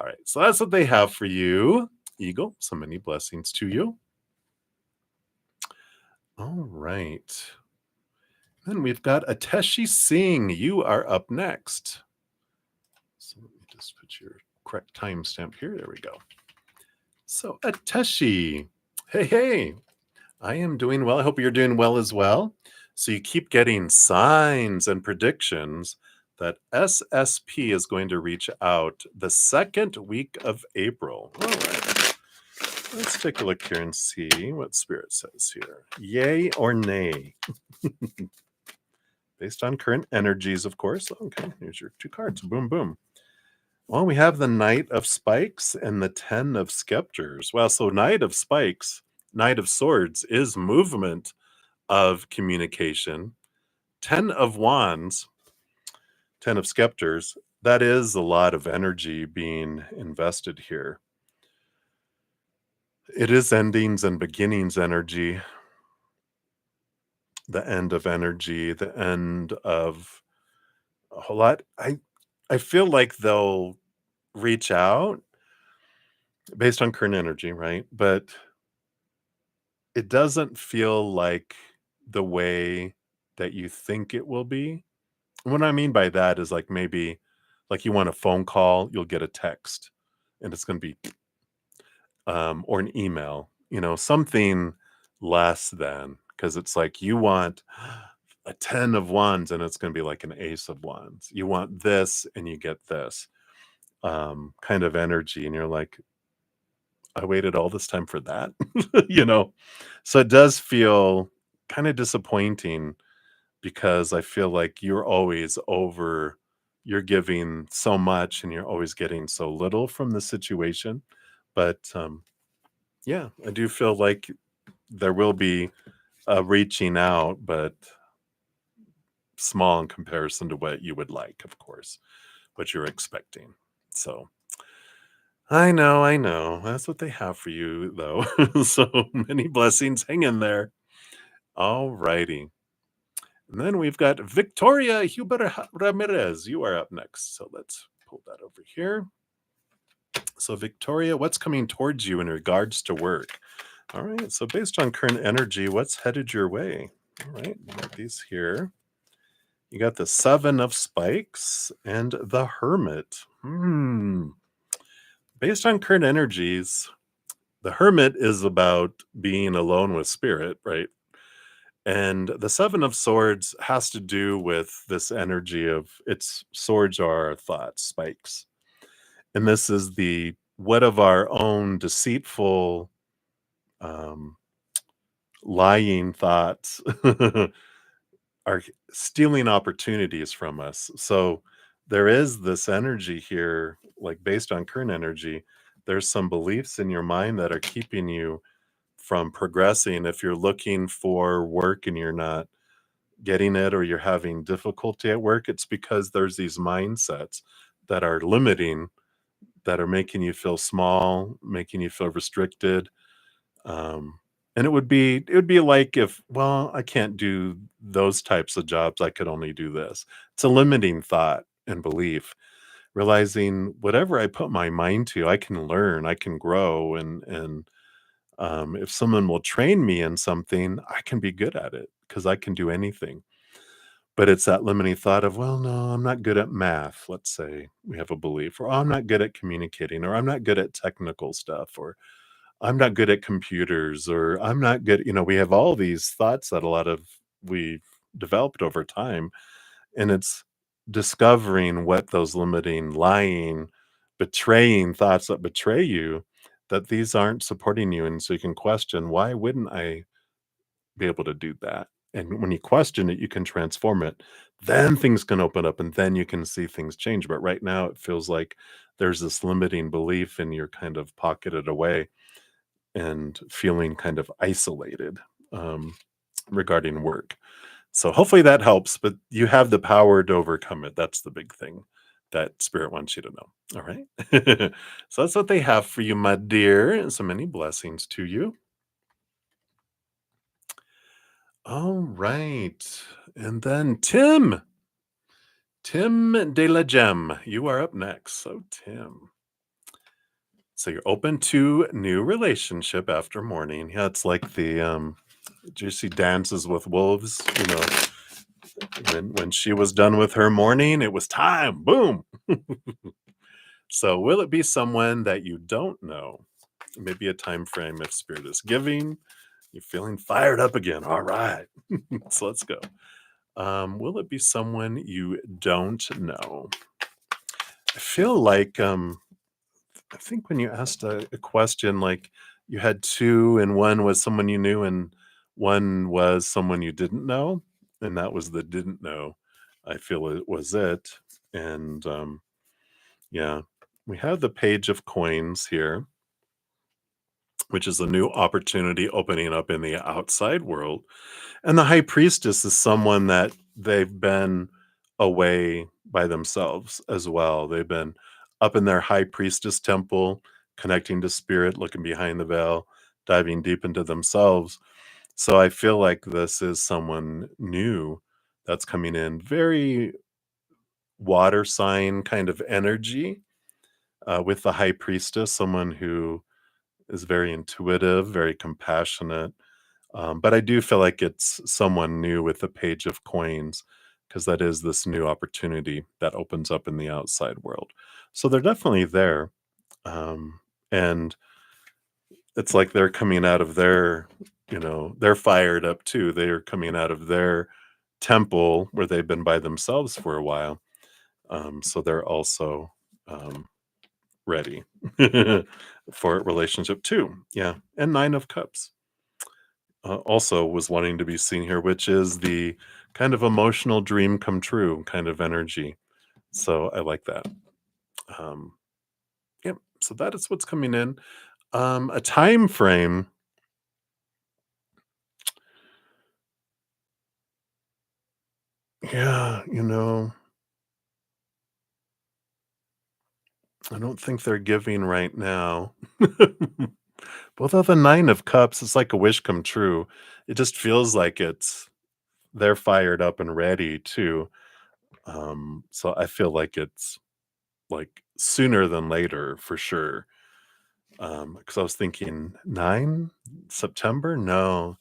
right, so that's what they have for you, Eagle. So many blessings to you. All right. Then we've got Ateshi Singh. You are up next. So let me just put your correct timestamp here. There we go. So Ateshi, hey, I am doing well. I hope you're doing well as well. So you keep getting signs and predictions that SSP is going to reach out the second week of April. All right. Let's take a look here and see what Spirit says here. Yay or nay? Based on current energies, of course. Okay, here's your 2 cards. Boom, boom. Well, we have the Knight of Spikes and the 10 of Scepters. Well, so Knight of Spikes, Knight of Swords is movement of communication. 10 of Wands, 10 of Scepters, that is a lot of energy being invested here. It is endings and beginnings energy. The end of energy, the end of a whole lot. I feel like they'll reach out based on current energy, right? But it doesn't feel like the way that you think it will be. What I mean by that is like maybe like you want a phone call, you'll get a text and it's going to be or an email, something less than, because it's like you want a 10 of wands and it's going to be like an ace of wands. You want this and you get this kind of energy. And you're like, I waited all this time for that, So it does feel kind of disappointing because I feel like you're giving so much and you're always getting so little from the situation. But yeah, I do feel like there will be reaching out, but small in comparison to what you would like, of course, what you're expecting. So I know. That's what they have for you, though. So many blessings. Hang in there. All righty. And then we've got Victoria Huber-Ramirez. You are up next. So let's pull that over here. So Victoria, what's coming towards you in regards to work? All right. So based on current energy, what's headed your way? All right. We got these here. You got the 7 of Spikes and the Hermit. Based on current energies, the Hermit is about being alone with spirit, right? And the 7 of Swords has to do with this energy of its swords are our thoughts, spikes. And this is the what of our own deceitful, lying thoughts are stealing opportunities from us. So there is this energy here, like based on current energy, there's some beliefs in your mind that are keeping you from progressing. If you're looking for work and you're not getting it, or you're having difficulty at work, it's because there's these mindsets that are limiting, that are making you feel small, making you feel restricted. And it would be like if, well, I can't do those types of jobs, I could only do this. It's a limiting thought and belief. Realizing whatever I put my mind to, I can learn, I can grow, and if someone will train me in something, I can be good at it because I can do anything. But it's that limiting thought of, well, no, I'm not good at math. Let's say we have a belief, or, oh, I'm not good at communicating, or I'm not good at technical stuff, or I'm not good at computers, or I'm not good. We have all these thoughts that we've developed over time. And it's discovering what those limiting, lying, betraying thoughts that betray you, that these aren't supporting you. And so you can question, why wouldn't I be able to do that? And when you question it, you can transform it. Then things can open up and then you can see things change. But right now it feels like there's this limiting belief and you're kind of pocketed away and feeling kind of isolated regarding work. So hopefully that helps, but you have the power to overcome it. That's the big thing that spirit wants you to know. All right. So that's what they have for you, my dear. And so many blessings to you. All right. And then Tim de la Gem, you are up next. So, Tim. So you're open to new relationship after mourning. Yeah, it's like the juicy dances with wolves, when she was done with her mourning, it was time. Boom. So will it be someone that you don't know? Maybe a time frame if spirit is giving. You're feeling fired up again. All right. So let's go. Will it be someone you don't know? I feel like I think when you asked a question, like you had two, and one was someone you knew, and one was someone you didn't know, and that was the didn't know. I feel it was it, and yeah, we have the page of coins here, which is a new opportunity opening up in the outside world. And the high priestess is someone that they've been away by themselves as well. They've been up in their high priestess temple, connecting to spirit, looking behind the veil, diving deep into themselves. So I feel like this is someone new that's coming in, very water sign kind of energy with the high priestess, someone who is very intuitive, very compassionate. But I do feel like it's someone new with the page of coins because that is this new opportunity that opens up in the outside world. So they're definitely there. And it's like they're coming out of their, they're fired up too. They're coming out of their temple where they've been by themselves for a while. So they're also um, ready for a relationship too. Yeah. And Nine of Cups also was wanting to be seen here, which is the kind of emotional dream come true kind of energy. So I like that. Um, yep. So that is what's coming in. A time frame. Yeah, I don't think they're giving right now. Both of the Nine of Cups, it's like a wish come true. It just feels like they're fired up and ready too. So I feel like it's like sooner than later for sure. Because I was thinking 9 September? No,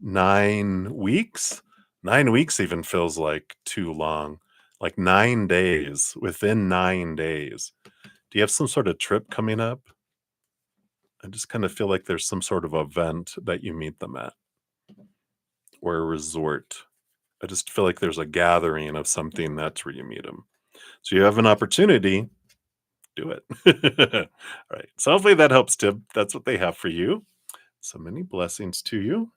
9 weeks? 9 weeks even feels like too long. Like 9 days, within 9 days. Do you have some sort of trip coming up? I just kind of feel like there's some sort of event that you meet them at or a resort. I just feel like there's a gathering of something that's where you meet them. So you have an opportunity, do it. All right. So hopefully that helps, Tib. That's what they have for you. So many blessings to you.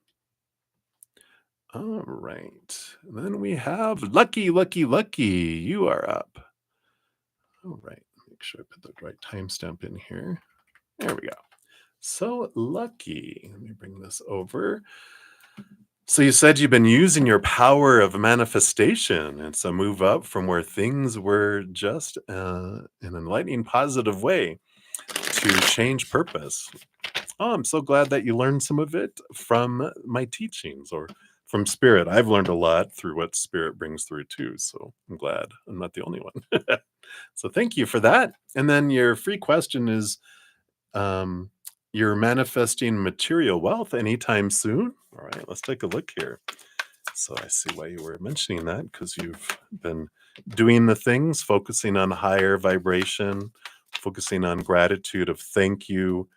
All right. And then we have Lucky, Lucky, Lucky. You are up. All right. Make sure I put the right timestamp in here. There we go. So Lucky. Let me bring this over. So you said you've been using your power of manifestation and so move up from where things were just an enlightening, positive way to change purpose. Oh, I'm so glad that you learned some of it from my teachings or from spirit. I've learned a lot through what spirit brings through too. So I'm glad I'm not the only one. So thank you for that. And then your free question is um, you're manifesting material wealth anytime soon. All right, let's take a look here. So I see why you were mentioning that because you've been doing the things, focusing on higher vibration, focusing on gratitude of thank you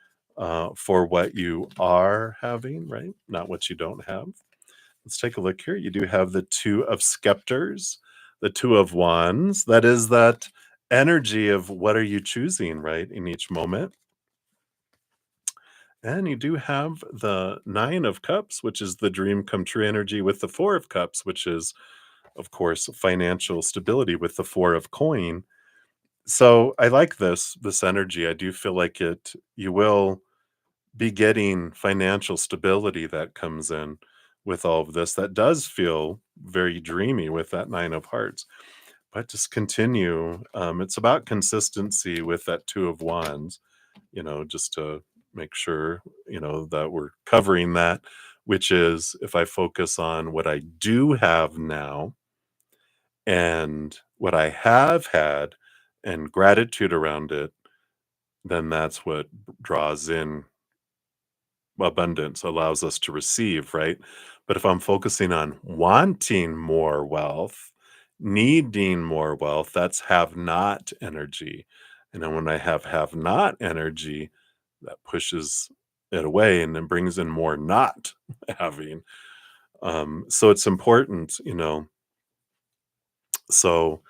for what you are having, right? Not what you don't have. Let's take a look here. You do have the Two of Scepters, the Two of Wands. That is that energy of what are you choosing, right, in each moment. And you do have the Nine of Cups, which is the dream come true energy, with the Four of Cups, which is, of course, financial stability with the Four of Coin. So I like this energy. I do feel like you will be getting financial stability that comes in with all of this that does feel very dreamy with that 9 of hearts. But just continue. It's about consistency with that 2 of wands, just to make sure, that we're covering that, which is if I focus on what I do have now and what I have had and gratitude around it, then that's what draws in abundance, allows us to receive, right? But if I'm focusing on wanting more wealth, needing more wealth, that's have not energy. And then when I have not energy, that pushes it away and then brings in more not having. So it's important, so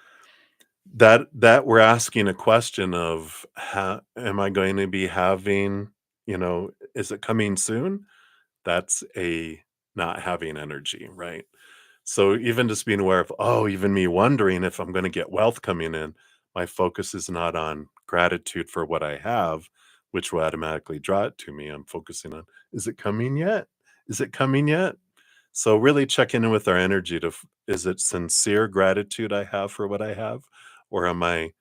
that we're asking a question of how am I going to be having, is it coming soon? That's a not having energy, right? So even just being aware of, oh, even me wondering if I'm going to get wealth coming in, my focus is not on gratitude for what I have, which will automatically draw it to me. I'm focusing on, is it coming yet? Is it coming yet? So really checking in with our energy is it sincere gratitude I have for what I have? Or am I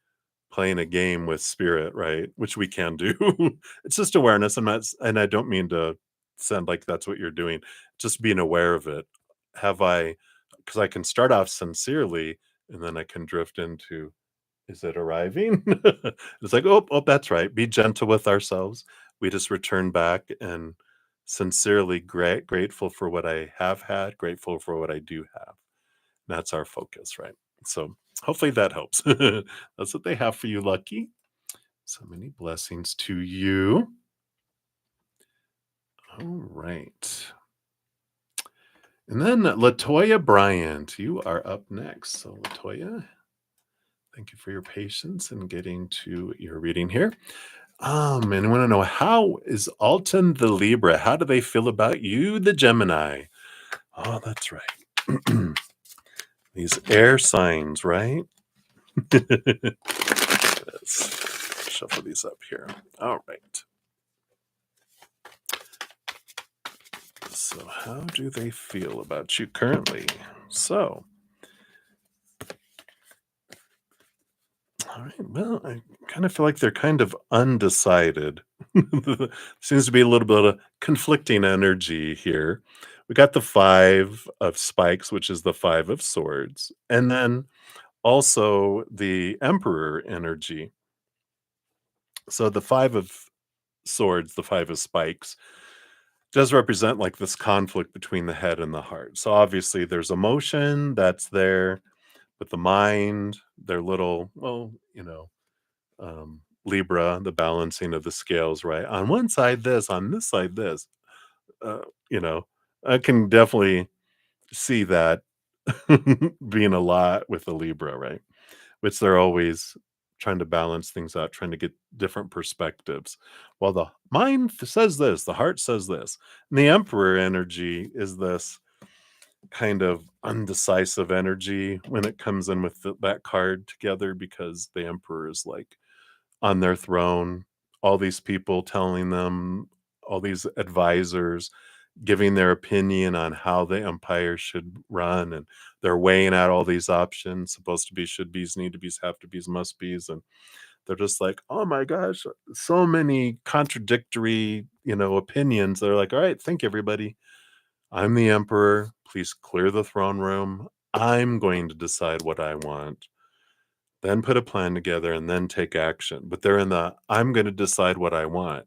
playing a game with spirit, right? Which we can do. It's just awareness. And I don't mean to sound like that's what you're doing. Just being aware of it. Have I, because I can start off sincerely and then I can drift into, is it arriving? It's like, oh, that's right. Be gentle with ourselves. We just return back and sincerely grateful for what I have had, grateful for what I do have. That's our focus, right? So hopefully that helps. That's what they have for you, Lucky. So many blessings to you. All right. And then Latoya Bryant, you are up next. So Latoya, thank you for your patience in getting to your reading here. And I want to know, how is Alton the Libra? How do they feel about you, the Gemini? Oh, that's right. These air signs, right? Let's shuffle these up here. All right. So, how do they feel about you currently? So, all right. Well, I kind of feel like they're kind of undecided. Seems to be a little bit of conflicting energy here. We got the 5 of spikes, which is the 5 of swords, and then also the emperor energy. So the 5 of swords, the 5 of spikes, does represent like this conflict between the head and the heart. So obviously there's emotion that's there, but the mind, their little, well, Libra, the balancing of the scales, right? On one side, this, on this side, this. Uh, you know, I can definitely see that being a lot with the Libra, right? Which they're always trying to balance things out, trying to get different perspectives. While the mind says this, the heart says this. And the Emperor energy is this kind of undecisive energy when it comes in with that card together, because the Emperor is like on their throne, all these people telling them, all these advisors giving their opinion on how the empire should run, and they're weighing out all these options, supposed to be, should be's, need to be's, have to be's, must be's, and they're just like, oh my gosh, so many contradictory, opinions. They're like, all right, think everybody, I'm the emperor, please clear the throne room, I'm going to decide what I want, then put a plan together and then take action. But they're in the, I'm going to decide what I want.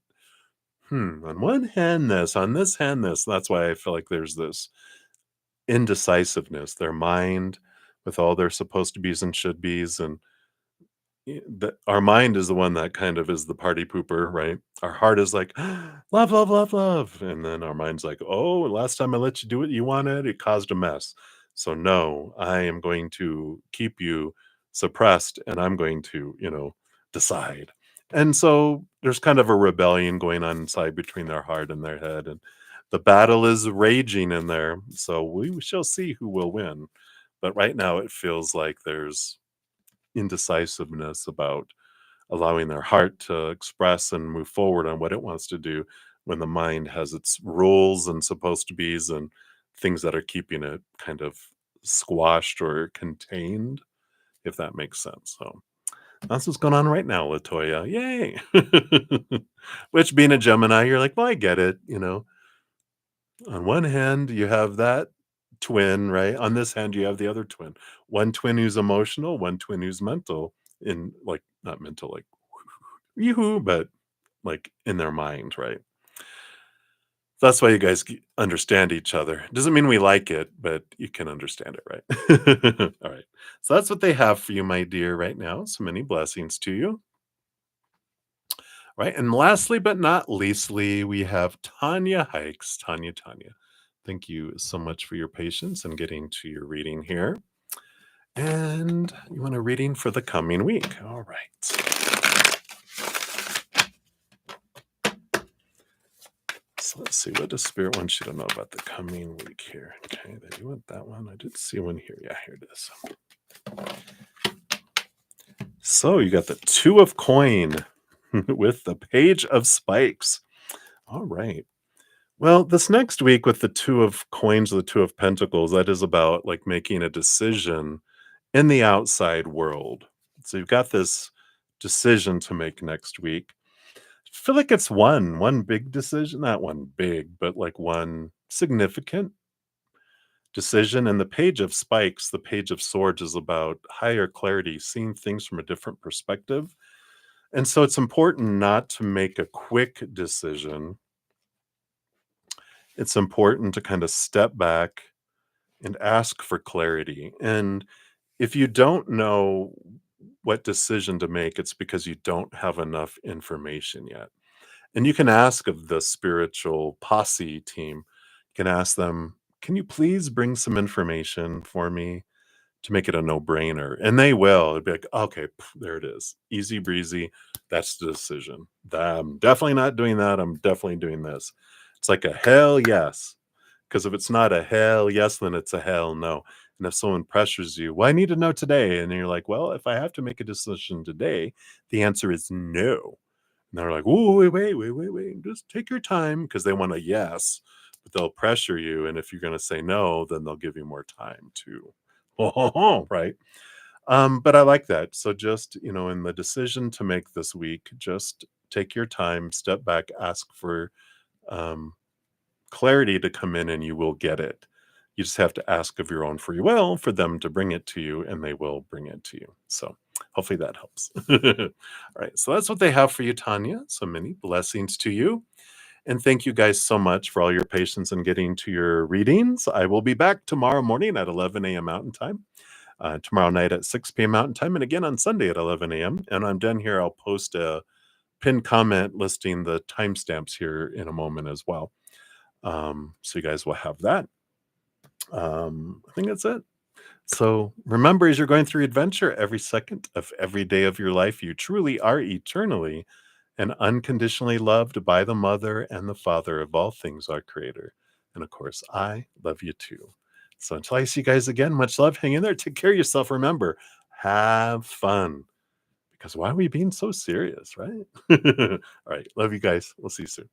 On one hand, this, on this hand, this. That's why I feel like there's this indecisiveness, their mind with all their supposed to be's and should be's. And our mind is the one that kind of is the party pooper, right? Our heart is like, love, love, love, love. And then our mind's like, oh, last time I let you do what you wanted, it caused a mess. So no, I am going to keep you suppressed and I'm going to, decide. And so there's kind of a rebellion going on inside between their heart and their head. And the battle is raging in there. So we shall see who will win. But right now it feels like there's indecisiveness about allowing their heart to express and move forward on what it wants to do when the mind has its rules and supposed to be's, and things that are keeping it kind of squashed or contained, if that makes sense. So that's what's going on right now, Latoya. Yay. Which, being a Gemini, you're like, well, I get it. On one hand, you have that twin, right? On this hand, you have the other twin. One twin who's emotional, one twin who's mental, in like, not mental, like, yoo but like in their mind, right? That's why you guys understand each other. Doesn't mean we like it, but you can understand it, right? All right. So that's what they have for you, my dear, right now. So many blessings to you. Right. And lastly, but not leastly, we have Tonya Hykes. Tonya. Thank you so much for your patience and getting to your reading here. And you want a reading for the coming week. All right. So let's see. What does Spirit want you to know about the coming week here? Okay. Then you want that one. I did see one here. Yeah, here it is. So you got the Two of Coin with the Page of Spikes. All right. Well, this next week with the Two of Coins, the Two of Pentacles, that is about like making a decision in the outside world. So you've got this decision to make next week. I feel like it's one big decision, not one big, but like one significant decision. And the Page of Spikes, the Page of Swords, is about higher clarity, seeing things from a different perspective. And so it's important not to make a quick decision. It's important to kind of step back and ask for clarity. And if you don't know what decision to make, it's because you don't have enough information yet. And you can ask of the spiritual posse team, you can ask them, can you please bring some information for me to make it a no-brainer? And they will. It'd be like, okay, there it is. Easy breezy. That's the decision. I'm definitely not doing that. I'm definitely doing this. It's like a hell yes. Because if it's not a hell yes, then it's a hell no. And if someone pressures you, well, I need to know today. And you're like, well, if I have to make a decision today, the answer is no. And they're like, oh, wait. Just take your time, because they want a yes, but they'll pressure you. And if you're going to say no, then they'll give you more time to, right? But I like that. So just, in the decision to make this week, just take your time, step back, ask for clarity to come in, and you will get it. You just have to ask of your own free will for them to bring it to you, and they will bring it to you. So hopefully that helps. All right. So that's what they have for you, Tonya. So many blessings to you. And thank you guys so much for all your patience in getting to your readings. I will be back tomorrow morning at 11 a.m. Mountain Time, tomorrow night at 6 p.m. Mountain Time, and again on Sunday at 11 a.m. And I'm done here. I'll post a pinned comment listing the timestamps here in a moment as well. So you guys will have that. I think that's it. So remember, as you're going through adventure, every second of every day of your life, you truly are eternally and unconditionally loved by the Mother and the Father of all things, our Creator. And of course, I love you too. So until I see you guys again, much love. Hang in there. Take care of yourself. Remember, have fun. Because why are we being so serious, right? All right. Love you guys. We'll see you soon.